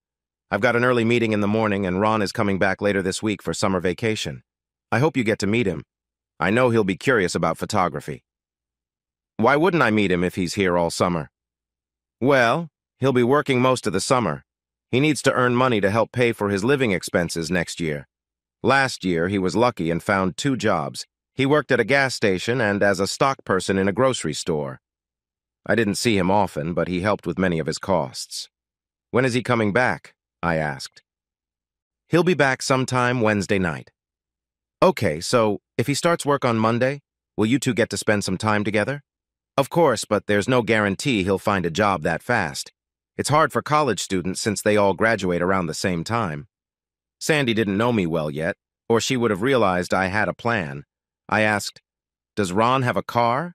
I've got an early meeting in the morning, and Ron is coming back later this week for summer vacation. I hope you get to meet him. I know he'll be curious about photography. Why wouldn't I meet him if he's here all summer? Well, he'll be working most of the summer. He needs to earn money to help pay for his living expenses next year. Last year, he was lucky and found 2 jobs. He worked at a gas station and as a stock person in a grocery store. I didn't see him often, but he helped with many of his costs. When is he coming back? I asked. He'll be back sometime Wednesday night. Okay, so if he starts work on Monday, will you two get to spend some time together? Of course, but there's no guarantee he'll find a job that fast. It's hard for college students since they all graduate around the same time. Sandy didn't know me well yet, or she would have realized I had a plan. I asked, Does Ron have a car?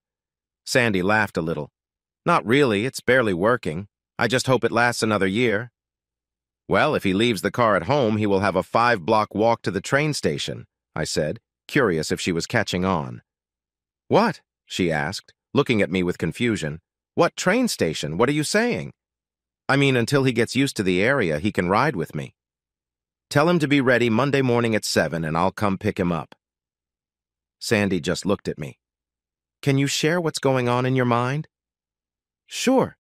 Sandy laughed a little. Not really, it's barely working. I just hope it lasts another year. Well, if he leaves the car at home, he will have a 5-block walk to the train station, I said, curious if she was catching on. What? She asked, looking at me with confusion. What train station? What are you saying? I mean, until he gets used to the area, he can ride with me. Tell him to be ready Monday morning at 7 and I'll come pick him up. Sandy just looked at me. Can you share what's going on in your mind? Sure.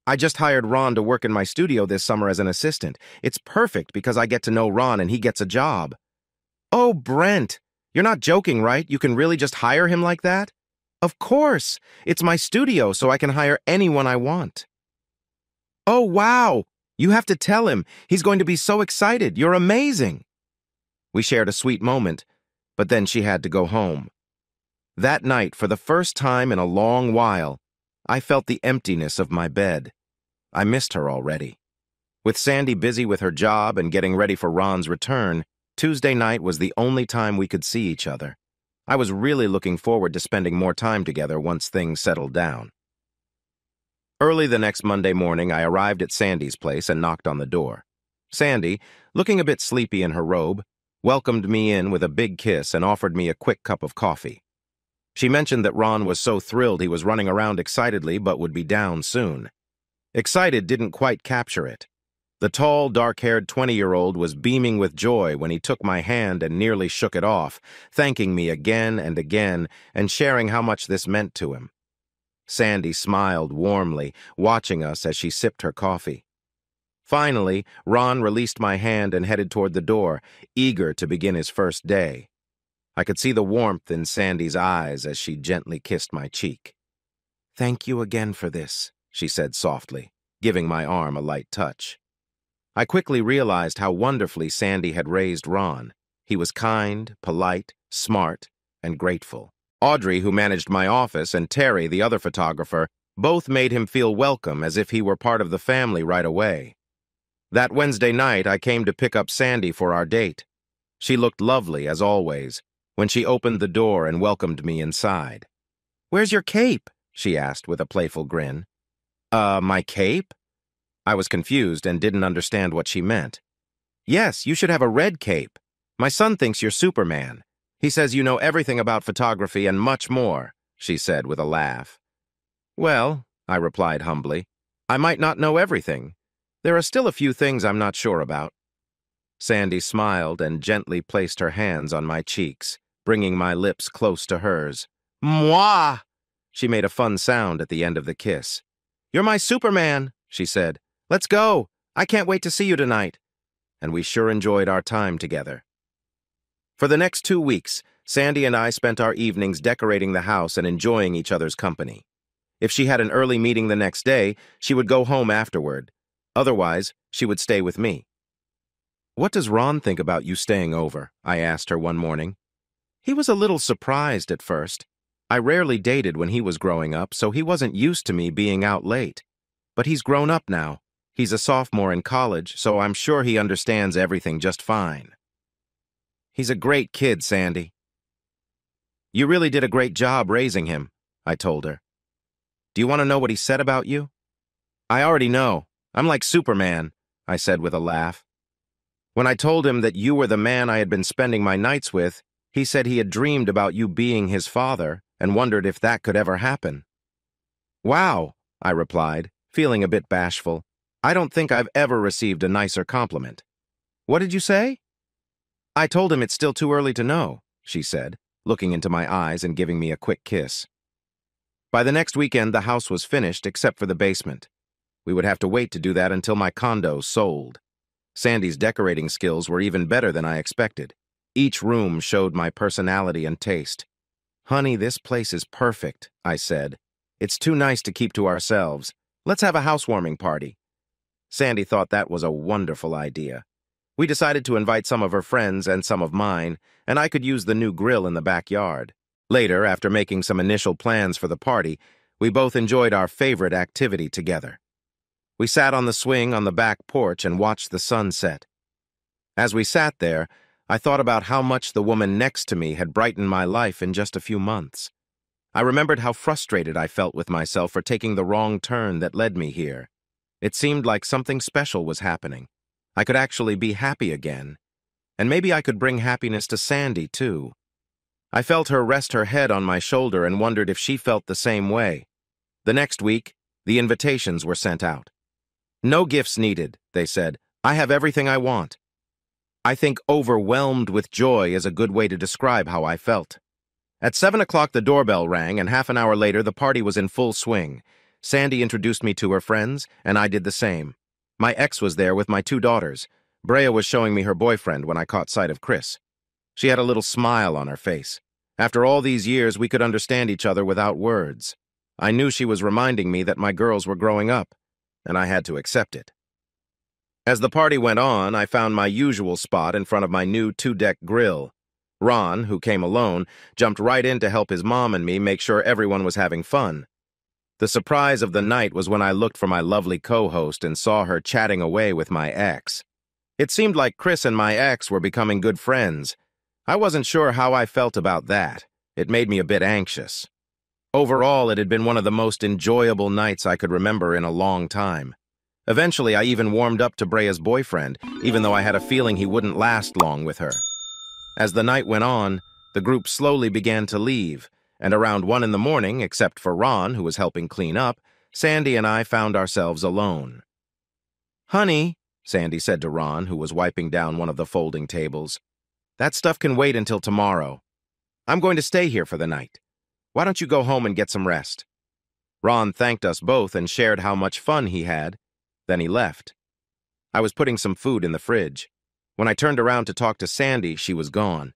I just hired Ron to work in my studio this summer as an assistant. It's perfect because I get to know Ron and he gets a job. Oh, Brent, you're not joking, right? You can really just hire him like that? Of course. It's my studio, so I can hire anyone I want. Oh, wow. You have to tell him. He's going to be so excited. You're amazing. We shared a sweet moment, but then she had to go home. That night, for the first time in a long while, I felt the emptiness of my bed. I missed her already. With Sandy busy with her job and getting ready for Ron's return, Tuesday night was the only time we could see each other. I was really looking forward to spending more time together once things settled down. Early the next Monday morning, I arrived at Sandy's place and knocked on the door. Sandy, looking a bit sleepy in her robe, welcomed me in with a big kiss and offered me a quick cup of coffee. She mentioned that Ron was so thrilled he was running around excitedly but would be down soon. Excited didn't quite capture it. The tall, dark-haired 20-year-old was beaming with joy when he took my hand and nearly shook it off, thanking me again and again and sharing how much this meant to him. Sandy smiled warmly, watching us as she sipped her coffee. Finally, Ron released my hand and headed toward the door, eager to begin his first day. I could see the warmth in Sandy's eyes as she gently kissed my cheek. "Thank you again for this," she said softly, giving my arm a light touch. I quickly realized how wonderfully Sandy had raised Ron. He was kind, polite, smart, and grateful. Audrey, who managed my office, and Terry, the other photographer, both made him feel welcome as if he were part of the family right away. That Wednesday night, I came to pick up Sandy for our date. She looked lovely, as always, when she opened the door and welcomed me inside. "Where's your cape?" she asked with a playful grin. My cape?" I was confused and didn't understand what she meant. "Yes, you should have a red cape. My son thinks you're Superman. He says you know everything about photography and much more," she said with a laugh. "Well," I replied humbly, "I might not know everything. There are still a few things I'm not sure about." Sandy smiled and gently placed her hands on my cheeks, bringing my lips close to hers. "Mwah!" She made a fun sound at the end of the kiss. "You're my Superman," she said. "Let's go. I can't wait to see you tonight." And we sure enjoyed our time together. For the next 2 weeks, Sandy and I spent our evenings decorating the house and enjoying each other's company. If she had an early meeting the next day, she would go home afterward. Otherwise, she would stay with me. "What does Ron think about you staying over?" I asked her one morning. He was a little surprised at first. I rarely dated when he was growing up, so he wasn't used to me being out late. But he's grown up now. He's a sophomore in college, so I'm sure he understands everything just fine. "He's a great kid, Sandy." "You really did a great job raising him," I told her. "Do you want to know what he said about you?" "I already know. I'm like Superman," I said with a laugh. "When I told him that you were the man I had been spending my nights with, he said he had dreamed about you being his father and wondered if that could ever happen." "Wow," I replied, feeling a bit bashful. "I don't think I've ever received a nicer compliment." "What did you say?" "I told him it's still too early to know," she said, looking into my eyes and giving me a quick kiss. By the next weekend, the house was finished except for the basement. We would have to wait to do that until my condo sold. Sandy's decorating skills were even better than I expected. Each room showed my personality and taste. "Honey, this place is perfect," I said. "It's too nice to keep to ourselves. Let's have a housewarming party." Sandy thought that was a wonderful idea. We decided to invite some of her friends and some of mine, and I could use the new grill in the backyard. Later, after making some initial plans for the party, we both enjoyed our favorite activity together. We sat on the swing on the back porch and watched the sun set. As we sat there, I thought about how much the woman next to me had brightened my life in just a few months. I remembered how frustrated I felt with myself for taking the wrong turn that led me here. It seemed like something special was happening. I could actually be happy again. And maybe I could bring happiness to Sandy, too. I felt her rest her head on my shoulder and wondered if she felt the same way. The next week, the invitations were sent out. "No gifts needed," they said. "I have everything I want." I think overwhelmed with joy is a good way to describe how I felt. At 7 o'clock, the doorbell rang, and half an hour later, the party was in full swing. Sandy introduced me to her friends, and I did the same. My ex was there with my 2 daughters. Brea was showing me her boyfriend when I caught sight of Chris. She had a little smile on her face. After all these years, we could understand each other without words. I knew she was reminding me that my girls were growing up, and I had to accept it. As the party went on, I found my usual spot in front of my new 2-deck grill. Ron, who came alone, jumped right in to help his mom and me make sure everyone was having fun. The surprise of the night was when I looked for my lovely co-host and saw her chatting away with my ex. It seemed like Chris and my ex were becoming good friends. I wasn't sure how I felt about that. It made me a bit anxious. Overall, it had been one of the most enjoyable nights I could remember in a long time. Eventually, I even warmed up to Brea's boyfriend, even though I had a feeling he wouldn't last long with her. As the night went on, the group slowly began to leave, and around 1 in the morning, except for Ron, who was helping clean up, Sandy and I found ourselves alone. "Honey," Sandy said to Ron, who was wiping down one of the folding tables, "that stuff can wait until tomorrow. I'm going to stay here for the night. Why don't you go home and get some rest?" Ron thanked us both and shared how much fun he had. Then he left. I was putting some food in the fridge. When I turned around to talk to Sandy, she was gone.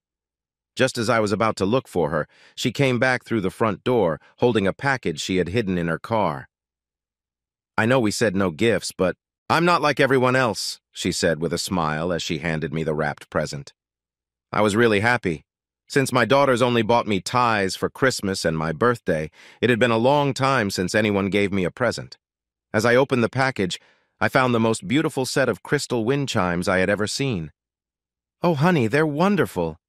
Just as I was about to look for her, she came back through the front door, holding a package she had hidden in her car. "I know we said no gifts, but I'm not like everyone else," she said with a smile as she handed me the wrapped present. I was really happy. Since my daughters only bought me ties for Christmas and my birthday, it had been a long time since anyone gave me a present. As I opened the package, I found the most beautiful set of crystal wind chimes I had ever seen. "Oh, honey, they're wonderful.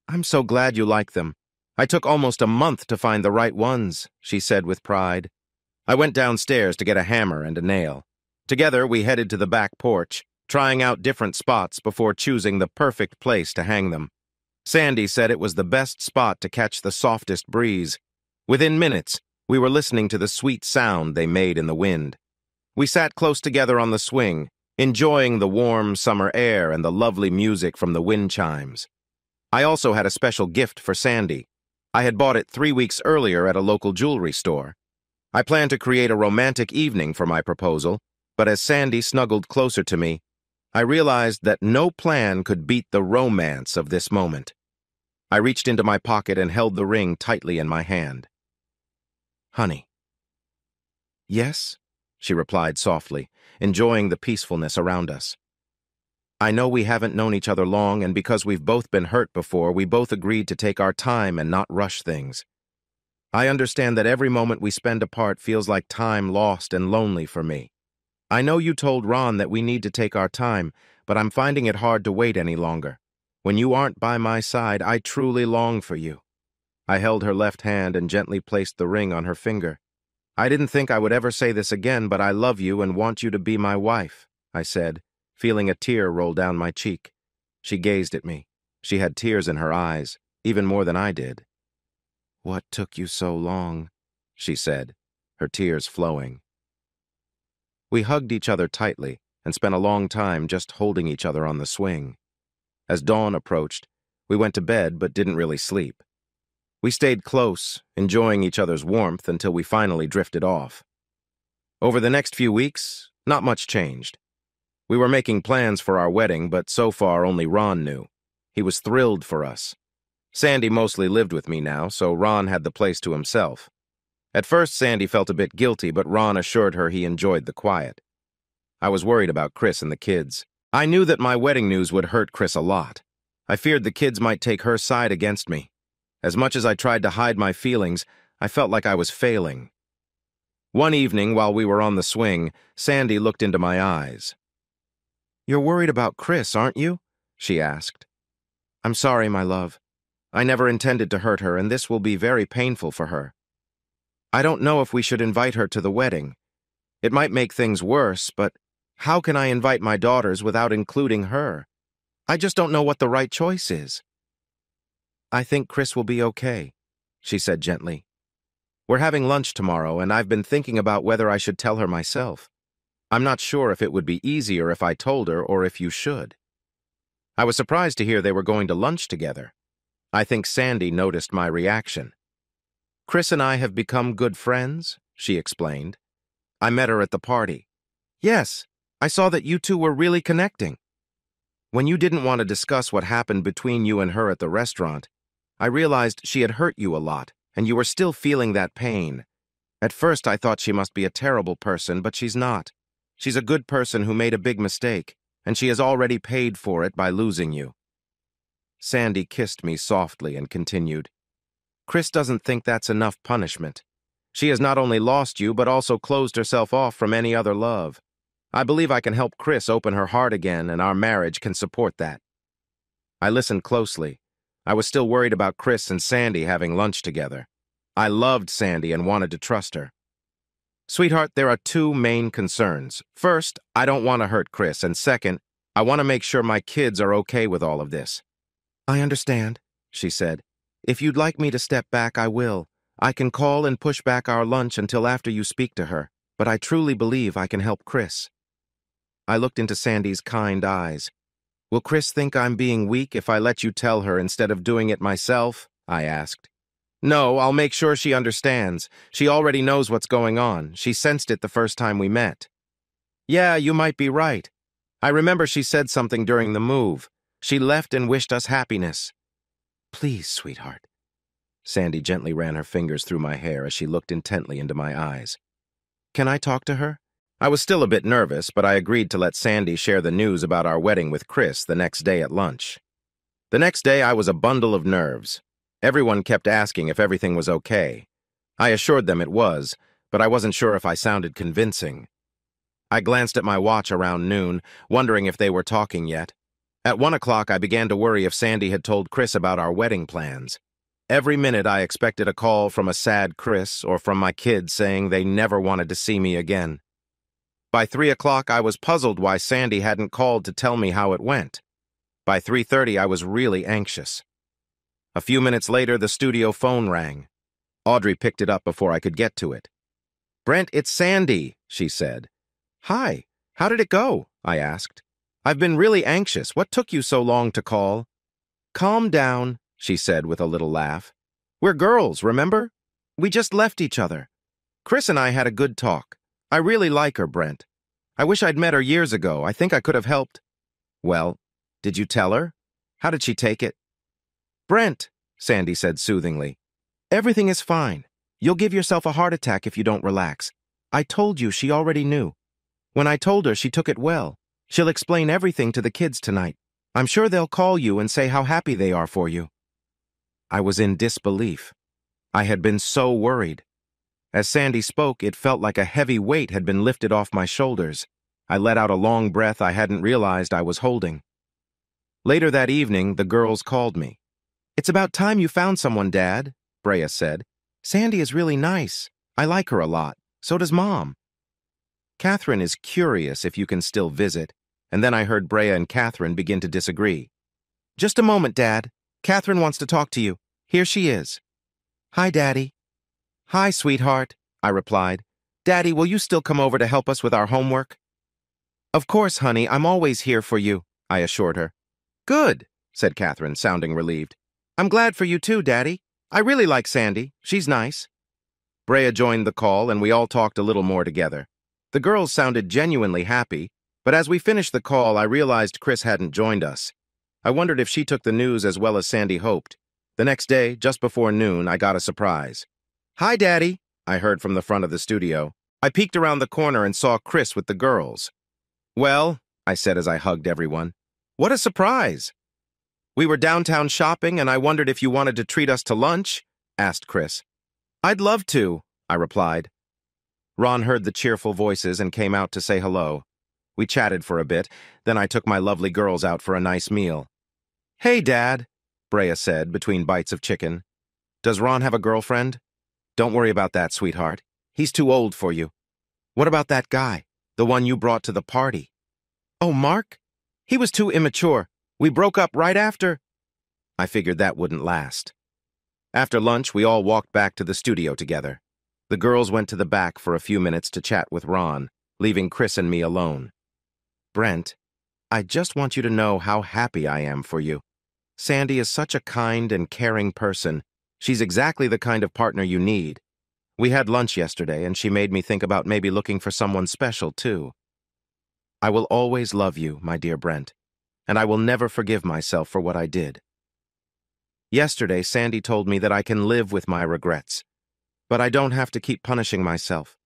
I'm so glad you like them. I took almost a month to find the right ones," she said with pride. I went downstairs to get a hammer and a nail. Together, we headed to the back porch, trying out different spots before choosing the perfect place to hang them. Sandy said it was the best spot to catch the softest breeze. Within minutes, we were listening to the sweet sound they made in the wind. We sat close together on the swing, enjoying the warm summer air and the lovely music from the wind chimes. I also had a special gift for Sandy. I had bought it 3 weeks earlier at a local jewelry store. I planned to create a romantic evening for my proposal, but as Sandy snuggled closer to me, I realized that no plan could beat the romance of this moment. I reached into my pocket and held the ring tightly in my hand. "Honey." "Yes?" she replied softly, enjoying the peacefulness around us. "I know we haven't known each other long, and because we've both been hurt before, we both agreed to take our time and not rush things. I understand that every moment we spend apart feels like time lost and lonely for me. I know you told Ron that we need to take our time, but I'm finding it hard to wait any longer. When you aren't by my side, I truly long for you." I held her left hand and gently placed the ring on her finger. "I didn't think I would ever say this again, but I love you and want you to be my wife," I said, feeling a tear roll down my cheek. She gazed at me. She had tears in her eyes, even more than I did. "What took you so long?" she said, her tears flowing. We hugged each other tightly and spent a long time just holding each other on the swing. As dawn approached, we went to bed but didn't really sleep. We stayed close, enjoying each other's warmth until we finally drifted off. Over the next few weeks, not much changed. We were making plans for our wedding, but so far only Ron knew. He was thrilled for us. Sandy mostly lived with me now, so Ron had the place to himself. At first, Sandy felt a bit guilty, but Ron assured her he enjoyed the quiet. I was worried about Chris and the kids. I knew that my wedding news would hurt Chris a lot. I feared the kids might take her side against me. As much as I tried to hide my feelings, I felt like I was failing. One evening, while we were on the swing, Sandy looked into my eyes. "You're worried about Chris, aren't you?" she asked. "I'm sorry, my love. I never intended to hurt her, and this will be very painful for her. I don't know if we should invite her to the wedding. It might make things worse, but how can I invite my daughters without including her? I just don't know what the right choice is." "I think Chris will be okay," she said gently. "We're having lunch tomorrow, and I've been thinking about whether I should tell her myself. I'm not sure if it would be easier if I told her or if you should." I was surprised to hear they were going to lunch together. I think Sandy noticed my reaction. "Chris and I have become good friends," she explained. "I met her at the party. Yes, I saw that you two were really connecting. When you didn't want to discuss what happened between you and her at the restaurant, I realized she had hurt you a lot, and you were still feeling that pain. At first, I thought she must be a terrible person, but she's not. She's a good person who made a big mistake, and she has already paid for it by losing you." Sandy kissed me softly and continued, Chris doesn't think that's enough punishment. She has not only lost you, but also closed herself off from any other love. I believe I can help Chris open her heart again, and our marriage can support that. I listened closely. I was still worried about Chris and Sandy having lunch together. I loved Sandy and wanted to trust her. Sweetheart, there are two main concerns. First, I don't want to hurt Chris, and second, I want to make sure my kids are okay with all of this. I understand, she said. If you'd like me to step back, I will. I can call and push back our lunch until after you speak to her, but I truly believe I can help Chris. I looked into Sandy's kind eyes. Will Chris think I'm being weak if I let you tell her instead of doing it myself? I asked. No, I'll make sure she understands. She already knows what's going on. She sensed it the first time we met. Yeah, you might be right. I remember she said something during the move. She left and wished us happiness. Please, sweetheart. Sandy gently ran her fingers through my hair as she looked intently into my eyes. Can I talk to her? I was still a bit nervous, but I agreed to let Sandy share the news about our wedding with Chris the next day at lunch. The next day, I was a bundle of nerves. Everyone kept asking if everything was okay. I assured them it was, but I wasn't sure if I sounded convincing. I glanced at my watch around noon, wondering if they were talking yet. At 1 o'clock, I began to worry if Sandy had told Chris about our wedding plans. Every minute, I expected a call from a sad Chris or from my kids saying they never wanted to see me again. By 3 o'clock, I was puzzled why Sandy hadn't called to tell me how it went. By 3:30, I was really anxious. A few minutes later, the studio phone rang. Audrey picked it up before I could get to it. Brent, it's Sandy, she said. Hi, how did it go? I asked. I've been really anxious. What took you so long to call? Calm down, she said with a little laugh. We're girls, remember? We just left each other. Chris and I had a good talk. I really like her, Brent. I wish I'd met her years ago. I think I could have helped. Well, did you tell her? How did she take it? Brent, Sandy said soothingly, everything is fine. You'll give yourself a heart attack if you don't relax. I told you she already knew. When I told her, she took it well. She'll explain everything to the kids tonight. I'm sure they'll call you and say how happy they are for you. I was in disbelief. I had been so worried. As Sandy spoke, it felt like a heavy weight had been lifted off my shoulders. I let out a long breath I hadn't realized I was holding. Later that evening, the girls called me. It's about time you found someone, Dad, Brea said. Sandy is really nice. I like her a lot. So does Mom. Catherine is curious if you can still visit, and then I heard Brea and Catherine begin to disagree. Just a moment, Dad. Catherine wants to talk to you. Here she is. Hi, Daddy. Hi, sweetheart, I replied. Daddy, will you still come over to help us with our homework? Of course, honey, I'm always here for you, I assured her. Good, said Catherine, sounding relieved. I'm glad for you too, Daddy. I really like Sandy. She's nice. Brea joined the call, and we all talked a little more together. The girls sounded genuinely happy, but as we finished the call, I realized Chris hadn't joined us. I wondered if she took the news as well as Sandy hoped. The next day, just before noon, I got a surprise. Hi, Daddy, I heard from the front of the studio. I peeked around the corner and saw Chris with the girls. Well, I said as I hugged everyone, what a surprise! We were downtown shopping, and I wondered if you wanted to treat us to lunch, asked Chris. I'd love to, I replied. Ron heard the cheerful voices and came out to say hello. We chatted for a bit, then I took my lovely girls out for a nice meal. Hey, Dad, Brea said between bites of chicken. Does Ron have a girlfriend? Don't worry about that, sweetheart. He's too old for you. What about that guy, the one you brought to the party? Oh, Mark? He was too immature. We broke up right after. I figured that wouldn't last. After lunch, we all walked back to the studio together. The girls went to the back for a few minutes to chat with Ron, leaving Chris and me alone. Brent, I just want you to know how happy I am for you. Sandy is such a kind and caring person. She's exactly the kind of partner you need. We had lunch yesterday, and she made me think about maybe looking for someone special, too. I will always love you, my dear Brent, and I will never forgive myself for what I did. Yesterday, Sandy told me that I can live with my regrets, but I don't have to keep punishing myself.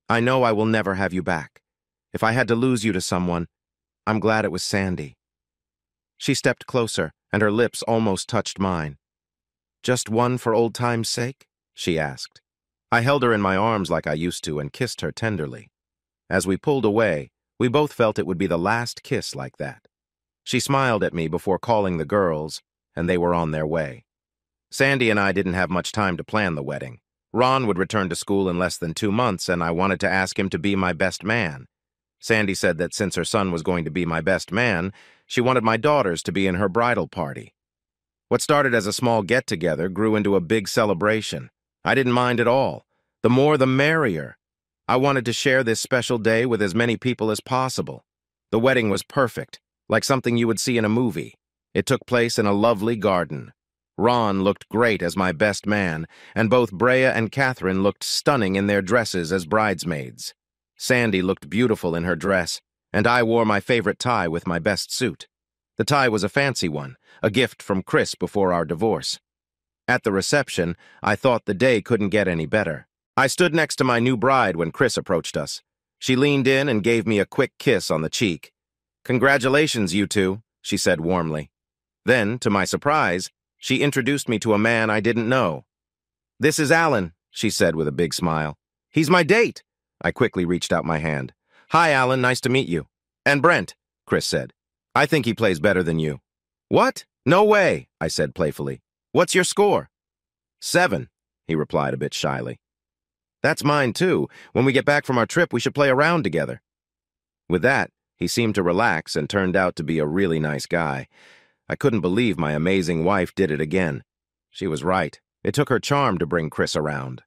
I know I will never have you back. If I had to lose you to someone, I'm glad it was Sandy. She stepped closer, and her lips almost touched mine. "Just one for old time's sake?" she asked. I held her in my arms like I used to and kissed her tenderly. As we pulled away, we both felt it would be the last kiss like that. She smiled at me before calling the girls, and they were on their way. Sandy and I didn't have much time to plan the wedding. Ron would return to school in less than 2 months, and I wanted to ask him to be my best man. Sandy said that since her son was going to be my best man, she wanted my daughters to be in her bridal party. What started as a small get-together grew into a big celebration. I didn't mind at all. The more the merrier. I wanted to share this special day with as many people as possible. The wedding was perfect, like something you would see in a movie. It took place in a lovely garden. Ron looked great as my best man, and both Brea and Catherine looked stunning in their dresses as bridesmaids. Sandy looked beautiful in her dress, and I wore my favorite tie with my best suit. The tie was a fancy one, a gift from Chris before our divorce. At the reception, I thought the day couldn't get any better. I stood next to my new bride when Chris approached us. She leaned in and gave me a quick kiss on the cheek. "Congratulations, you two," she said warmly. Then, to my surprise, she introduced me to a man I didn't know. "This is Alan," she said with a big smile. "He's my date." I quickly reached out my hand. "Hi, Alan, nice to meet you." "And Brent," Chris said. "I think he plays better than you." "What? No way," I said playfully. "What's your score?" "7," he replied a bit shyly. "That's mine, too. When we get back from our trip, we should play a round together." With that, he seemed to relax and turned out to be a really nice guy. I couldn't believe my amazing wife did it again. She was right. It took her charm to bring Chris around.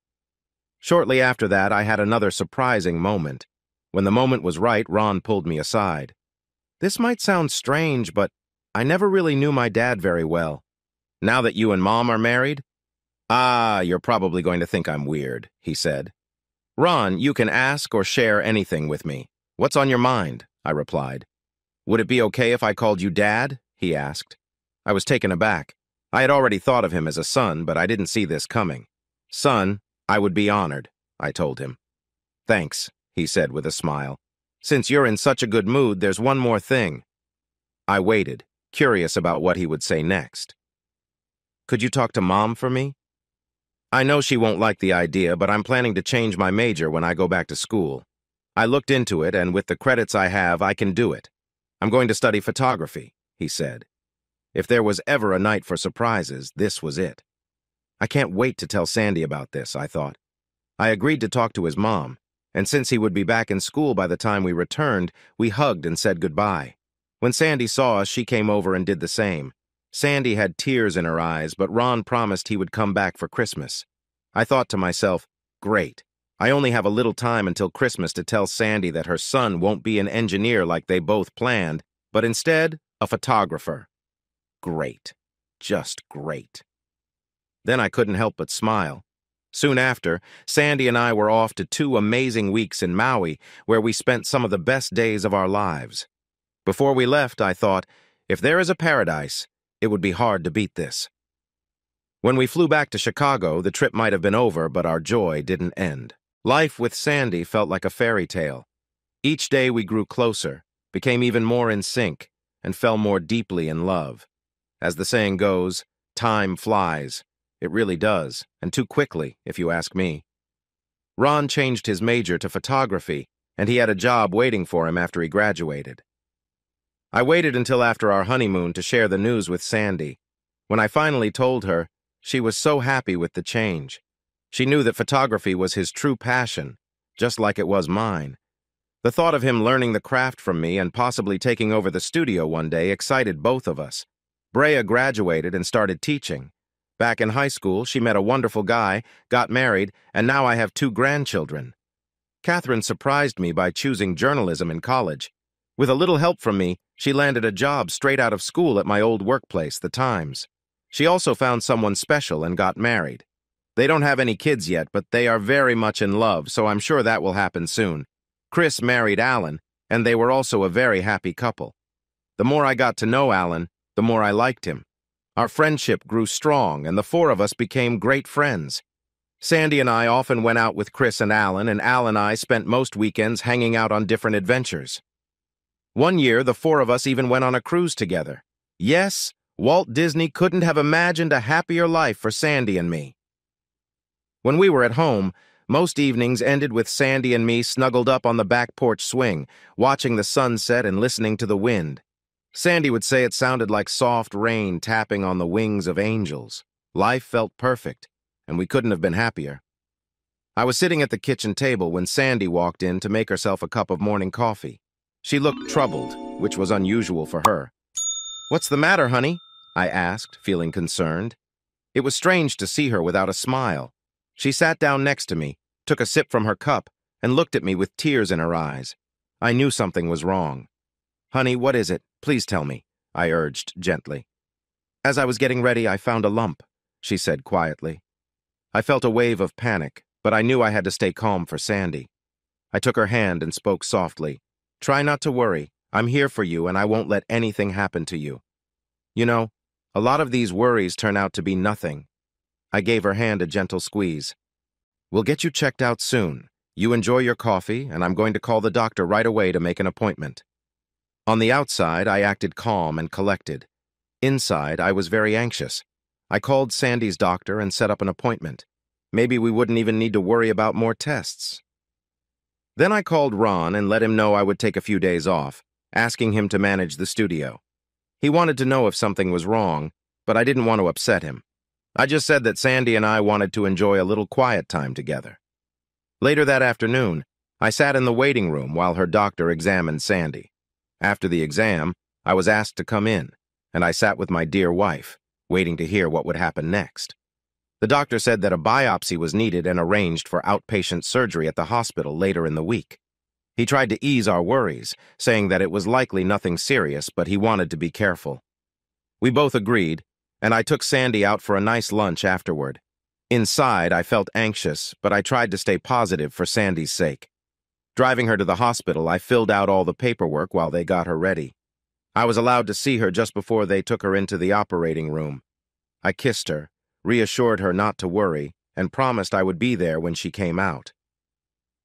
Shortly after that, I had another surprising moment. When the moment was right, Ron pulled me aside. "This might sound strange, but I never really knew my dad very well. Now that you and Mom are married?" You're probably going to think I'm weird," he said. "Ron, you can ask or share anything with me. What's on your mind?" I replied. "Would it be okay if I called you Dad?" he asked. I was taken aback. I had already thought of him as a son, but I didn't see this coming. "Son, I would be honored," I told him. "Thanks," he said with a smile. "Since you're in such a good mood, there's one more thing." I waited, curious about what he would say next. "Could you talk to Mom for me? I know she won't like the idea, but I'm planning to change my major when I go back to school. I looked into it, and with the credits I have, I can do it. I'm going to study photography," he said. If there was ever a night for surprises, this was it. I can't wait to tell Sandy about this, I thought. I agreed to talk to his mom, and since he would be back in school by the time we returned, we hugged and said goodbye. When Sandy saw us, she came over and did the same. Sandy had tears in her eyes, but Ron promised he would come back for Christmas. I thought to myself, great. I only have a little time until Christmas to tell Sandy that her son won't be an engineer like they both planned, but instead, a photographer. Great. Just great. Then I couldn't help but smile. Soon after, Sandy and I were off to 2 amazing weeks in Maui, where we spent some of the best days of our lives. Before we left, I thought, if there is a paradise, it would be hard to beat this. When we flew back to Chicago, the trip might have been over, but our joy didn't end. Life with Sandy felt like a fairy tale. Each day we grew closer, became even more in sync, and fell more deeply in love. As the saying goes, time flies. It really does, and too quickly, if you ask me. Ron changed his major to photography, and he had a job waiting for him after he graduated. I waited until after our honeymoon to share the news with Sandy. When I finally told her, she was so happy with the change. She knew that photography was his true passion, just like it was mine. The thought of him learning the craft from me and possibly taking over the studio one day excited both of us. Brea graduated and started teaching. Back in high school, she met a wonderful guy, got married, and now I have 2 grandchildren. Catherine surprised me by choosing journalism in college. With a little help from me, she landed a job straight out of school at my old workplace, The Times. She also found someone special and got married. They don't have any kids yet, but they are very much in love, so I'm sure that will happen soon. Chris married Alan, and they were also a very happy couple. The more I got to know Alan, the more I liked him. Our friendship grew strong, and the 4 of us became great friends. Sandy and I often went out with Chris and Alan and I spent most weekends hanging out on different adventures. One year, the 4 of us even went on a cruise together. Yes, Walt Disney couldn't have imagined a happier life for Sandy and me. When we were at home, most evenings ended with Sandy and me snuggled up on the back porch swing, watching the sunset and listening to the wind. Sandy would say it sounded like soft rain tapping on the wings of angels. Life felt perfect, and we couldn't have been happier. I was sitting at the kitchen table when Sandy walked in to make herself a cup of morning coffee. She looked troubled, which was unusual for her. "What's the matter, honey?" I asked, feeling concerned. It was strange to see her without a smile. She sat down next to me, took a sip from her cup, and looked at me with tears in her eyes. I knew something was wrong. "Honey, what is it? Please tell me," I urged gently. "As I was getting ready, I found a lump," she said quietly. I felt a wave of panic, but I knew I had to stay calm for Sandy. I took her hand and spoke softly. "Try not to worry. I'm here for you, and I won't let anything happen to you. You know, a lot of these worries turn out to be nothing." I gave her hand a gentle squeeze. "We'll get you checked out soon. You enjoy your coffee, and I'm going to call the doctor right away to make an appointment." On the outside, I acted calm and collected. Inside, I was very anxious. I called Sandy's doctor and set up an appointment. Maybe we wouldn't even need to worry about more tests. Then I called Ron and let him know I would take a few days off, asking him to manage the studio. He wanted to know if something was wrong, but I didn't want to upset him. I just said that Sandy and I wanted to enjoy a little quiet time together. Later that afternoon, I sat in the waiting room while her doctor examined Sandy. After the exam, I was asked to come in, and I sat with my dear wife, waiting to hear what would happen next. The doctor said that a biopsy was needed and arranged for outpatient surgery at the hospital later in the week. He tried to ease our worries, saying that it was likely nothing serious, but he wanted to be careful. We both agreed, and I took Sandy out for a nice lunch afterward. Inside, I felt anxious, but I tried to stay positive for Sandy's sake. Driving her to the hospital, I filled out all the paperwork while they got her ready. I was allowed to see her just before they took her into the operating room. I kissed her, reassured her not to worry, and promised I would be there when she came out.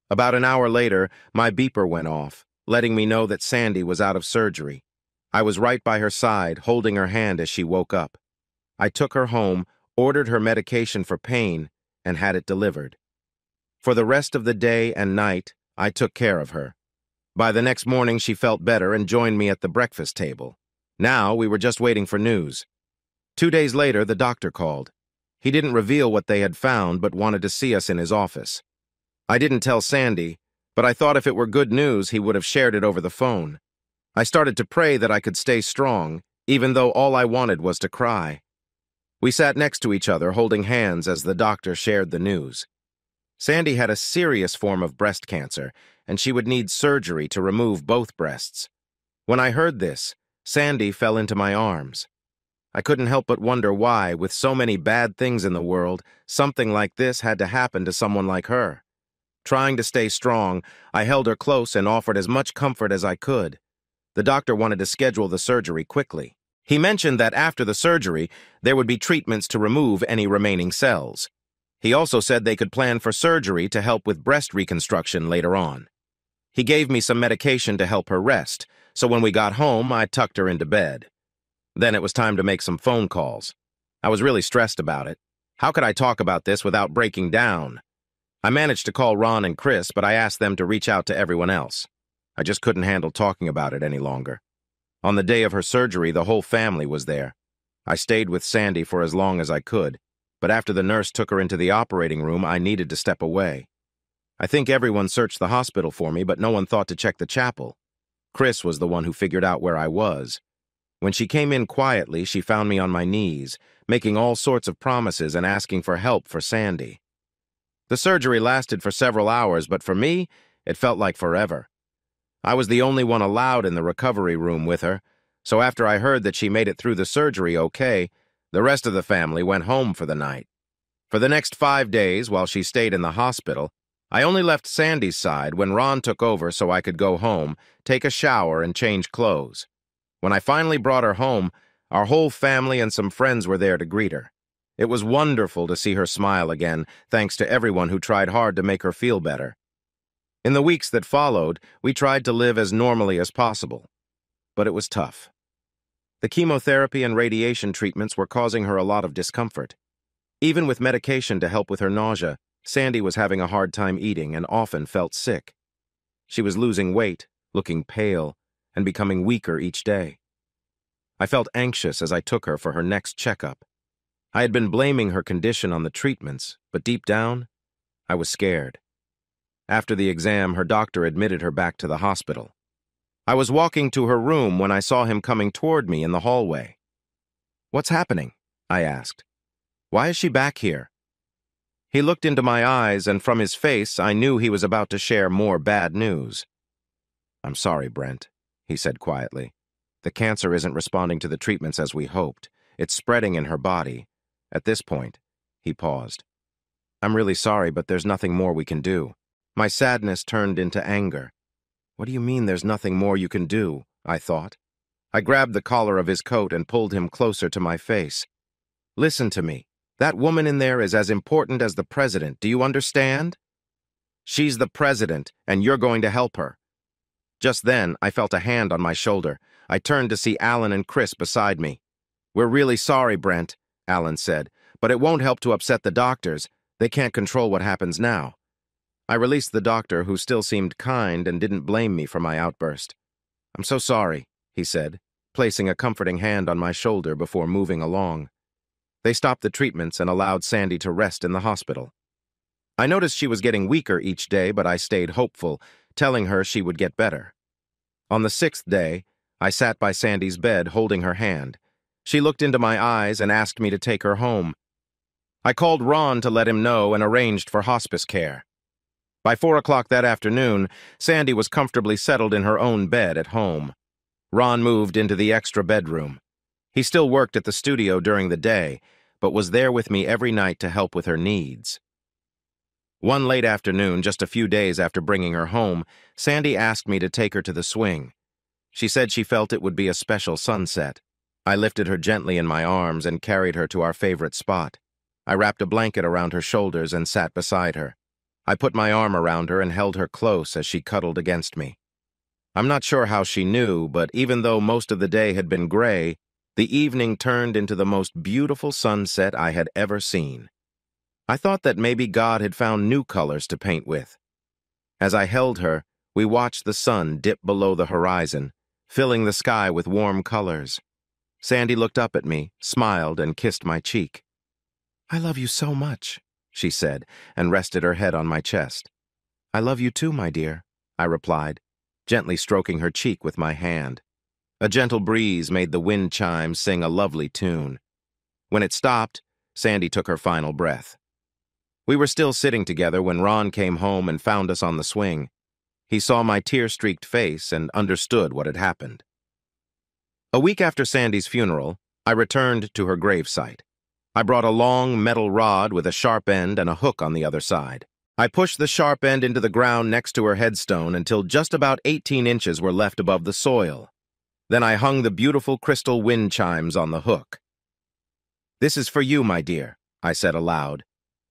About an hour later, my beeper went off, letting me know that Sandy was out of surgery. I was right by her side, holding her hand as she woke up. I took her home, ordered her medication for pain, and had it delivered. For the rest of the day and night, I took care of her. By the next morning, she felt better and joined me at the breakfast table. Now, we were just waiting for news. 2 days later, the doctor called. He didn't reveal what they had found, but wanted to see us in his office. I didn't tell Sandy, but I thought if it were good news, he would have shared it over the phone. I started to pray that I could stay strong, even though all I wanted was to cry. We sat next to each other, holding hands as the doctor shared the news. Sandy had a serious form of breast cancer, and she would need surgery to remove both breasts. When I heard this, Sandy fell into my arms. I couldn't help but wonder why, with so many bad things in the world, something like this had to happen to someone like her. Trying to stay strong, I held her close and offered as much comfort as I could. The doctor wanted to schedule the surgery quickly. He mentioned that after the surgery, there would be treatments to remove any remaining cells. He also said they could plan for surgery to help with breast reconstruction later on. He gave me some medication to help her rest, so when we got home, I tucked her into bed. Then it was time to make some phone calls. I was really stressed about it. How could I talk about this without breaking down? I managed to call Ron and Chris, but I asked them to reach out to everyone else. I just couldn't handle talking about it any longer. On the day of her surgery, the whole family was there. I stayed with Sandy for as long as I could, but after the nurse took her into the operating room, I needed to step away. I think everyone searched the hospital for me, but no one thought to check the chapel. Chris was the one who figured out where I was. When she came in quietly, she found me on my knees, making all sorts of promises and asking for help for Sandy. The surgery lasted for several hours, but for me, it felt like forever. I was the only one allowed in the recovery room with her, so after I heard that she made it through the surgery okay, the rest of the family went home for the night. For the next 5 days, while she stayed in the hospital, I only left Sandy's side when Ron took over so I could go home, take a shower, and change clothes. When I finally brought her home, our whole family and some friends were there to greet her. It was wonderful to see her smile again, thanks to everyone who tried hard to make her feel better. In the weeks that followed, we tried to live as normally as possible, but it was tough. The chemotherapy and radiation treatments were causing her a lot of discomfort. Even with medication to help with her nausea, Sandy was having a hard time eating and often felt sick. She was losing weight, looking pale, and becoming weaker each day. I felt anxious as I took her for her next checkup. I had been blaming her condition on the treatments, but deep down, I was scared. After the exam, her doctor admitted her back to the hospital. I was walking to her room when I saw him coming toward me in the hallway. "What's happening?" I asked. "Why is she back here?" He looked into my eyes, and from his face, I knew he was about to share more bad news. "I'm sorry, Brent," he said quietly. "The cancer isn't responding to the treatments as we hoped. It's spreading in her body. At this point," he paused. "I'm really sorry, but there's nothing more we can do." My sadness turned into anger. "What do you mean there's nothing more you can do?" I thought. I grabbed the collar of his coat and pulled him closer to my face. "Listen to me. That woman in there is as important as the president. Do you understand? She's the president, and you're going to help her." Just then, I felt a hand on my shoulder. I turned to see Alan and Chris beside me. "We're really sorry, Brent," Alan said, "but it won't help to upset the doctors. They can't control what happens now." I released the doctor, who still seemed kind and didn't blame me for my outburst. "I'm so sorry," he said, placing a comforting hand on my shoulder before moving along. They stopped the treatments and allowed Sandy to rest in the hospital. I noticed she was getting weaker each day, but I stayed hopeful, telling her she would get better. On the 6th day, I sat by Sandy's bed holding her hand. She looked into my eyes and asked me to take her home. I called Ron to let him know and arranged for hospice care. By 4 o'clock that afternoon, Sandy was comfortably settled in her own bed at home. Ron moved into the extra bedroom. He still worked at the studio during the day, but was there with me every night to help with her needs. One late afternoon, just a few days after bringing her home, Sandy asked me to take her to the swing. She said she felt it would be a special sunset. I lifted her gently in my arms and carried her to our favorite spot. I wrapped a blanket around her shoulders and sat beside her. I put my arm around her and held her close as she cuddled against me. I'm not sure how she knew, but even though most of the day had been gray, the evening turned into the most beautiful sunset I had ever seen. I thought that maybe God had found new colors to paint with. As I held her, we watched the sun dip below the horizon, filling the sky with warm colors. Sandy looked up at me, smiled, and kissed my cheek. "I love you so much," she said, and rested her head on my chest. "I love you too, my dear," I replied, gently stroking her cheek with my hand. A gentle breeze made the wind chimes sing a lovely tune. When it stopped, Sandy took her final breath. We were still sitting together when Ron came home and found us on the swing. He saw my tear-streaked face and understood what had happened. A week after Sandy's funeral, I returned to her gravesite. I brought a long metal rod with a sharp end and a hook on the other side. I pushed the sharp end into the ground next to her headstone until just about 18 inches were left above the soil. Then I hung the beautiful crystal wind chimes on the hook. "This is for you, my dear," I said aloud,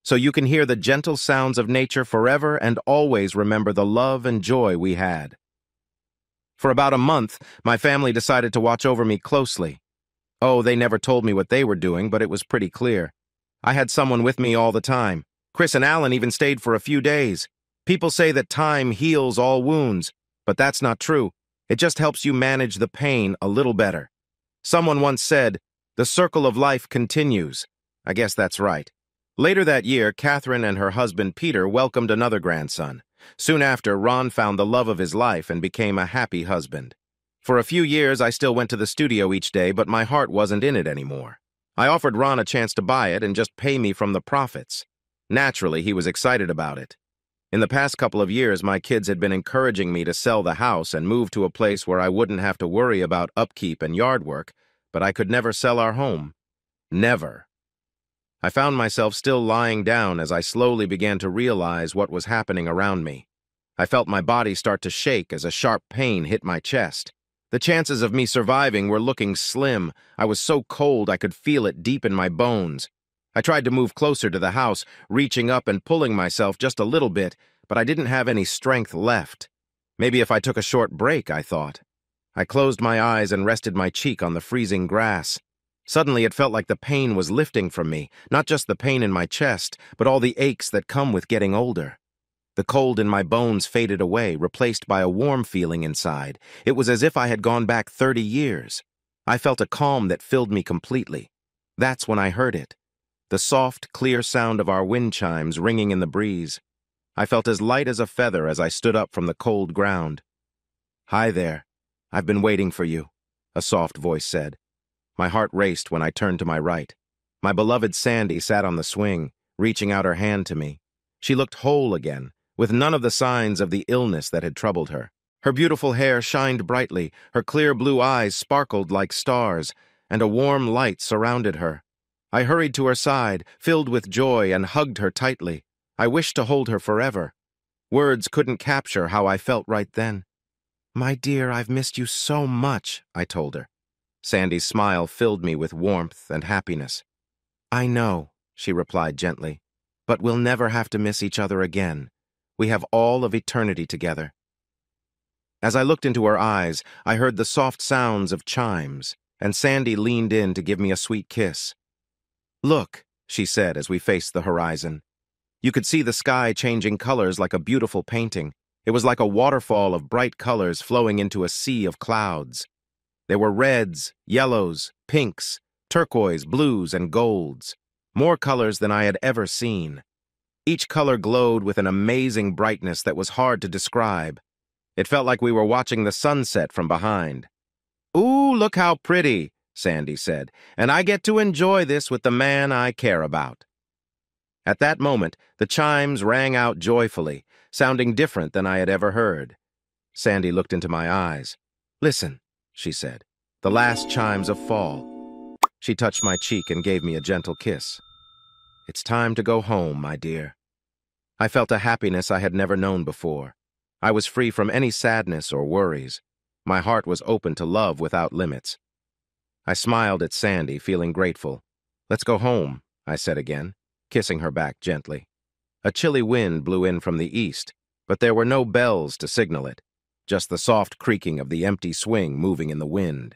"so you can hear the gentle sounds of nature forever and always remember the love and joy we had." For about a month, my family decided to watch over me closely. Oh, they never told me what they were doing, but it was pretty clear. I had someone with me all the time. Chris and Alan even stayed for a few days. People say that time heals all wounds, but that's not true. It just helps you manage the pain a little better. Someone once said, "The circle of life continues." I guess that's right. Later that year, Catherine and her husband Peter welcomed another grandson. Soon after, Ron found the love of his life and became a happy husband. For a few years, I still went to the studio each day, but my heart wasn't in it anymore. I offered Ron a chance to buy it and just pay me from the profits. Naturally, he was excited about it. In the past couple of years, my kids had been encouraging me to sell the house and move to a place where I wouldn't have to worry about upkeep and yard work, but I could never sell our home. Never. I found myself still lying down as I slowly began to realize what was happening around me. I felt my body start to shake as a sharp pain hit my chest. The chances of me surviving were looking slim. I was so cold I could feel it deep in my bones. I tried to move closer to the house, reaching up and pulling myself just a little bit, but I didn't have any strength left. Maybe if I took a short break, I thought. I closed my eyes and rested my cheek on the freezing grass. Suddenly, it felt like the pain was lifting from me, not just the pain in my chest, but all the aches that come with getting older. The cold in my bones faded away, replaced by a warm feeling inside. It was as if I had gone back 30 years. I felt a calm that filled me completely. That's when I heard it. The soft, clear sound of our wind chimes ringing in the breeze. I felt as light as a feather as I stood up from the cold ground. "Hi there. I've been waiting for you," a soft voice said. My heart raced when I turned to my right. My beloved Sandy sat on the swing, reaching out her hand to me. She looked whole again, with none of the signs of the illness that had troubled her. Her beautiful hair shined brightly, her clear blue eyes sparkled like stars, and a warm light surrounded her. I hurried to her side, filled with joy, and hugged her tightly. I wished to hold her forever. Words couldn't capture how I felt right then. "My dear, I've missed you so much," I told her. Sandy's smile filled me with warmth and happiness. "I know," she replied gently, "but we'll never have to miss each other again. We have all of eternity together." As I looked into her eyes, I heard the soft sounds of chimes, and Sandy leaned in to give me a sweet kiss. "Look," she said as we faced the horizon. You could see the sky changing colors like a beautiful painting. It was like a waterfall of bright colors flowing into a sea of clouds. There were reds, yellows, pinks, turquoise, blues, and golds. More colors than I had ever seen. Each color glowed with an amazing brightness that was hard to describe. It felt like we were watching the sunset from behind. "Ooh, look how pretty," Sandy said, "and I get to enjoy this with the man I care about." At that moment, the chimes rang out joyfully, sounding different than I had ever heard. Sandy looked into my eyes. "Listen," she said, "the last chimes of fall." She touched my cheek and gave me a gentle kiss. "It's time to go home, my dear." I felt a happiness I had never known before. I was free from any sadness or worries. My heart was open to love without limits. I smiled at Sandy, feeling grateful. "Let's go home," I said again, kissing her back gently. A chilly wind blew in from the east, but there were no bells to signal it, just the soft creaking of the empty swing moving in the wind.